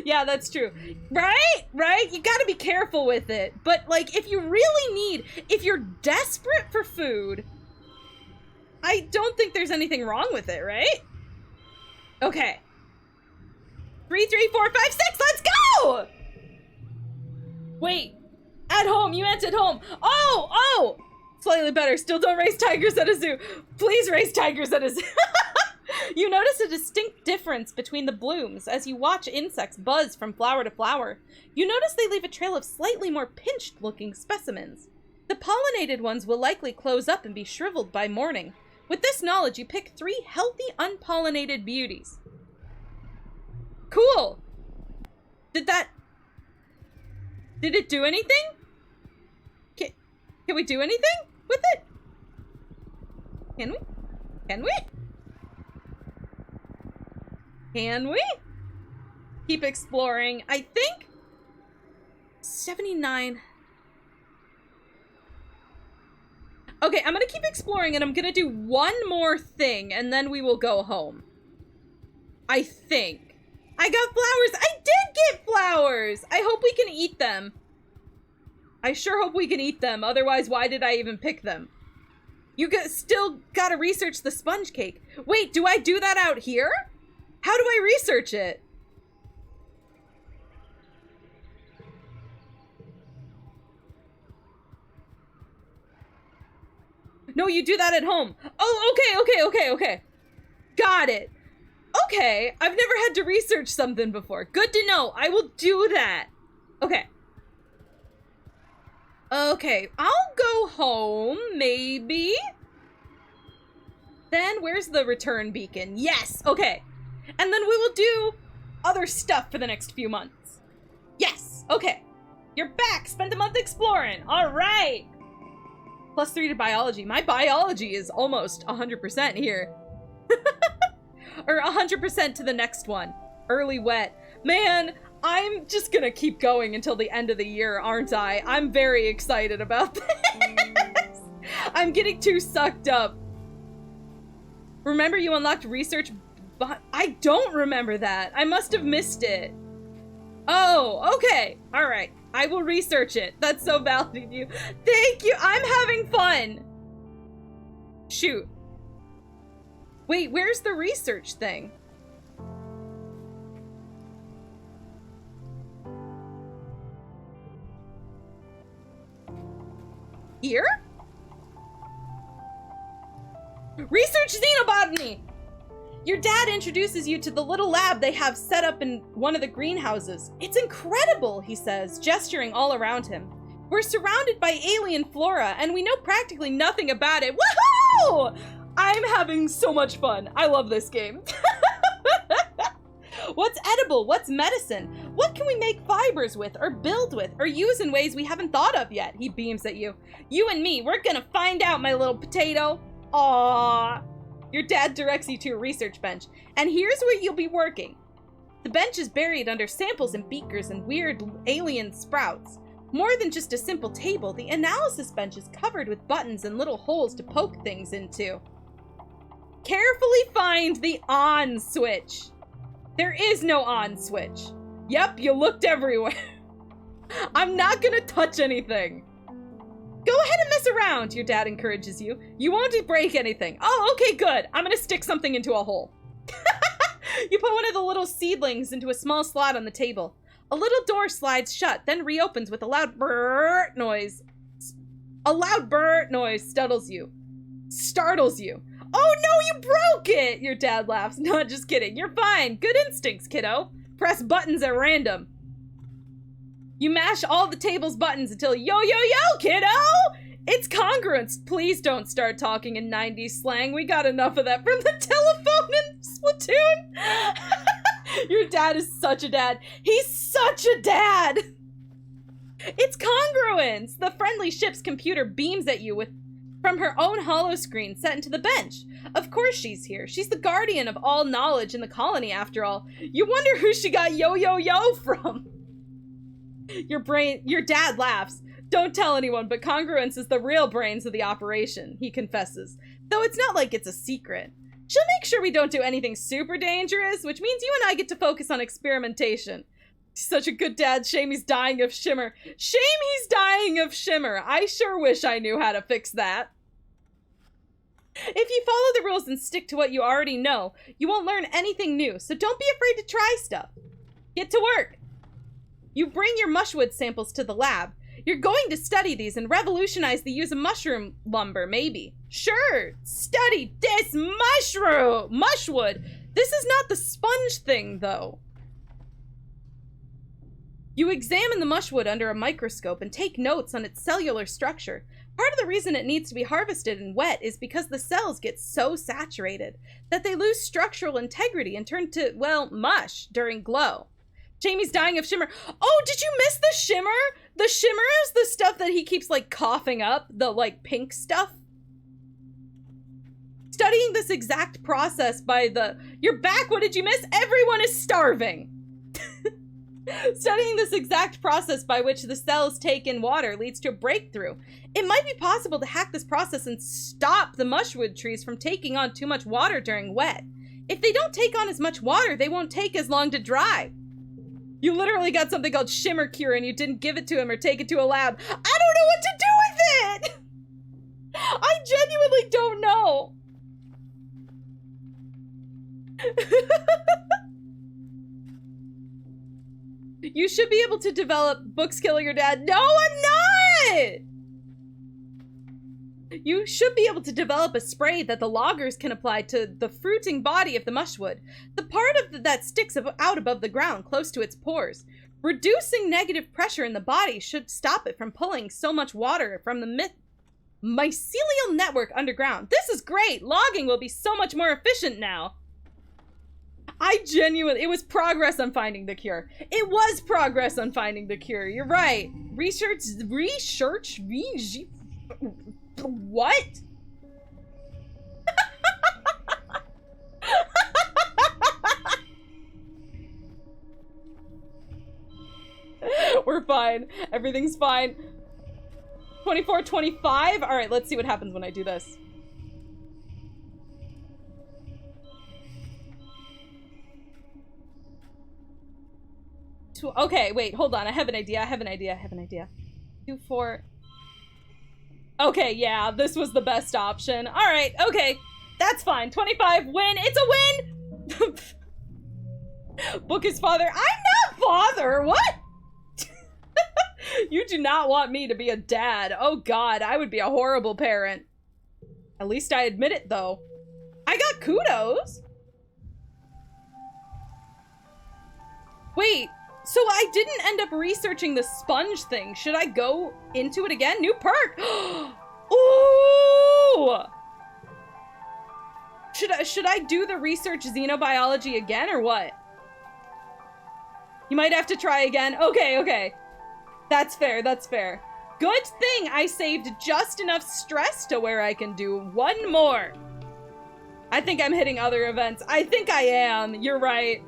Yeah, that's true. Right? Right? You gotta be careful with it. But, like, if you're desperate for food, I don't think there's anything wrong with it, right? Okay. 3, 3, 4, 5, 6, let's go! Wait. At home, you meant at home. Oh! Slightly better. Still don't raise tigers at a zoo. Please raise tigers at a zoo. You notice a distinct difference between the blooms as you watch insects buzz from flower to flower. You notice they leave a trail of slightly more pinched-looking specimens. The pollinated ones will likely close up and be shriveled by morning. With this knowledge, you pick 3 healthy, unpollinated beauties. Cool! Did it do anything? Can we do anything with it? Can we? Can we? Keep exploring. I think 79. Okay, I'm gonna keep exploring and I'm gonna do one more thing and then we will go home. I think. I got flowers. I did get flowers. I hope we can eat them. I sure hope we can eat them. Otherwise, why did I even pick them? Still gotta research the sponge cake. Wait, do I do that out here? How do I research it? No, you do that at home. Oh, okay. Got it. Okay, I've never had to research something before. Good to know. I will do that. Okay. Okay, I'll go home, maybe. Then, where's the return beacon? Yes, okay. And then we will do other stuff for the next few months. Yes, okay. You're back, spent a month exploring. All right. +3 to biology. My biology is almost 100% here. Or 100% to the next one. Early wet. Man, I'm just gonna keep going until the end of the year, aren't I? I'm very excited about this. I'm getting too sucked up. Remember you unlocked research, but I don't remember that. I must have missed it. Oh, okay. All right. I will research it. That's so valid of you. Thank you. I'm having fun. Shoot. Wait, where's the research thing? Here? Research xenobotany! Your dad introduces you to the little lab they have set up in one of the greenhouses. It's incredible, he says, gesturing all around him. We're surrounded by alien flora, and we know practically nothing about it. Woohoo! I'm having so much fun. I love this game. What's edible? What's medicine? What can we make fibers with, or build with, or use in ways we haven't thought of yet? He beams at you. You and me, we're gonna find out, my little potato. Aww. Your dad directs you to a research bench, and here's where you'll be working. The bench is buried under samples and beakers and weird alien sprouts. More than just a simple table, the analysis bench is covered with buttons and little holes to poke things into. Carefully find the on switch. There is no on switch. Yep, you looked everywhere. I'm not gonna touch anything. Go ahead and mess around, your dad encourages you. You won't break anything. Oh, okay, good. I'm gonna stick something into a hole. You put one of the little seedlings into a small slot on the table. A little door slides shut, then reopens with a loud brrrt noise. A loud brrrt noise startles you. Oh no, you broke it! Your dad laughs. No, just kidding. You're fine. Good instincts, kiddo. Press buttons at random. You mash all the table's buttons until yo, kiddo! It's congruence. Please don't start talking in 90s slang. We got enough of that from the telephone in Splatoon. Your dad is such a dad. He's such a dad. It's congruence. The friendly ship's computer beams at you from her own holoscreen set into the bench. Of course she's here. She's the guardian of all knowledge in the colony, after all. You wonder who she got yo from. Your dad laughs. Don't tell anyone, but congruence is the real brains of the operation, he confesses. Though it's not like it's a secret. She'll make sure we don't do anything super dangerous, which means you and I get to focus on experimentation. Such a good dad. Shame he's dying of shimmer. Shame he's dying of shimmer. I sure wish I knew how to fix that. If you follow the rules and stick to what you already know, you won't learn anything new, so don't be afraid to try stuff. Get to work. You bring your mushwood samples to the lab. You're going to study these and revolutionize the use of mushroom lumber, maybe. Sure, study this mushwood. This is not the sponge thing, though. You examine the mushwood under a microscope and take notes on its cellular structure. Part of the reason it needs to be harvested and wet is because the cells get so saturated that they lose structural integrity and turn to, well, mush during glow. Jamie's dying of shimmer. Oh, did you miss the shimmer? The shimmer is the stuff that he keeps, like, coughing up. The, like, pink stuff. Studying this exact process by the... You're back, what did you miss? Everyone is starving. Studying this exact process by which the cells take in water leads to a breakthrough. It might be possible to hack this process and stop the mushwood trees from taking on too much water during wet. If they don't take on as much water, they won't take as long to dry. You literally got something called Shimmer Cure and you didn't give it to him or take it to a lab. I don't know what to do with it! I genuinely don't know. You should be able to develop books killing your dad. No, I'm not! You should be able to develop a spray that the loggers can apply to the fruiting body of the mushwood, the part of that sticks out above the ground, close to its pores. Reducing negative pressure in the body should stop it from pulling so much water from the mycelial network underground. This is great! Logging will be so much more efficient now. It was progress on finding the cure. It was progress on finding the cure. You're right. What? We're fine. Everything's fine. 24, 25? All right, let's see what happens when I do this. Okay, wait, hold on. I have an idea. 2, 4. Okay, yeah, this was the best option. All right, okay, that's fine. 25, win. It's a win. Book his father. I'm not father. What? You do not want me to be a dad. Oh God, I would be a horrible parent. At least I admit it, though. I got kudos. Wait. So I didn't end up researching the sponge thing. Should I go into it again? New perk! Ooh! Should I do the research xenobiology again or what? You might have to try again. Okay. That's fair, that's fair. Good thing I saved just enough stress to where I can do one more. I think I'm hitting other events. I think I am. You're right.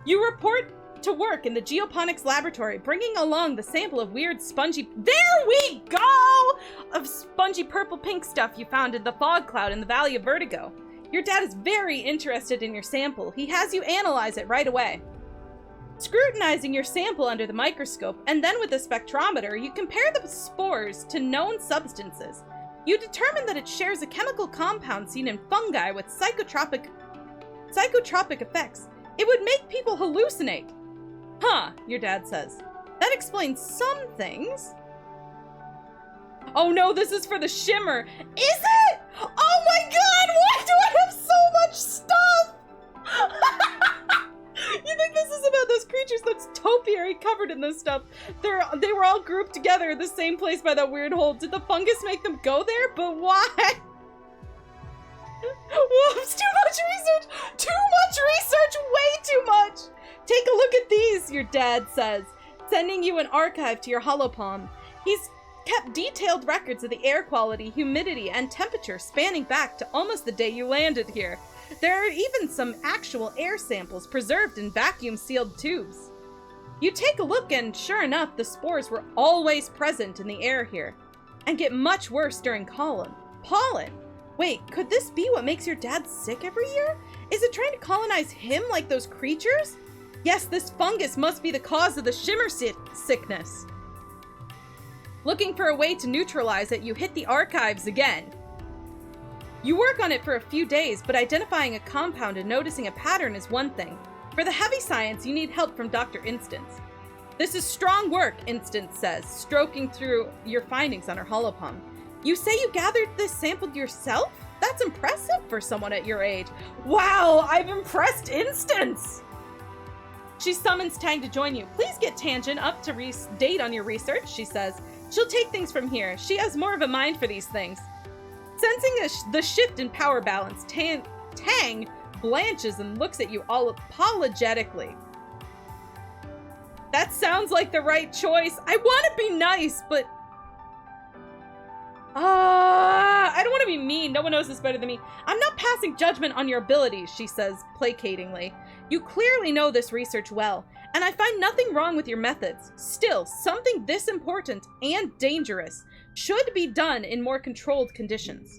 You report to work in the geoponics laboratory, bringing along the sample of weird spongy... There we go! Of spongy purple-pink stuff you found in the fog cloud in the Valley of Vertigo. Your dad is very interested in your sample. He has you analyze it right away. Scrutinizing your sample under the microscope, and then with a spectrometer, you compare the spores to known substances. You determine that it shares a chemical compound seen in fungi with psychotropic effects. It would make people hallucinate. Huh, your dad says. That explains some things. Oh no, this is for the shimmer. Is it? Oh my God, why do I have so much stuff? You think this is about those creatures that's topiary covered in this stuff? They were all grouped together in the same place by that weird hole. Did the fungus make them go there? But why? Whoops, too much research! Too much research! Way too much! Take a look at these, your dad says, sending you an archive to your holopalm. He's kept detailed records of the air quality, humidity, and temperature spanning back to almost the day you landed here. There are even some actual air samples preserved in vacuum-sealed tubes. You take a look and sure enough, the spores were always present in the air here and get much worse during pollen. Wait, could this be what makes your dad sick every year? Is it trying to colonize him like those creatures? Yes, this fungus must be the cause of the shimmer sickness. Looking for a way to neutralize it, you hit the archives again. You work on it for a few days, but identifying a compound and noticing a pattern is one thing. For the heavy science, you need help from Dr. Instance. This is strong work, Instance says, stroking through your findings on her holopalm. You say you gathered this sample yourself? That's impressive for someone at your age. Wow, I've impressed Instance! She summons Tang to join you. Please get Tangent up to date on your research, she says. She'll take things from here. She has more of a mind for these things. Sensing the shift in power balance, Tang blanches and looks at you all apologetically. That sounds like the right choice. I want to be nice, but... I don't want to be mean. No one knows this better than me. I'm not passing judgment on your abilities, she says placatingly. You clearly know this research well, and I find nothing wrong with your methods. Still, something this important and dangerous should be done in more controlled conditions.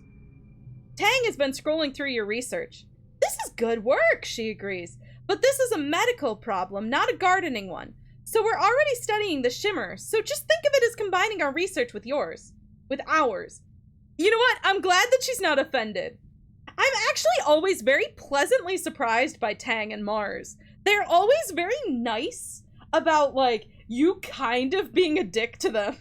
Tang has been scrolling through your research. This is good work, she agrees. But this is a medical problem, not a gardening one. So we're already studying the shimmer, so just think of it as combining our research with yours. With ours. You know what? I'm glad that she's not offended. I'm actually always very pleasantly surprised by Tang and Mars. They're always very nice about, like, you kind of being a dick to them.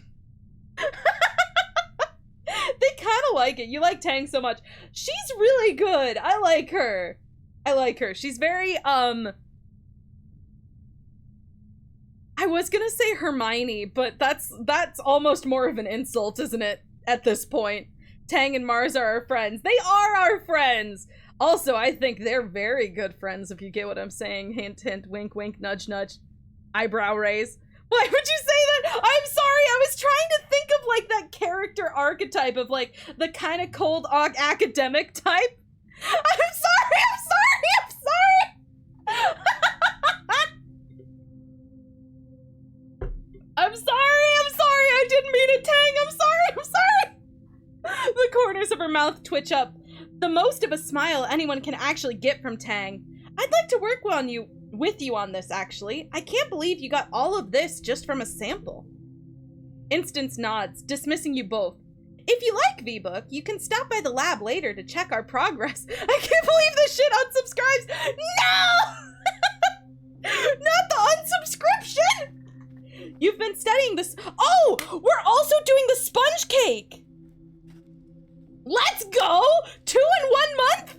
They kind of like it. You like Tang so much. She's really good. I like her. She's very, I was gonna say Hermione, but that's almost more of an insult, isn't it, at this point? Tang and Mars are our friends. They are our friends! Also, I think they're very good friends, if you get what I'm saying. Hint, hint, wink, wink, nudge, nudge. Eyebrow raise. Why would you say that? I'm sorry, I was trying to think of, like, that character archetype of, like, the kind of cold academic type. I'm sorry! I'm sorry, I didn't mean it, Tang, I'm sorry! The corners of her mouth twitch up. The most of a smile anyone can actually get from Tang. I'd like to work with you on this, actually. I can't believe you got all of this just from a sample. Instance nods, dismissing you both. If you like vBook, you can stop by the lab later to check our progress. I can't believe this shit unsubscribes! No! Not the unsubscription! You've been studying this. Oh, we're also doing the sponge cake. Let's go! 2 in 1 month?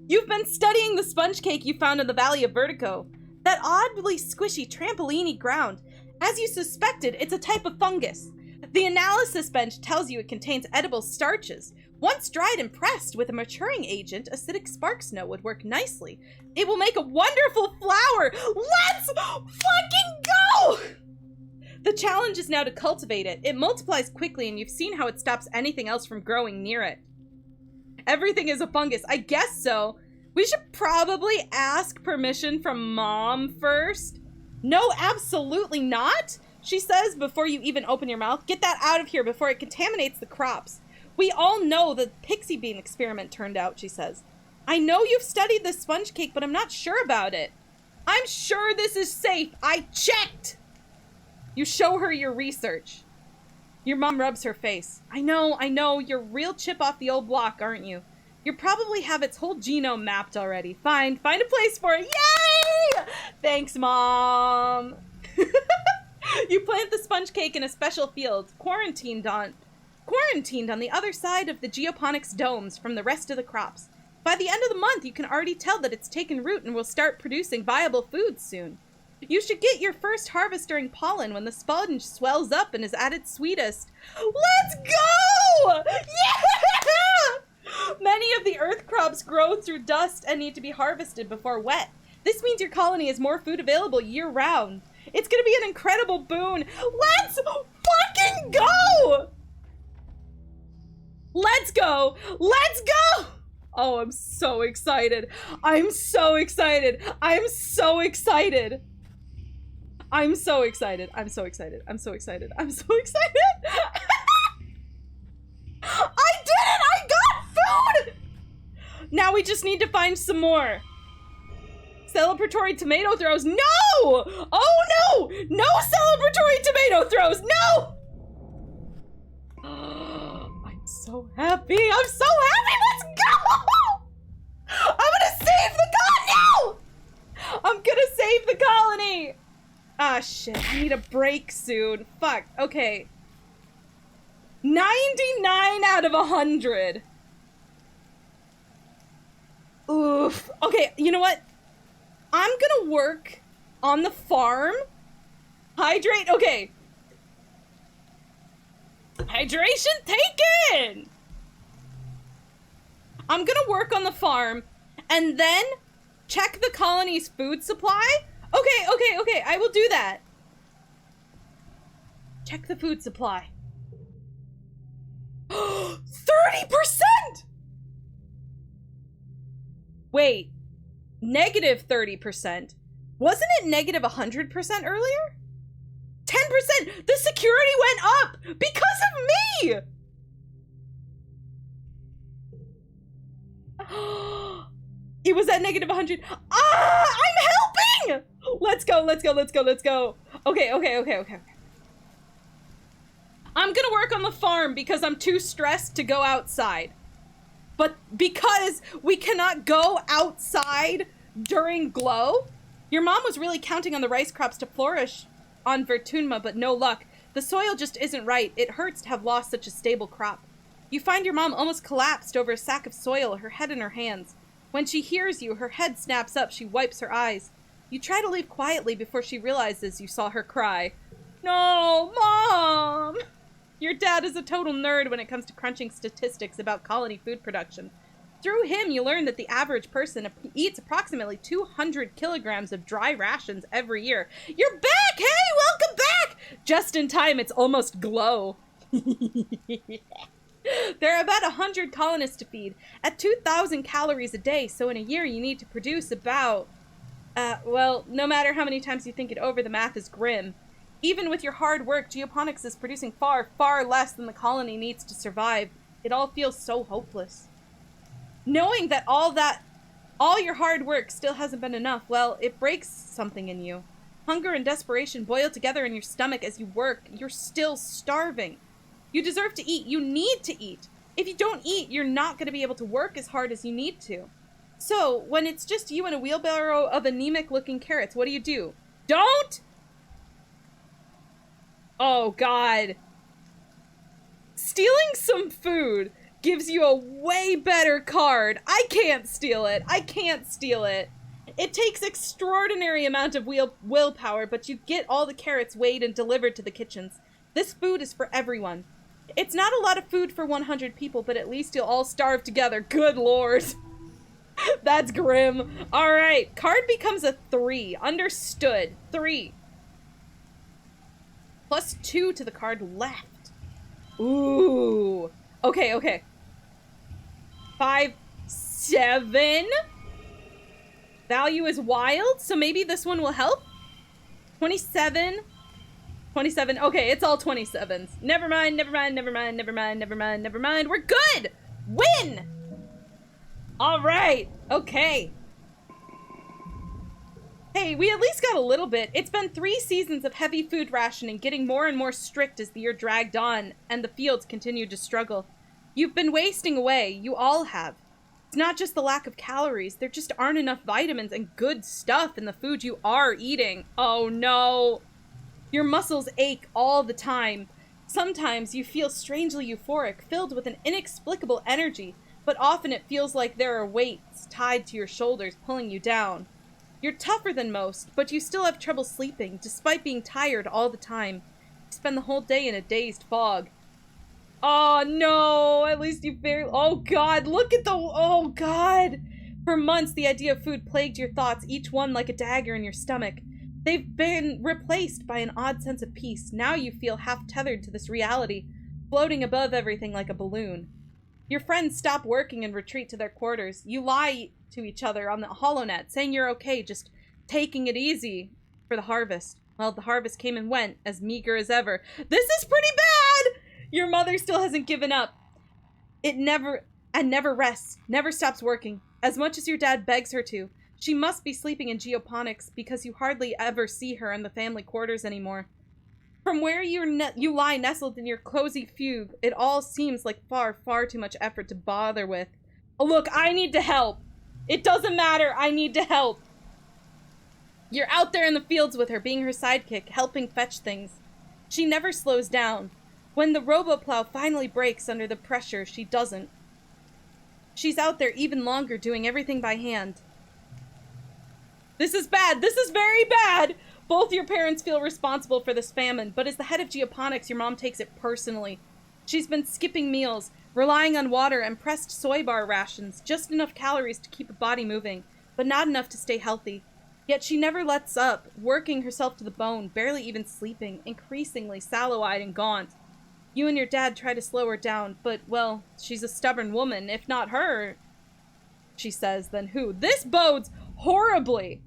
You've been studying the sponge cake you found in the Valley of Vertigo. That oddly squishy trampoline-y ground. As you suspected, it's a type of fungus. The analysis bench tells you it contains edible starches. Once dried and pressed with a maturing agent, acidic spark snow would work nicely. It will make a wonderful flour. Let's fucking go! The challenge is now to cultivate it. It multiplies quickly, and you've seen how it stops anything else from growing near it. Everything is a fungus. I guess so. We should probably ask permission from Mom first. No, absolutely not, she says before you even open your mouth. Get that out of here before it contaminates the crops. We all know the pixie bean experiment turned out, she says. I know you've studied the sponge cake, but I'm not sure about it. I'm sure this is safe. I checked. You show her your research. Your mom rubs her face. I know, you're a real chip off the old block, aren't you? You probably have its whole genome mapped already. Fine, find a place for it. Yay! Thanks, Mom. You plant the sponge cake in a special field, quarantined on the other side of the geoponics domes from the rest of the crops. By the end of the month, you can already tell that it's taken root and will start producing viable foods soon. You should get your first harvest during pollen when the sponge swells up and is at its sweetest. Let's go! Yeah! Many of the earth crops grow through dust and need to be harvested before wet. This means your colony has more food available year-round. It's gonna be an incredible boon. Let's fucking go! Let's go! Let's go! Oh, I'm so excited. I'm so excited. I'm so excited. I'm so excited. I'm so excited. I'm so excited. I'm so excited. I did it! I got food! Now we just need to find some more. Celebratory tomato throws. No! Oh no! No celebratory tomato throws! No! I'm so happy. I'm so happy. Let's go! I'm gonna save the colony! I'm gonna save the colony! Ah, shit. I need a break soon. Fuck. Okay. 99 out of 100. Oof. Okay, you know what? I'm gonna work on the farm. Hydrate. Okay. Hydration taken! I'm gonna work on the farm and then check the colony's food supply. Okay, I will do that. Check the food supply. 30%! Wait, negative 30%. Wasn't it negative 100% earlier? 10%! The security went up because of me! It was at negative 100. Ah, I'm helping! Let's go. Okay. I'm gonna work on the farm because I'm too stressed to go outside. But because we cannot go outside during glow, your mom was really counting on the rice crops to flourish on Vertunma, but no luck. The soil just isn't right. It hurts to have lost such a stable crop. You find your mom almost collapsed over a sack of soil, her head in her hands. When she hears you, her head snaps up. She wipes her eyes. You try to leave quietly before she realizes you saw her cry. No, Mom! Your dad is a total nerd when it comes to crunching statistics about colony food production. Through him, you learn that the average person eats approximately 200 kilograms of dry rations every year. You're back! Hey, welcome back! Just in time, it's almost glow. There are about 100 colonists to feed, at 2,000 calories a day, so in a year you need to produce about... well, no matter how many times you think it over, the math is grim. Even with your hard work, geoponics is producing far, far less than the colony needs to survive. It all feels so hopeless. Knowing that all your hard work still hasn't been enough, well, it breaks something in you. Hunger and desperation boil together in your stomach as you work. You're still starving. You deserve to eat. You need to eat. If you don't eat, you're not going to be able to work as hard as you need to. So, when it's just you and a wheelbarrow of anemic-looking carrots, what do? Don't! Oh, God. Stealing some food gives you a way better card. I can't steal it. It takes extraordinary amount of willpower, but you get all the carrots weighed and delivered to the kitchens. This food is for everyone. It's not a lot of food for 100 people, but at least you'll all starve together. Good lord. That's grim. All right, card becomes a 3. Understood. 3. Plus 2 to the card left. Ooh. Okay. 5, 7. Value is wild, so maybe this one will help. 27. 27. Okay, it's all 27s. Never mind. We're good! Win! Alright, okay. Hey, we at least got a little bit. It's been 3 seasons of heavy food rationing, getting more and more strict as the year dragged on, and the fields continued to struggle. You've been wasting away. You all have. It's not just the lack of calories. There just aren't enough vitamins and good stuff in the food you are eating. Oh no. Your muscles ache all the time. Sometimes you feel strangely euphoric, filled with an inexplicable energy, but often it feels like there are weights tied to your shoulders pulling you down. You're tougher than most, but you still have trouble sleeping, despite being tired all the time. You spend the whole day in a dazed fog. Oh no, at least you barely... Oh god, look at the... Oh god! For months, the idea of food plagued your thoughts, each one like a dagger in your stomach. They've been replaced by an odd sense of peace. Now you feel half tethered to this reality, floating above everything like a balloon. Your friends stop working and retreat to their quarters. You lie to each other on the HoloNet, saying you're okay, just taking it easy for the harvest. Well, the harvest came and went, as meager as ever. This is pretty bad! Your mother still hasn't given up. It never rests, never stops working, as much as your dad begs her to. She must be sleeping in geoponics because you hardly ever see her in the family quarters anymore. From where you lie nestled in your cozy fugue, it all seems like far, far too much effort to bother with. Oh, look, I need to help. It doesn't matter, I need to help. You're out there in the fields with her, being her sidekick, helping fetch things. She never slows down. When the roboplow finally breaks under the pressure, she doesn't. She's out there even longer, doing everything by hand. This is bad. This is very bad. Both your parents feel responsible for this famine, but as the head of geoponics, your mom takes it personally. She's been skipping meals, relying on water and pressed soy bar rations, just enough calories to keep her body moving, but not enough to stay healthy. Yet she never lets up, working herself to the bone, barely even sleeping, increasingly sallow-eyed and gaunt. You and your dad try to slow her down, but, well, she's a stubborn woman. If not her, she says, then who? This bodes horribly.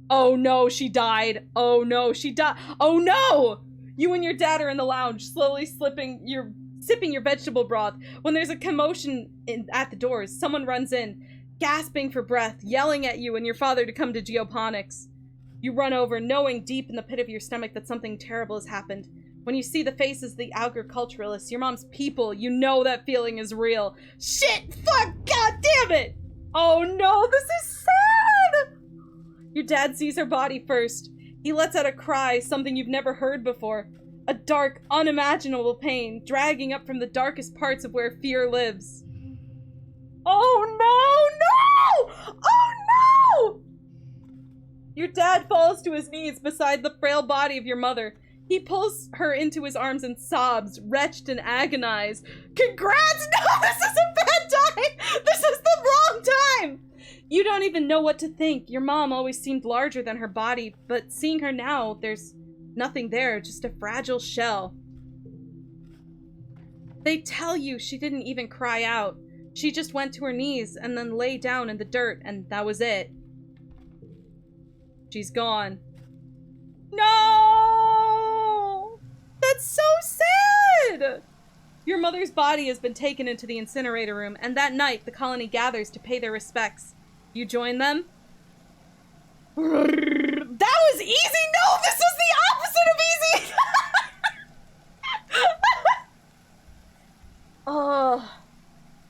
Oh no, she died. Oh no, she died. Oh no! You and your dad are in the lounge, slowly sipping your vegetable broth. When there's a commotion at the doors, someone runs in, gasping for breath, yelling at you and your father to come to geoponics. You run over, knowing deep in the pit of your stomach that something terrible has happened. When you see the faces of the agriculturalists, your mom's people, you know that feeling is real. Shit! Fuck! God damn it! Oh no, this is sad! Your dad sees her body first. He lets out a cry, something you've never heard before. A dark, unimaginable pain, dragging up from the darkest parts of where fear lives. Oh no! No! Oh no! Your dad falls to his knees beside the frail body of your mother. He pulls her into his arms and sobs, wretched and agonized. Congrats! No, this is a bad time! This is the wrong time! You don't even know what to think. Your mom always seemed larger than her body, but seeing her now, there's nothing there, just a fragile shell. They tell you she didn't even cry out. She just went to her knees and then lay down in the dirt, and that was it. She's gone. No! That's so sad! Your mother's body has been taken into the incinerator room, and that night the colony gathers to pay their respects. You join them? That was easy! No, this was the opposite of easy! Oh,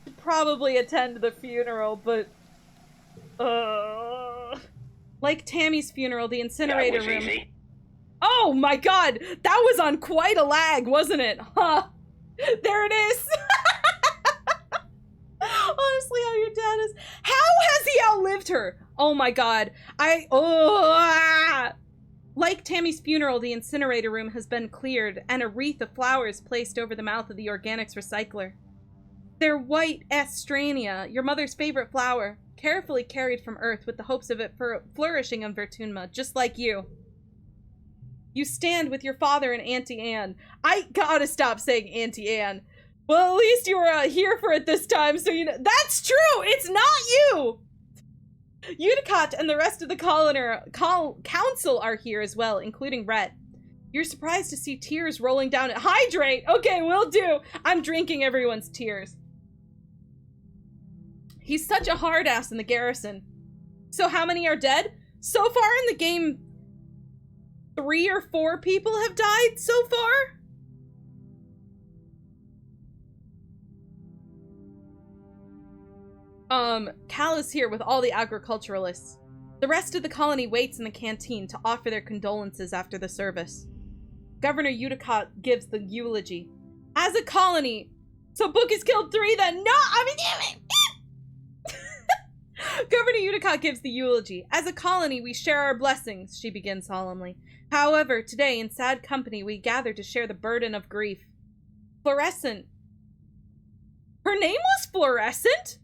should probably attend the funeral, but like Tammy's funeral, the incinerator room. Easy. Oh my god, that was on quite a lag, wasn't it? Huh? There it is. Honestly, how your dad is. How has he outlived her? Oh my god. Like Tammy's funeral, the incinerator room has been cleared and a wreath of flowers placed over the mouth of the organics recycler. They're white astrania, your mother's favorite flower, carefully carried from Earth with the hopes of it flourishing on Vertunma, just like you. You stand with your father and Auntie Anne. I gotta stop saying Auntie Anne. Well, at least you were here for it this time, so you know. That's true! It's not you! Unicott and the rest of the council are here as well, including Rhett. You're surprised to see tears rolling down it. Hydrate! Okay, will do. I'm drinking everyone's tears. He's such a hard ass in the garrison. So how many are dead? So far in the game, 3 or 4 people have died so far? Cal is here with all the agriculturalists. The rest of the colony waits in the canteen to offer their condolences after the service. Governor Uticott gives the eulogy. As a colony, so Book has killed 3 then? No, I mean, damn it! Governor Uticott gives the eulogy. As a colony, we share our blessings, she begins solemnly. However, today, in sad company, we gather to share the burden of grief. Fluorescent. Her name was Fluorescent?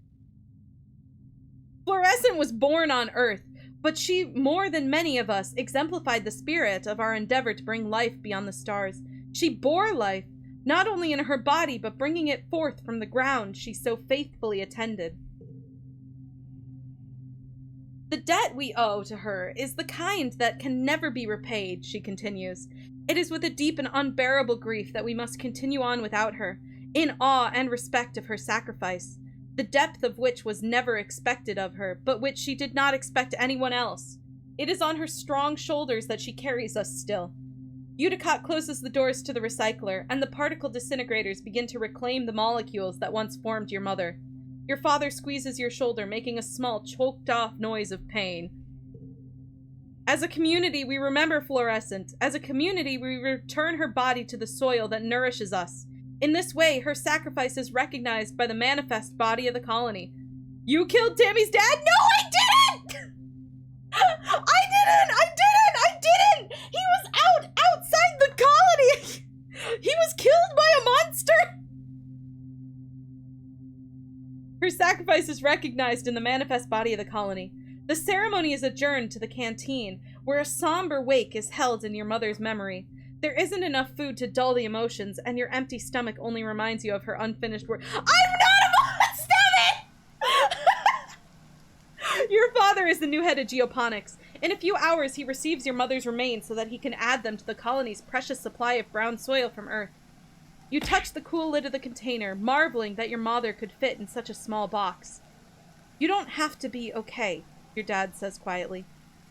Fluorescent was born on Earth, but she, more than many of us, exemplified the spirit of our endeavor to bring life beyond the stars. She bore life, not only in her body, but bringing it forth from the ground she so faithfully attended. The The debt we owe to her is the kind that can never be repaid, she continues. It is with a deep and unbearable grief that we must continue on without her, in awe and respect of her sacrifice, the depth of which was never expected of her, but which she did not expect anyone else. It is on her strong shoulders that she carries us still. Udicott closes the doors to the recycler, and the particle disintegrators begin to reclaim the molecules that once formed your mother. Your father squeezes your shoulder, making a small, choked-off noise of pain. As a community, we remember Fluorescent. As a community, we return her body to the soil that nourishes us. In this way, her sacrifice is recognized by the manifest body of the colony. You killed Tammy's dad? No, I didn't! I didn't! He was outside the colony! He was killed by a monster! Her sacrifice is recognized in the manifest body of the colony. The ceremony is adjourned to the canteen, where a somber wake is held in your mother's memory. There isn't enough food to dull the emotions, and your empty stomach only reminds you of her unfinished work. I'm not a stomach! Your father is the new head of geoponics. In a few hours, he receives your mother's remains so that he can add them to the colony's precious supply of brown soil from Earth. You touch the cool lid of the container, marveling that your mother could fit in such a small box. You don't have to be okay, your dad says quietly.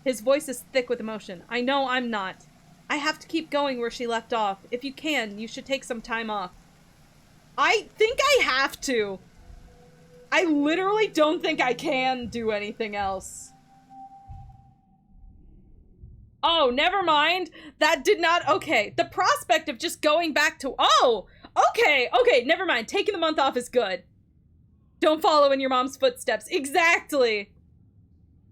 His voice is thick with emotion. I know I'm not. I have to keep going where she left off. If you can, you should take some time off. I think I have to. I literally don't think I can do anything else. Oh, never mind. That did not... Okay, the prospect of just going back to... Oh, okay, never mind. Taking the month off is good. Don't follow in your mom's footsteps. Exactly.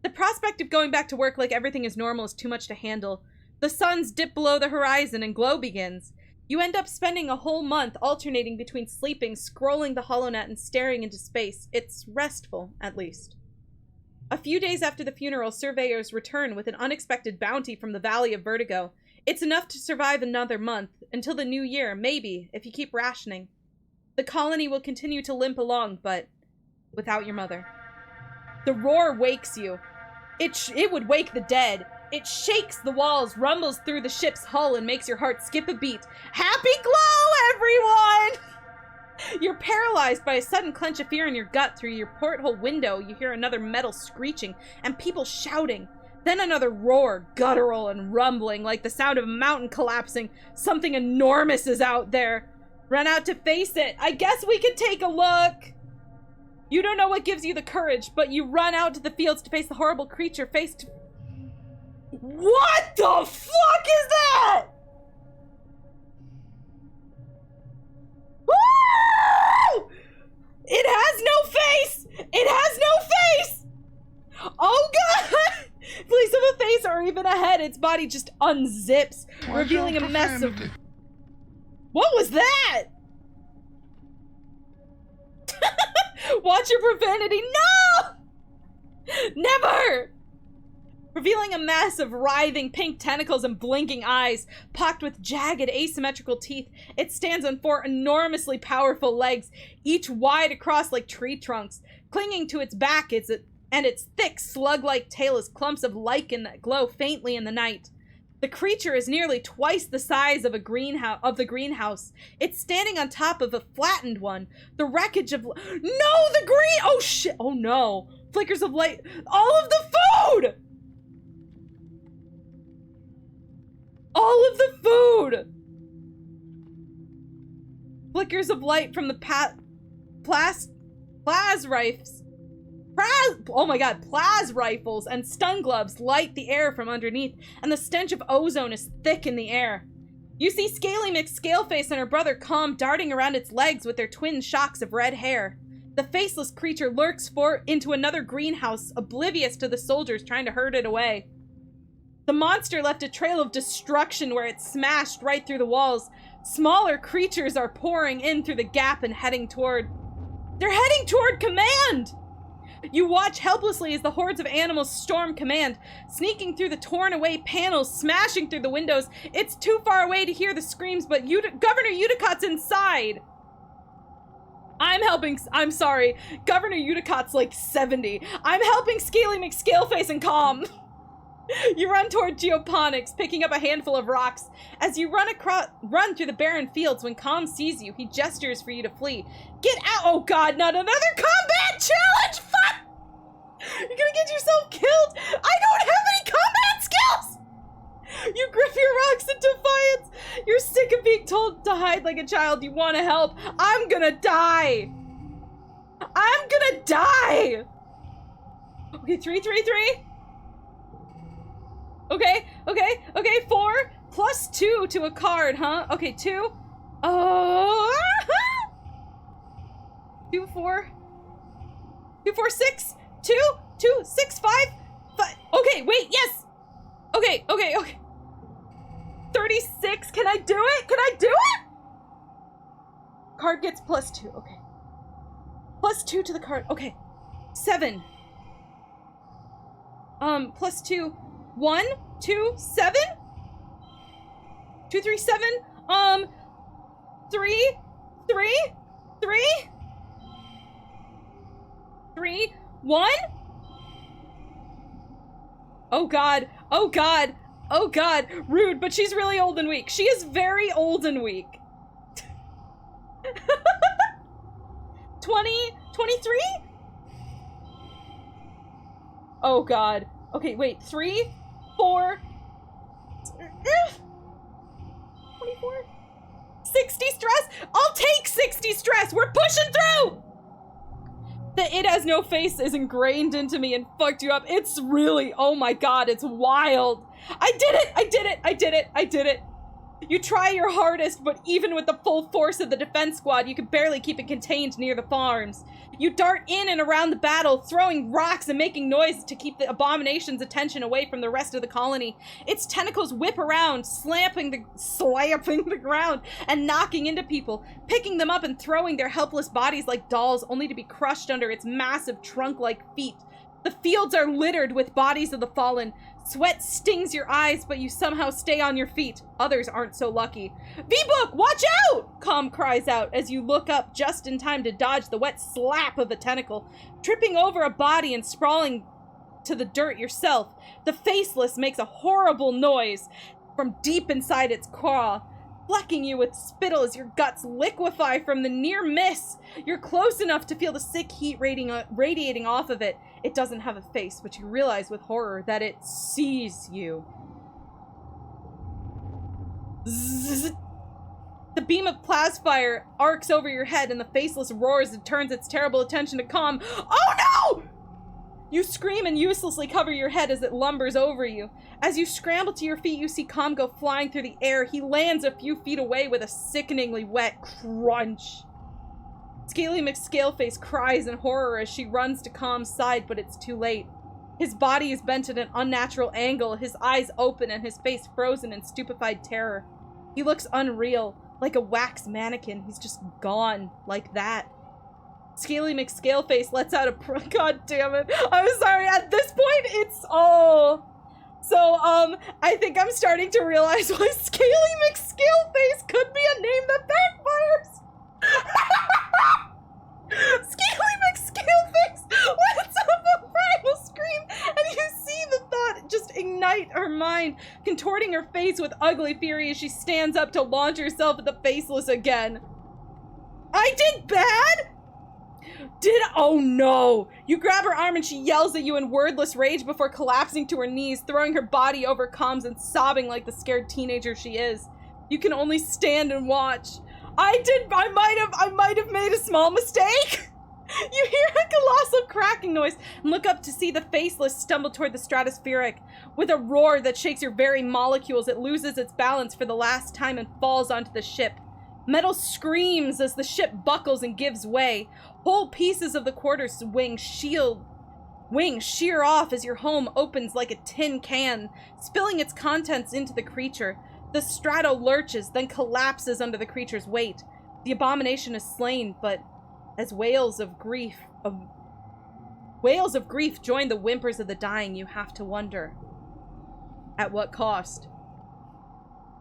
The prospect of going back to work like everything is normal is too much to handle. The suns dip below the horizon and glow begins. You end up spending a whole month alternating between sleeping, scrolling the HoloNet, and staring into space. It's restful, at least. A few days after the funeral, surveyors return with an unexpected bounty from the Valley of Vertigo. It's enough to survive another month, until the new year, maybe, if you keep rationing. The colony will continue to limp along, but without your mother. The roar wakes you. It would wake the dead. It shakes the walls, rumbles through the ship's hull, and makes your heart skip a beat. Happy glow, everyone! You're paralyzed by a sudden clench of fear in your gut. Through your porthole window, you hear another metal screeching and people shouting. Then another roar, guttural and rumbling, like the sound of a mountain collapsing. Something enormous is out there. Run out to face it. I guess we can take a look. You don't know what gives you the courage, but you run out to the fields to face the horrible creature face to... What the fuck is that? Woo! It has no face! It has no face! Oh god! Please have a face or even a head. Its body just unzips, revealing a mess of... What was that? Watch your profanity. No! Never! Revealing a mass of writhing pink tentacles and blinking eyes, pocked with jagged asymmetrical teeth, it stands on 4 enormously powerful legs, each wide across like tree trunks. Clinging to its back and its thick slug-like tail is clumps of lichen that glow faintly in the night. The creature is nearly twice the size of the greenhouse. It's standing on top of a flattened one. The wreckage of... No, the green... Oh, shit. Oh, no. Flickers of light. All of the food! All of the food! Flickers of light from the Plaz rifles and stun gloves light the air from underneath, and the stench of ozone is thick in the air. You see Scaly McScaleface and her brother Calm darting around its legs with their twin shocks of red hair. The faceless creature lurks into another greenhouse, oblivious to the soldiers trying to herd it away. The monster left a trail of destruction where it smashed right through the walls. Smaller creatures are pouring in through the gap and heading toward... They're heading toward command! You watch helplessly as the hordes of animals storm command, sneaking through the torn away panels, smashing through the windows. It's too far away to hear the screams, but Governor Udicott's inside! I'm sorry, Governor Uticott's like 70. I'm helping Scaly McScaleface and Calm. You run toward Geoponics, picking up a handful of rocks. As you run through the barren fields, when Calm sees you, he gestures for you to flee. Get out! Oh god, not another combat challenge! Fuck! You're gonna get yourself killed! I don't have any combat skills! You grip your rocks in defiance! You're sick of being told to hide like a child. You want to help. I'm gonna die! I'm gonna die! Okay, 3, 3, 3. Okay, 4 plus 2 to a card, huh? Okay, 2. Oh, 2, 4. 2, 4, 6. 2, 6, 5. Okay, wait, yes! Okay. 36, can I do it? Card gets plus 2, okay. Plus 2 to the card, okay. 7. Plus 2. 1, 2, 7? 2, 3, 7? 3, 1? Oh god, rude, but she's really old and weak. She is very old and weak. 20, 23? Oh god. Okay, wait, 3, 4, 24, 60 stress? I'll take 60 stress! We're pushing through! The it has no face is ingrained into me and fucked you up. It's really, oh my god, it's wild. I did it! You try your hardest, but even with the full force of the defense squad, you can barely keep it contained near the farms. You dart in and around the battle, throwing rocks and making noise to keep the abomination's attention away from the rest of the colony. Its tentacles whip around, slapping the ground and knocking into people, picking them up and throwing their helpless bodies like dolls, only to be crushed under its massive trunk-like feet. The fields are littered with bodies of the fallen. Sweat stings your eyes, but you somehow stay on your feet. Others aren't so lucky. vBook, watch out! Calm cries out as you look up just in time to dodge the wet slap of a tentacle. Tripping over a body and sprawling to the dirt yourself, the Faceless makes a horrible noise from deep inside its craw, flecking you with spittle as your guts liquefy from the near miss. You're close enough to feel the sick heat radiating off of it. It doesn't have a face, but you realize with horror that it sees you. Zzz. The beam of plasfire arcs over your head and the Faceless roars and turns its terrible attention to Calm. Oh no! You scream and uselessly cover your head as it lumbers over you. As you scramble to your feet, you see Calm go flying through the air. He lands a few feet away with a sickeningly wet crunch. Scaly McScaleface cries in horror as she runs to Calm's side, but it's too late. His body is bent at an unnatural angle, his eyes open and his face frozen in stupefied terror. He looks unreal, like a wax mannequin. He's just gone, like that. Scaly McScaleface lets out a god damn it. I'm sorry, at this point, it's all... So, I think I'm starting to realize why Scaly McScaleface could be a name that backfires. Scaly McScaleface lets off a primal scream, and you see the thought just ignite her mind, contorting her face with ugly fury as she stands up to launch herself at the Faceless again. I did bad? Oh no! You grab her arm and she yells at you in wordless rage before collapsing to her knees, throwing her body over Calm's and sobbing like the scared teenager she is. You can only stand and watch. I might have made a small mistake! You hear a colossal cracking noise and look up to see the Faceless stumble toward the stratospheric. With a roar that shakes your very molecules, it loses its balance for the last time and falls onto the ship. Metal screams as the ship buckles and gives way. Whole pieces of the quarter's wing shear off as your home opens like a tin can, spilling its contents into the creature. The strato lurches, then collapses under the creature's weight. The abomination is slain, but as wails of grief join the whimpers of the dying, you have to wonder, at what cost?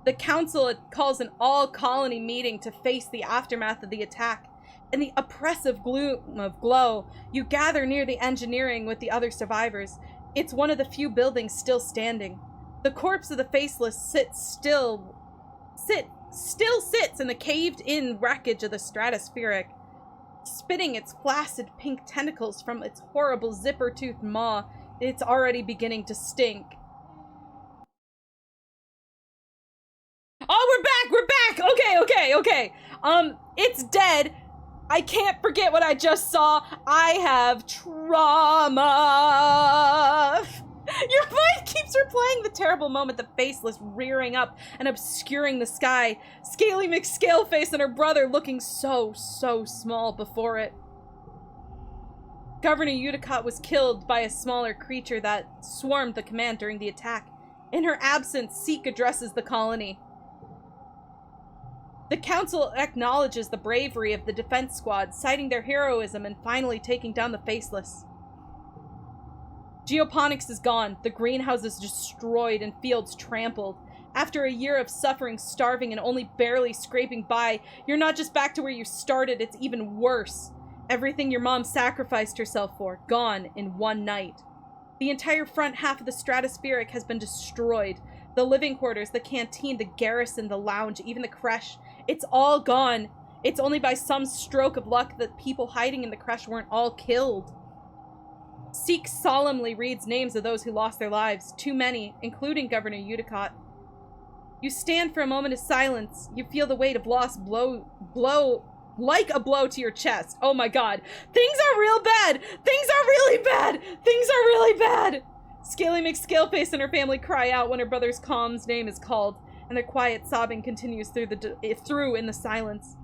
The council calls an all-colony meeting to face the aftermath of the attack. In the oppressive gloom of glow, you gather near the engineering with the other survivors. It's one of the few buildings still standing. The corpse of the Faceless sits in the caved-in wreckage of the stratospheric, spitting its flaccid pink tentacles from its horrible zipper-toothed maw. It's already beginning to stink. Oh, we're back! Okay. It's dead. I can't forget what I just saw. I have trauma. Your mind keeps replaying the terrible moment, the Faceless rearing up and obscuring the sky. Scaly McScaleface and her brother looking so small before it. Governor Udicott was killed by a smaller creature that swarmed the command during the attack. In her absence, Seek addresses the colony. The council acknowledges the bravery of the defense squad, citing their heroism and finally taking down the Faceless. Geoponics is gone, the greenhouses destroyed and fields trampled. After a year of suffering, starving, and only barely scraping by, you're not just back to where you started, it's even worse. Everything your mom sacrificed herself for, gone in one night. The entire front half of the stratospheric has been destroyed. The living quarters, the canteen, the garrison, the lounge, even the creche. It's all gone. It's only by some stroke of luck that people hiding in the creche weren't all killed. Seek solemnly reads names of those who lost their lives, too many, including Governor Udicott. You stand for a moment of silence. You feel the weight of loss blow like a blow to your chest. Oh my god. Things are real bad! Things are really bad! Things are really bad! Scaly McScaleface and her family cry out when her brother's calm's name is called, and their quiet sobbing continues through in the silence.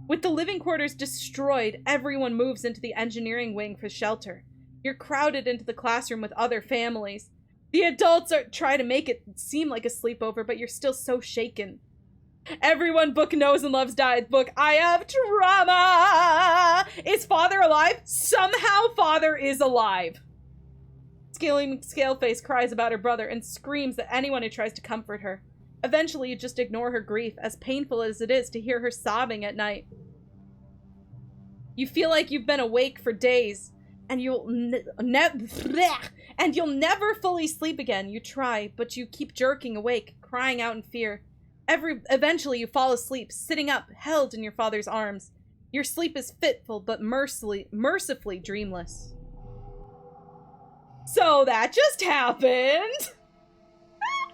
With the living quarters destroyed, everyone moves into the engineering wing for shelter. You're crowded into the classroom with other families. The adults try to make it seem like a sleepover, but you're still so shaken. Everyone Book knows and loves died. Book, I have trauma! Is Father alive? Somehow Father is alive. Scaly McScaleface cries about her brother and screams at anyone who tries to comfort her. Eventually, you just ignore her grief, as painful as it is to hear her sobbing at night. You feel like you've been awake for days, and you'll never fully sleep again. You try, but you keep jerking awake, crying out in fear. Eventually, you fall asleep, sitting up, held in your father's arms. Your sleep is fitful, but mercifully dreamless. So that just happened.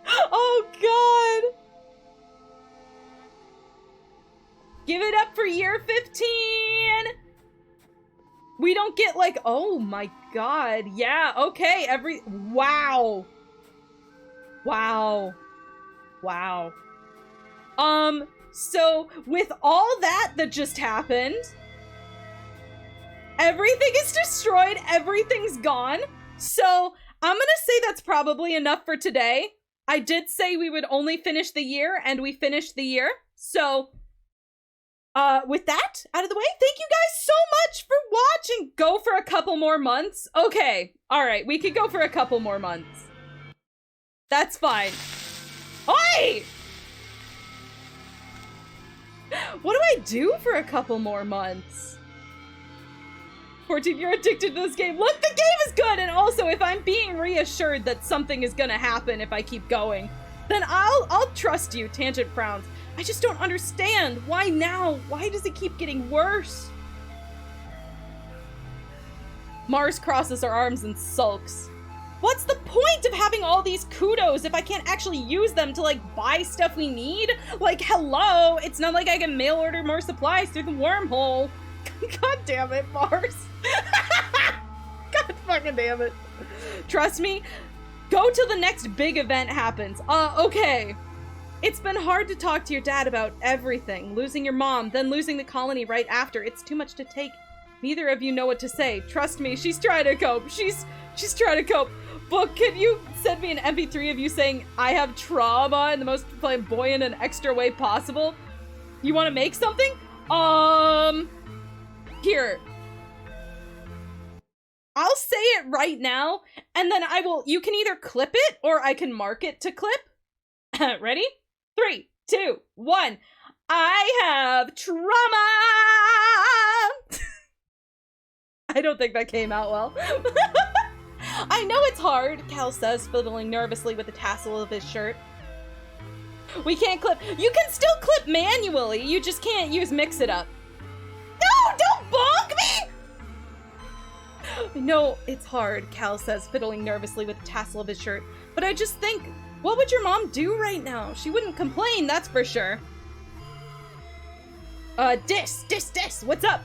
Oh, God. Give it up for year 15. We don't get like, oh my God. Yeah, okay. Wow. So with all that just happened, everything is destroyed, everything's gone. So I'm gonna say that's probably enough for today. I did say we would only finish the year, and we finished the year. So with that out of the way, thank you guys so much for watching. Go for a couple more months. Okay, all right, we could go for a couple more months. That's fine. Oi! What do I do for a couple more months? 14, you're addicted to this game. Look, the game is good, and also if I'm being reassured that something is gonna happen if I keep going, then I'll trust you. Tangent frowns. I just don't understand. Why now? Why does it keep getting worse? Mars crosses her arms and sulks. What's the point of having all these kudos if I can't actually use them to, like, buy stuff we need? Like, hello, it's not like I can mail order more supplies through the wormhole. God damn it, Mars. God fucking damn it. Trust me, go till the next big event happens. Okay. It's been hard to talk to your dad about everything. Losing your mom, then losing the colony right after. It's too much to take. Neither of you know what to say. Trust me, she's trying to cope. She's trying to cope. Book, can you send me an MP3 of you saying, I have trauma in the most flamboyant and extra way possible? You want to make something? Here. I'll say it right now, and then you can either clip it, or I can mark it to clip. Ready? 3, 2, 1. I have trauma! I don't think that came out well. I know it's hard, Cal says, fiddling nervously with the tassel of his shirt. We can't clip. You can still clip manually. You just can't use mix it up. No, don't bonk me! No, it's hard, Cal says, fiddling nervously with the tassel of his shirt. But I just think, what would your mom do right now? She wouldn't complain, that's for sure. Dis, what's up?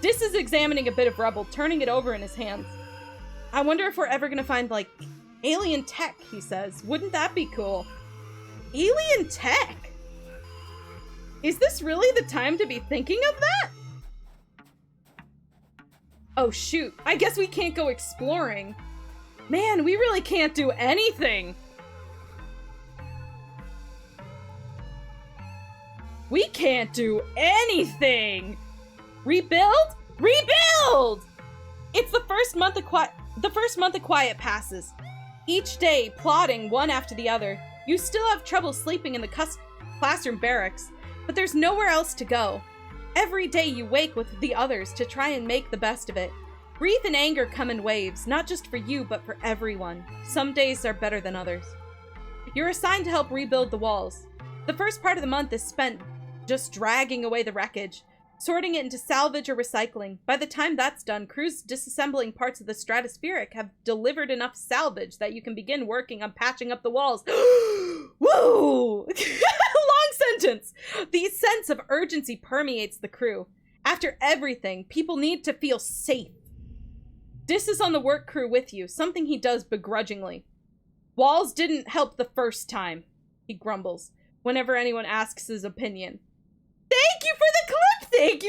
Dis is examining a bit of rubble, turning it over in his hands. I wonder if we're ever gonna find, like, alien tech, he says. Wouldn't that be cool? Alien tech? Is this really the time to be thinking of that? Oh shoot, I guess we can't go exploring. Man, we really can't do anything. We can't do anything. Rebuild? Rebuild! It's the first month of quiet passes. Each day, plodding one after the other. You still have trouble sleeping in the classroom barracks, but there's nowhere else to go. Every day you wake with the others to try and make the best of it. Grief and anger come in waves, not just for you, but for everyone. Some days are better than others. You're assigned to help rebuild the walls. The first part of the month is spent just dragging away the wreckage, sorting it into salvage or recycling. By the time that's done, crews disassembling parts of the stratospheric have delivered enough salvage that you can begin working on patching up the walls. Woo! Long sentence! The sense of urgency permeates the crew. After everything, people need to feel safe. Dis is on the work crew with you, something he does begrudgingly. Walls didn't help the first time, he grumbles, whenever anyone asks his opinion. Thank you for the clip! Thank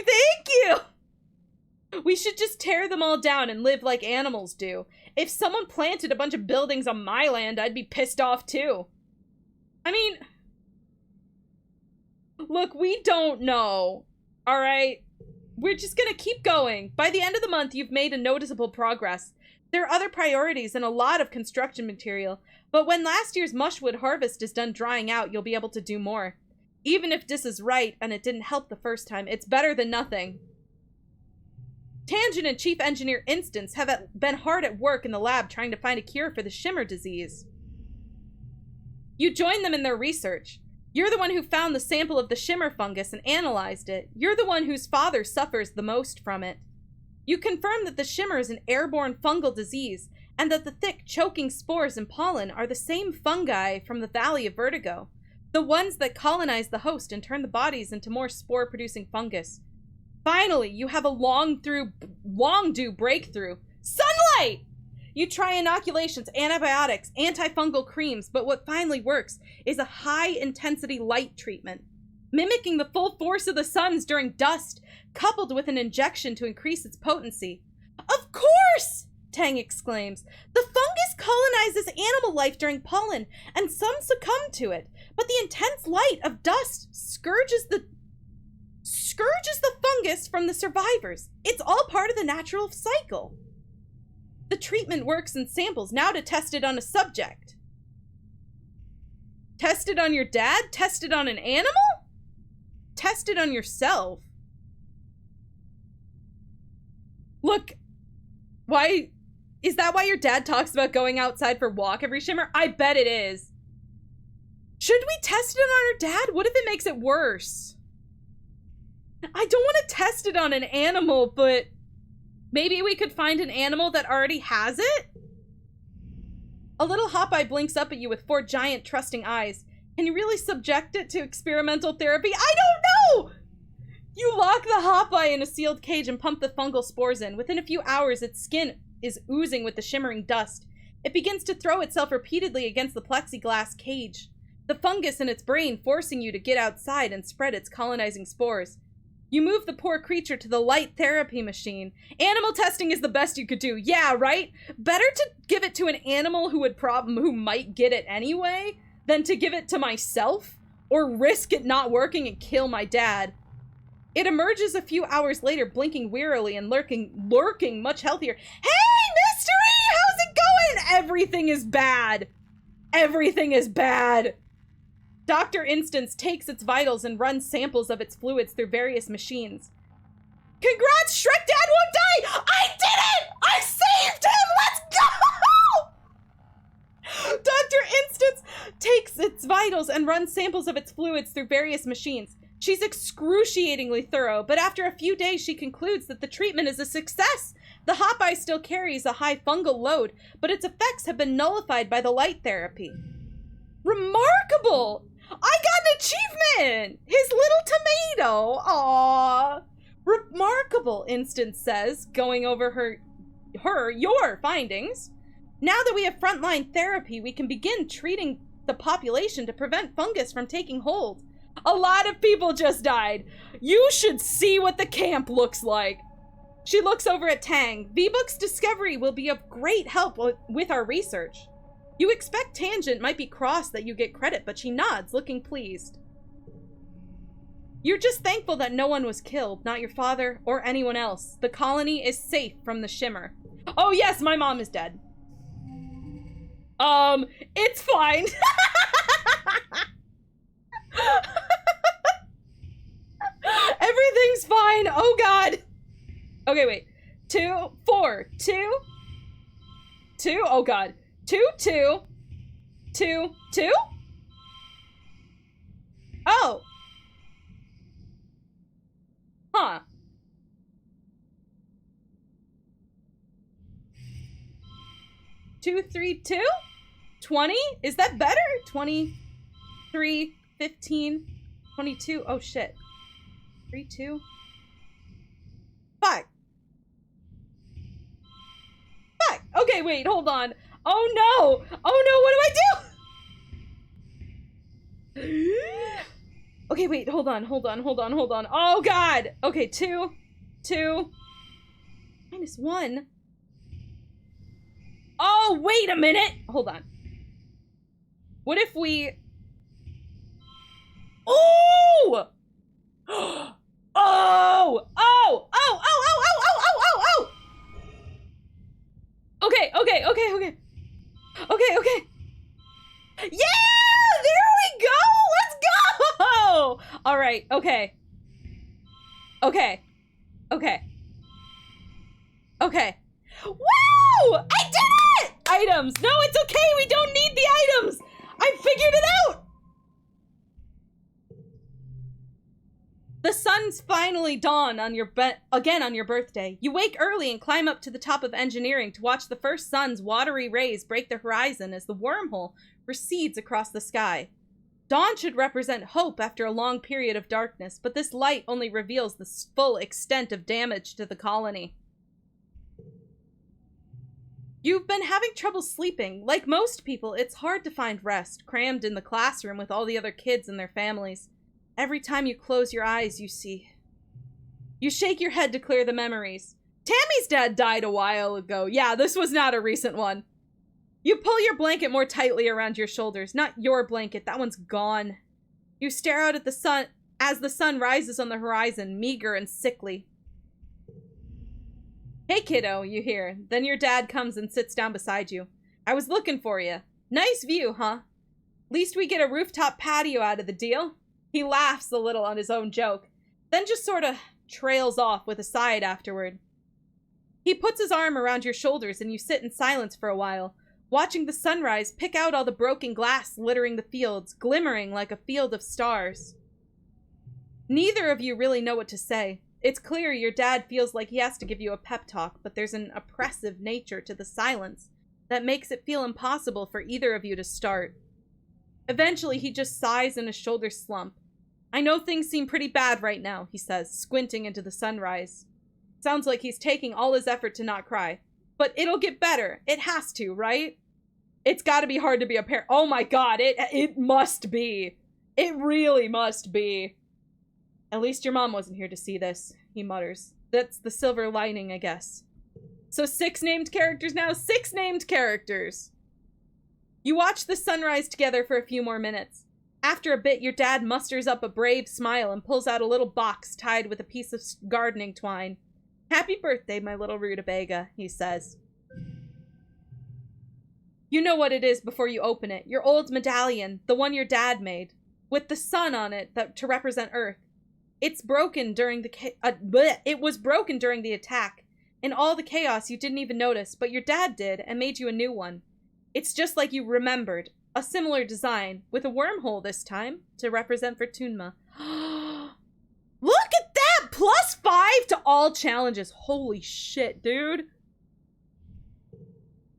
you! We should just tear them all down and live like animals do. If someone planted a bunch of buildings on my land, I'd be pissed off too. I mean, look, we don't know, alright? We're just gonna keep going. By the end of the month, you've made a noticeable progress. There are other priorities and a lot of construction material, but when last year's mushwood harvest is done drying out, you'll be able to do more. Even if Dis is right and it didn't help the first time, it's better than nothing. Tangent and Chief Engineer Instance have been hard at work in the lab trying to find a cure for the shimmer disease. You join them in their research. You're the one who found the sample of the shimmer fungus and analyzed it. You're the one whose father suffers the most from it. You confirm that the shimmer is an airborne fungal disease, and that the thick, choking spores and pollen are the same fungi from the Valley of Vertigo, the ones that colonize the host and turn the bodies into more spore-producing fungus. Finally, you have a long-due breakthrough. Sunlight! You try inoculations, antibiotics, antifungal creams, but what finally works is a high-intensity light treatment, mimicking the full force of the suns during dust, coupled with an injection to increase its potency. Of course! Tang exclaims. The fungus colonizes animal life during pollen, and some succumb to it, but the intense light of dust scourges the fungus from the survivors. It's all part of the natural cycle. The treatment works in samples, now to test it on a subject. Test it on your dad? Test it on an animal? Test it on yourself. Look, why... Is that why your dad talks about going outside for a walk every shimmer? I bet it is. Should we test it on our dad? What if it makes it worse? I don't want to test it on an animal, but maybe we could find an animal that already has it? A little hop-eye blinks up at you with 4 giant, trusting eyes. Can you really subject it to experimental therapy? I don't know! You lock the hop-eye in a sealed cage and pump the fungal spores in. Within a few hours, its skin is oozing with the shimmering dust. It begins to throw itself repeatedly against the plexiglass cage, the fungus in its brain forcing you to get outside and spread its colonizing spores. You move the poor creature to the light therapy machine. Animal testing is the best you could do. Yeah, right? Better to give it to an animal who might get it anyway than to give it to myself or risk it not working and kill my dad. It emerges a few hours later, blinking wearily and lurking much healthier. Hey, Mystery! How's it going? Everything is bad. Everything is bad. Dr. Instance takes its vitals and runs samples of its fluids through various machines. Congrats, Shrek Dad die! I did it! I saved him! Let's go! Dr. Instance takes its vitals and runs samples of its fluids through various machines. She's excruciatingly thorough, but after a few days she concludes that the treatment is a success. The hot eye still carries a high fungal load, but its effects have been nullified by the light therapy. Remarkable! I got an achievement! His little tomato! Aww. Remarkable, Instance says, going over your findings. Now that we have frontline therapy, we can begin treating the population to prevent fungus from taking hold. A lot of people just died. You should see what the camp looks like. She looks over at Tang. vBook's discovery will be of great help with our research. You expect Tangent might be cross that you get credit, but she nods, looking pleased. You're just thankful that no one was killed, not your father or anyone else. The colony is safe from the Shimmer. Oh yes, my mom is dead. It's fine. Everything's fine. Oh god. Okay, wait. 2, 4, 2, 2. Oh god. 2, 2, 2, 2. Oh. Huh. 2, 3, 2? 20? Is that better? 23, 15, 22. Oh shit. 3, 2. Fuck. Fuck. Okay, wait, hold on. Oh no. Oh no, what do I do? Okay, wait, hold on. Oh god. Okay, 2, 2, -1. Oh, wait a minute. Hold on. What if we... Oh! Oh! Oh! Oh! Oh! Oh! Oh! Oh! Oh! Okay. Yeah! There we go! Let's go! All right. Okay. Woo! I did it! Items. No, it's okay. We don't need the items. I figured it out. The sun's finally dawned on your again on your birthday. You wake early and climb up to the top of engineering to watch the first sun's watery rays break the horizon as the wormhole recedes across the sky. Dawn should represent hope after a long period of darkness, but this light only reveals the full extent of damage to the colony. You've been having trouble sleeping. Like most people, it's hard to find rest, crammed in the classroom with all the other kids and their families. Every time you close your eyes, you see. You shake your head to clear the memories. Tammy's dad died a while ago. Yeah, this was not a recent one. You pull your blanket more tightly around your shoulders. Not your blanket, that one's gone. You stare out at the sun as the sun rises on the horizon, meager and sickly. Hey kiddo, you hear. Then your dad comes and sits down beside you. I was looking for you. Nice view, huh? Least we get a rooftop patio out of the deal. He laughs a little on his own joke, then just sort of trails off with a sigh afterward. He puts his arm around your shoulders and you sit in silence for a while, watching the sunrise pick out all the broken glass littering the fields, glimmering like a field of stars. Neither of you really know what to say. It's clear your dad feels like he has to give you a pep talk, but there's an oppressive nature to the silence that makes it feel impossible for either of you to start. Eventually, he just sighs in a shoulder slump. I know things seem pretty bad right now, he says, squinting into the sunrise. Sounds like he's taking all his effort to not cry. But it'll get better. It has to, right? It's gotta be hard to be a parent. Oh my god, it must be. It really must be. At least your mom wasn't here to see this, he mutters. That's the silver lining, I guess. So 6 named characters now? 6 named characters! You watch the sunrise together for a few more minutes. After a bit, your dad musters up a brave smile and pulls out a little box tied with a piece of gardening twine. Happy birthday, my little rutabaga, he says. You know what it is before you open it. Your old medallion, the one your dad made, with the sun on it to represent Earth. It was broken during the attack. In all the chaos, you didn't even notice, but your dad did and made you a new one. It's just like you remembered. A similar design, with a wormhole this time, to represent Fortuna. Look at that! +5 to all challenges. Holy shit, dude.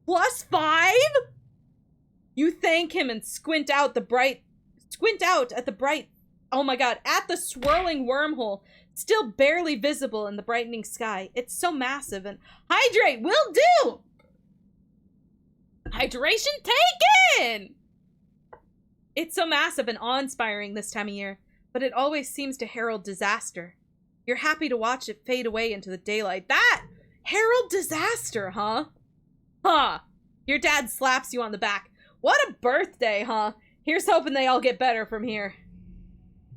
+5? You thank him and squint out at the bright, oh my god, at the swirling wormhole, still barely visible in the brightening sky. It's so massive and hydrate will do! Hydration taken! It's so massive and awe-inspiring this time of year, but it always seems to herald disaster. You're happy to watch it fade away into the daylight. That! Herald disaster, huh? Huh. Your dad slaps you on the back. What a birthday, huh? Here's hoping they all get better from here.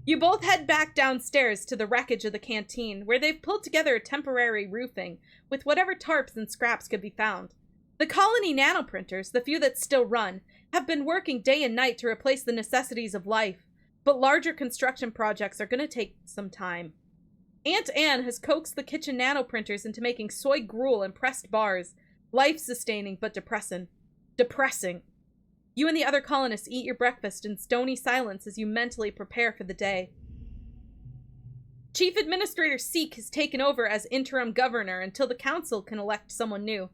You both head back downstairs to the wreckage of the canteen, where they've pulled together a temporary roofing with whatever tarps and scraps could be found. The colony nanoprinters, the few that still run, have been working day and night to replace the necessities of life, but larger construction projects are going to take some time. Aunt Anne has coaxed the kitchen nanoprinters into making soy gruel and pressed bars, life-sustaining but depressing. You and the other colonists eat your breakfast in stony silence as you mentally prepare for the day. Chief Administrator Seek has taken over as interim governor until the council can elect someone new.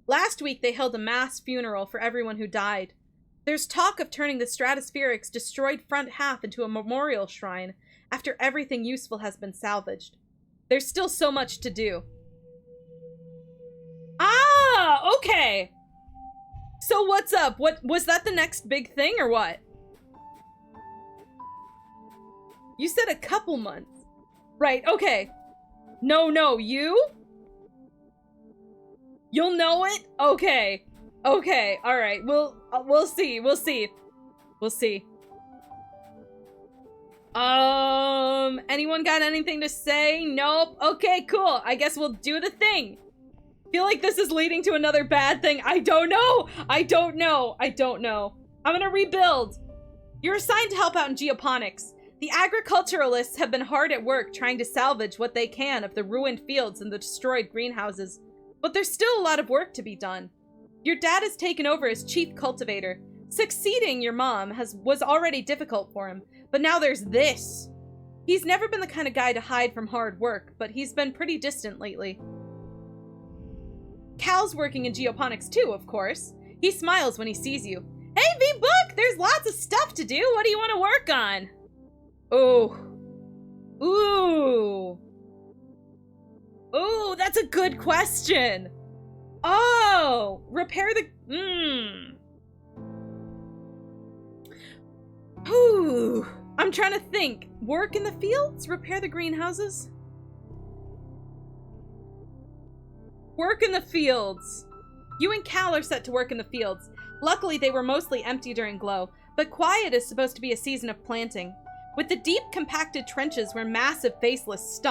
Last week they held a mass funeral for everyone who died. There's talk of turning the Stratospheric's destroyed front half into a memorial shrine after everything useful has been salvaged. There's still so much to do. Ah, okay. So what's up? What was that, the next big thing or what? You said a couple months. Right, okay. No, you? You'll know it? Okay. Okay, alright. We'll see. Anyone got anything to say? Nope. Okay, cool. I guess we'll do the thing. Feel like this is leading to another bad thing. I don't know. I'm gonna rebuild. You're assigned to help out in geoponics. The agriculturalists have been hard at work trying to salvage what they can of the ruined fields and the destroyed greenhouses. But there's still a lot of work to be done. Your dad has taken over as chief cultivator. Succeeding your mom was already difficult for him, but now there's this. He's never been the kind of guy to hide from hard work, but he's been pretty distant lately. Cal's working in geoponics too, of course. He smiles when he sees you. Hey, vBook! There's lots of stuff to do. What do you want to work on? Ooh, that's a good question. Oh, repair the... Ooh, I'm trying to think. Work in the fields? Repair the greenhouses? Work in the fields. You and Cal are set to work in the fields. Luckily, they were mostly empty during Glow, but quiet is supposed to be a season of planting. With the deep, compacted trenches where the massive faceless,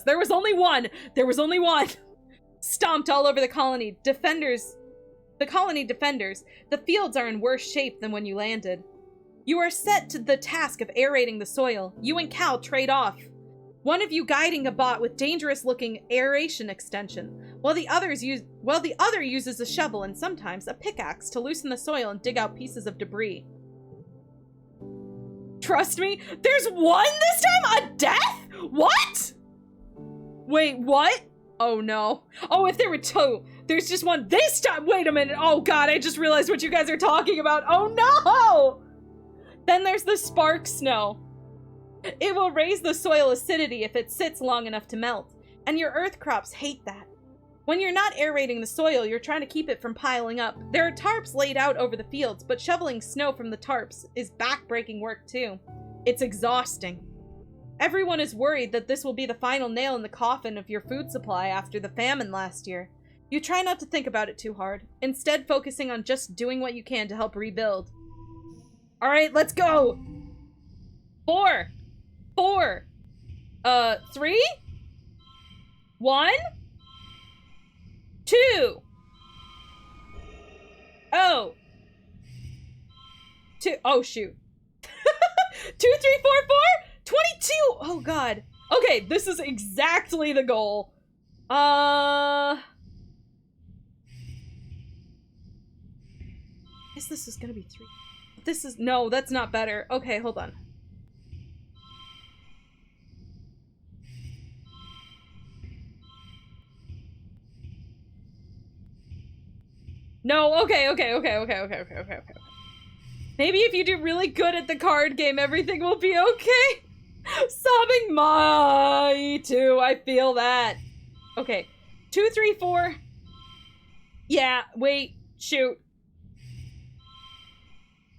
there was only one, stomped all over the colony defenders, the fields are in worse shape than when you landed. You are set to the task of aerating the soil. You and Cal trade off. One of you guiding a bot with dangerous-looking aeration extension, while the other uses a shovel and sometimes a pickaxe to loosen the soil and dig out pieces of debris. Trust me, there's one this time? A death? What? Wait, what? Oh no. Oh, if there were two. There's just one this time. Wait a minute. Oh god, I just realized what you guys are talking about. Oh no! Then there's the spark snow. It will raise the soil acidity if it sits long enough to melt, and your earth crops hate that. When you're not aerating the soil, you're trying to keep it from piling up. There are tarps laid out over the fields, but shoveling snow from the tarps is back-breaking work too. It's exhausting. Everyone is worried that this will be the final nail in the coffin of your food supply after the famine last year. You try not to think about it too hard, instead focusing on just doing what you can to help rebuild. Alright, let's go! 4, 3, 1, 2. Oh. 2. Oh, shoot. 2, 3, 4, 4. 22. Oh, God. Okay, this is exactly the goal. Guess this is gonna be 3. This is, no, that's not better. Okay, hold on. No, okay. Maybe if you do really good at the card game, everything will be okay. Sobbing, my too. I feel that. Okay, 2, 3, 4. Yeah, wait, shoot.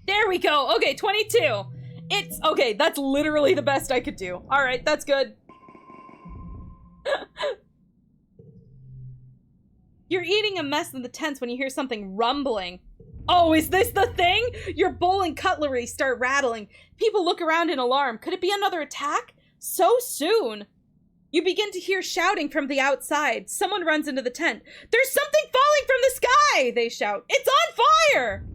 There we go. Okay, 22. It's okay. That's literally the best I could do. All right, that's good. You're eating a mess in the tents when you hear something rumbling. Oh, is this the thing? Your bowl and cutlery start rattling. People look around in alarm. Could it be another attack? So soon. You begin to hear shouting from the outside. Someone runs into the tent. There's something falling from the sky, they shout. It's on fire!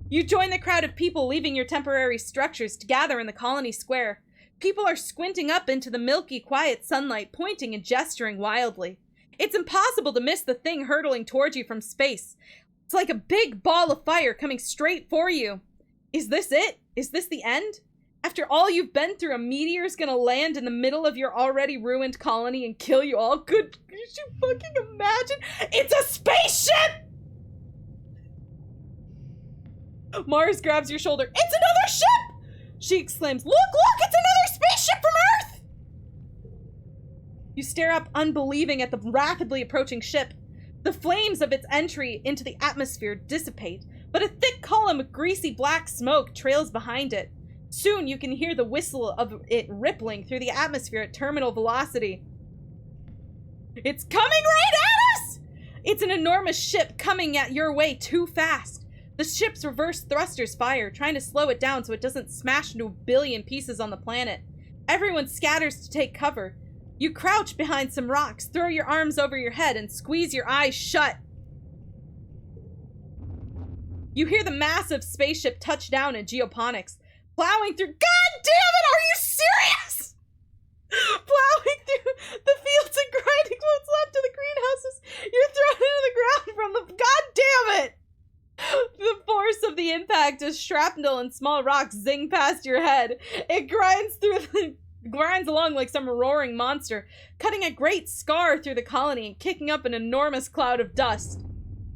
You join the crowd of people leaving your temporary structures to gather in the colony square. People are squinting up into the milky, quiet sunlight, pointing and gesturing wildly. It's impossible to miss the thing hurtling towards you from space. It's like a big ball of fire coming straight for you. Is this it? Is this the end? After all you've been through, a meteor's gonna land in the middle of your already ruined colony and kill you all? Could you fucking imagine? It's a spaceship! Mars grabs your shoulder. It's another ship! She exclaims, look, it's another spaceship from Earth! You stare up unbelieving at the rapidly approaching ship. The flames of its entry into the atmosphere dissipate, but a thick column of greasy black smoke trails behind it. Soon you can hear the whistle of it rippling through the atmosphere at terminal velocity. It's coming right at us! It's an enormous ship coming at your way too fast. The ship's reverse thrusters fire, trying to slow it down so it doesn't smash into a billion pieces on the planet. Everyone scatters to take cover. You crouch behind some rocks, throw your arms over your head, and squeeze your eyes shut. You hear the massive spaceship touch down in geoponics, plowing through— God damn it, are you serious? Plowing through the fields and grinding what's left of the greenhouses. You're thrown into the ground from the— God damn it! The force of the impact as shrapnel and small rocks zing past your head. It grinds along like some roaring monster, cutting a great scar through the colony and kicking up an enormous cloud of dust.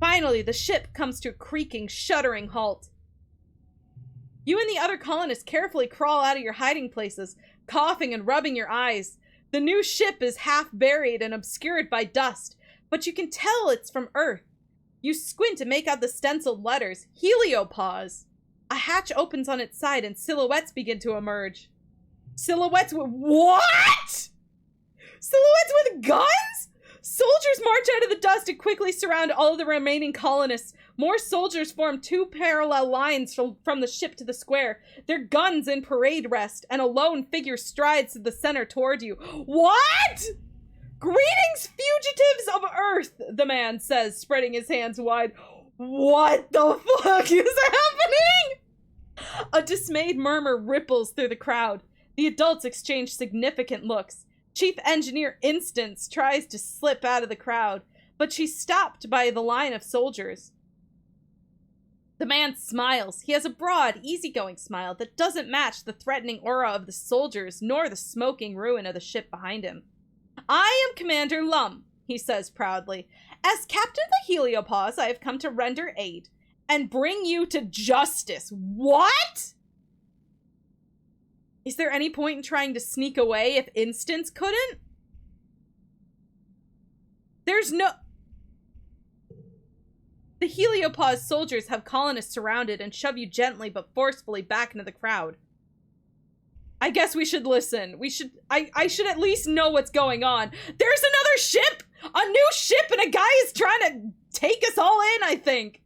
Finally, the ship comes to a creaking, shuddering halt. You and the other colonists carefully crawl out of your hiding places, coughing and rubbing your eyes. The new ship is half buried and obscured by dust, but you can tell it's from Earth. You squint to make out the stenciled letters, heliopause. A hatch opens on its side and silhouettes begin to emerge. Silhouettes with— what? Silhouettes with guns? Soldiers march out of the dust and quickly surround all of the remaining colonists. More soldiers form 2 parallel lines from the ship to the square, their guns in parade rest, and a lone figure strides to the center toward you. What? Greetings, fugitives of Earth, the man says, spreading his hands wide. What the fuck is happening? A dismayed murmur ripples through the crowd. The adults exchange significant looks. Chief Engineer Instance tries to slip out of the crowd, but she's stopped by the line of soldiers. The man smiles. He has a broad, easygoing smile that doesn't match the threatening aura of the soldiers nor the smoking ruin of the ship behind him. I am Commander Lum, he says proudly. As Captain of the Heliopause, I have come to render aid and bring you to justice. What? Is there any point in trying to sneak away if Instance couldn't? There's no— The Heliopause soldiers have colonists surrounded and shove you gently but forcefully back into the crowd. I guess we should listen. I should at least know what's going on. There's another ship! A new ship, and a guy is trying to take us all in, I think.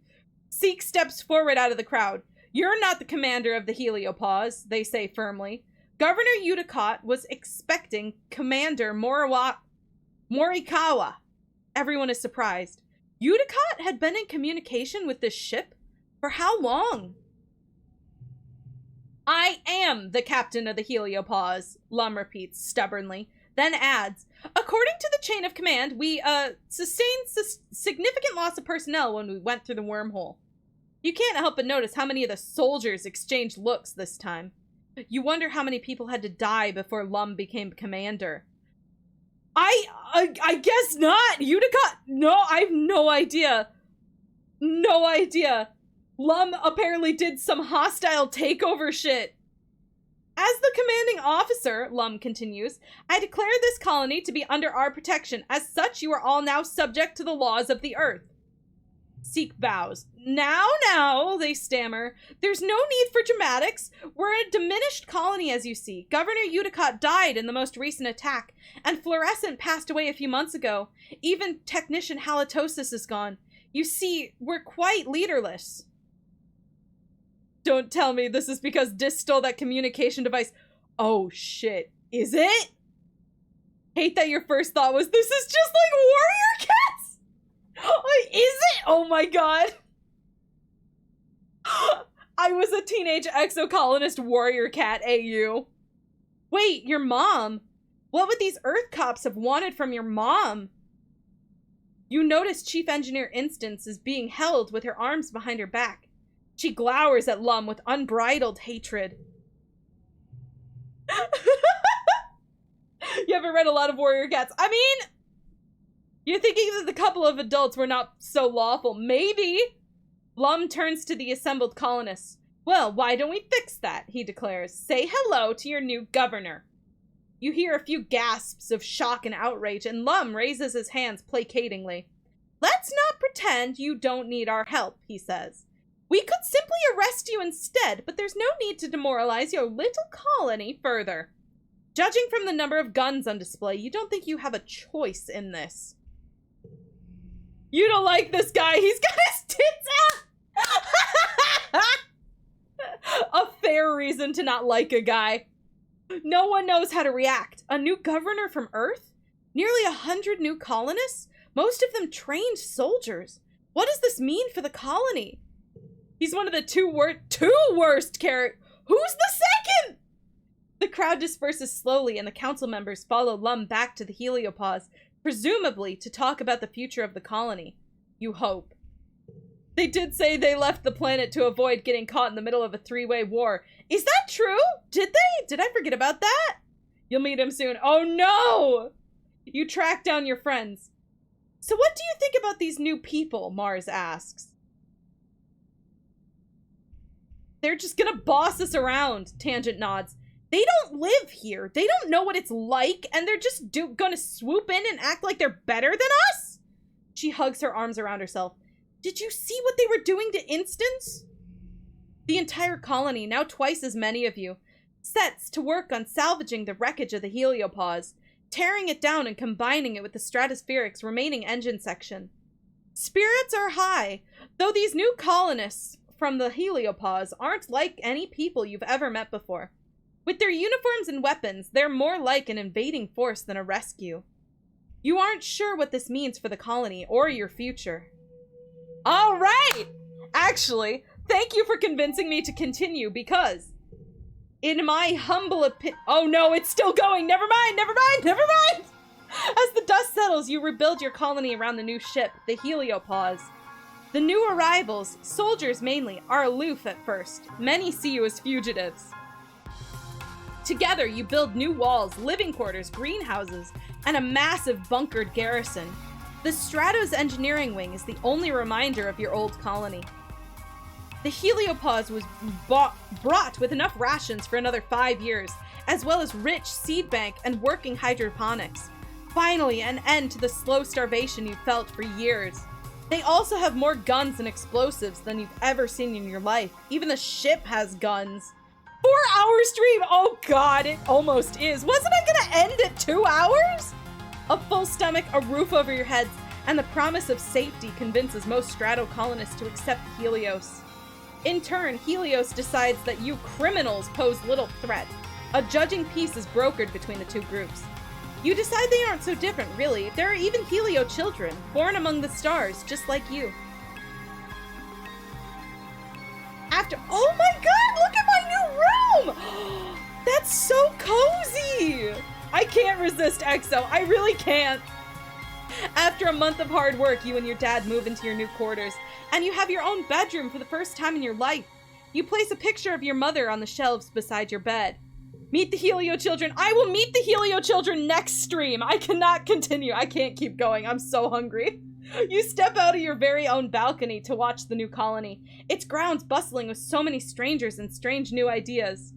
Seek steps forward out of the crowd. You're not the commander of the Heliopause, they say firmly. Governor Udicott was expecting Commander Morikawa. Everyone is surprised. Udicott had been in communication with this ship? For how long? I am the captain of the Heliopause, Lum repeats stubbornly. then adds, according to the chain of command, we sustained significant loss of personnel when we went through the wormhole. You can't help but notice how many of the soldiers exchanged looks this time. You wonder how many people had to die before Lum became commander. I guess not. Utica? No, I have no idea. No idea. Lum apparently did some hostile takeover shit. As the commanding officer, Lum continues, I declare this colony to be under our protection. As such, you are all now subject to the laws of the earth. Seek bows. Now, they stammer. There's no need for dramatics. We're a diminished colony, as you see. Governor Utica died in the most recent attack, and Fluorescent passed away a few months ago. Even Technician Halitosis is gone. You see, we're quite leaderless. Don't tell me this is because Dis stole that communication device. Oh, shit. Is it? Hate that your first thought was, this is just like warrior cats? Is it? Oh my god. I was a teenage exocolonist warrior cat, AU. Wait, your mom? What would these Earth cops have wanted from your mom? You notice Chief Engineer Instance is being held with her arms behind her back. She glowers at Lum with unbridled hatred. You haven't read a lot of warrior cats. I mean, you're thinking that the couple of adults were not so lawful. Maybe. Lum turns to the assembled colonists. Well, why don't we fix that, he declares. Say hello to your new governor. You hear a few gasps of shock and outrage, and Lum raises his hands placatingly. Let's not pretend you don't need our help, he says. We could simply arrest you instead, but there's no need to demoralize your little colony further. Judging from the number of guns on display, you don't think you have a choice in this. You don't like this guy. He's got his tits out. A fair reason to not like a guy. No one knows how to react. A new governor from Earth? Nearly 100 new colonists? Most of them trained soldiers. What does this mean for the colony? He's one of the two worst characters. Who's the second? The crowd disperses slowly and the council members follow Lum back to the heliopause, presumably to talk about the future of the colony. You hope. They did say they left the planet to avoid getting caught in the middle of a three-way war. Is that true? Did they? Did I forget about that? You'll meet him soon. Oh no! You track down your friends. So what do you think about these new people? Mars asks. They're just gonna boss us around, Tangent nods. They don't live here. They don't know what it's like, and they're just gonna swoop in and act like they're better than us? She hugs her arms around herself. Did you see what they were doing to Instance? The entire colony, now twice as many of you, sets to work on salvaging the wreckage of the heliopause, tearing it down and combining it with the Stratospheric's remaining engine section. Spirits are high, though these new colonists from the heliopause aren't like any people you've ever met before. With their uniforms and weapons, they're more like an invading force than a rescue. You aren't sure what this means for the colony or your future. All right! Actually, thank you for convincing me to continue because, in my humble opinion... Oh no, it's still going! Never mind! As the dust settles, you rebuild your colony around the new ship, the heliopause. The new arrivals, soldiers mainly, are aloof at first. Many see you as fugitives. Together, you build new walls, living quarters, greenhouses, and a massive bunkered garrison. The Stratos engineering wing is the only reminder of your old colony. The heliopause was brought with enough rations for another 5 years, as well as rich seed bank and working hydroponics. Finally, an end to the slow starvation you felt for years. They also have more guns and explosives than you've ever seen in your life. Even the ship has guns. 4-hour stream! Oh god, it almost is. Wasn't I gonna end at 2 hours? A full stomach, a roof over your heads, and the promise of safety convinces most Strato colonists to accept Helios. In turn, Helios decides that you criminals pose little threat. A judging peace is brokered between the two groups. You decide they aren't so different, really. There are even Helio children, born among the stars, just like you. Oh my god, look at my new room! That's so cozy! I I can't resist EXO. I really can't. After a month of hard work, you and your dad move into your new quarters, and you have your own bedroom for the first time in your life. You place a picture of your mother on the shelves beside your bed. Meet the Helio children. I will meet the Helio children next stream. I cannot continue. I can't keep going. I'm so hungry. You step out of your very own balcony to watch the new colony. Its grounds bustling with so many strangers and strange new ideas.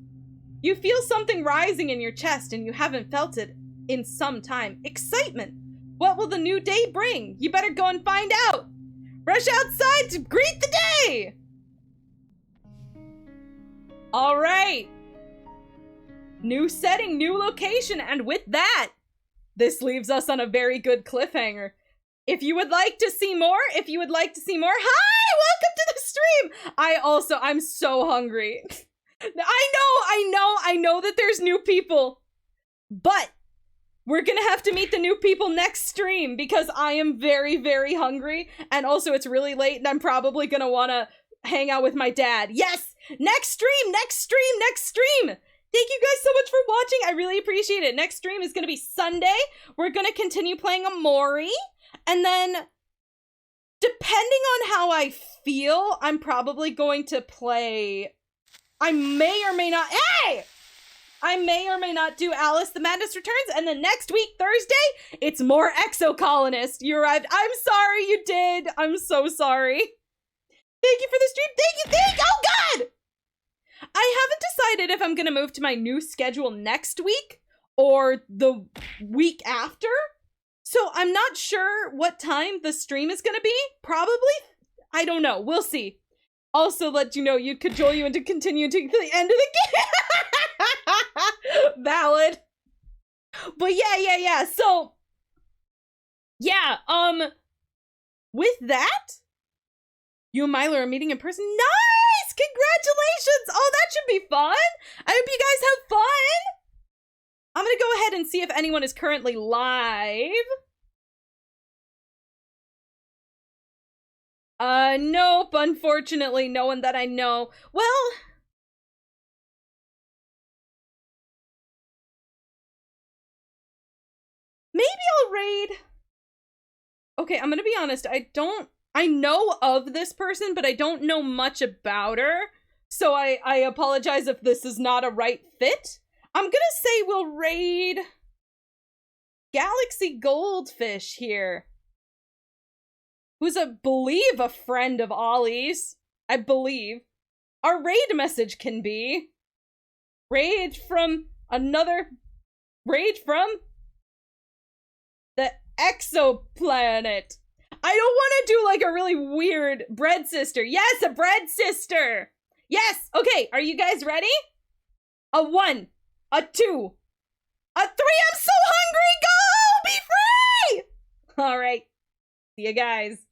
You feel something rising in your chest and you haven't felt it in some time. Excitement. What will the new day bring? You better go and find out. Rush outside to greet the day. All right. New setting, new location, and with that, this leaves us on a very good cliffhanger. If you would like to see more, hi, welcome to the stream. I'm so hungry. I know that there's new people, but we're gonna have to meet the new people next stream because I am very, very hungry, and also it's really late and I'm probably gonna wanna hang out with my dad. Yes, next stream. Thank you guys so much for watching. I really appreciate it. Next stream is gonna be Sunday. We're gonna continue playing Amori. And then, depending on how I feel, I'm probably going to play... I may or may not do Alice the Madness Returns. And then next week, Thursday, it's more Exocolonist. You arrived. I'm sorry you did. I'm so sorry. Thank you for the stream. Thank you. Oh, God! I haven't decided if I'm going to move to my new schedule next week or the week after. So I'm not sure what time the stream is gonna be. Probably. I don't know. We'll see. Also let you know, you cajole you into continuing to the end of the game. Valid. But yeah. So, yeah, with that, you and Milo are meeting in person. Nice! Congratulations! Oh, that should be fun. I hope you guys have fun. I'm gonna go ahead and see if anyone is currently live. Nope, unfortunately, no one that I know. Well, maybe I'll raid. Okay, I'm gonna be honest, I know of this person, but I don't know much about her. So I apologize if this is not a right fit. I'm gonna say we'll raid Galaxy Goldfish here, who's believe a friend of Ollie's. I believe. Our raid message can be raid from the exoplanet. I don't want to do like a really weird bread sister. Yes, a bread sister. Yes. Okay, are you guys ready? A 1, a 2, a 3. I'm so hungry. Go! Be free! All right. See you guys.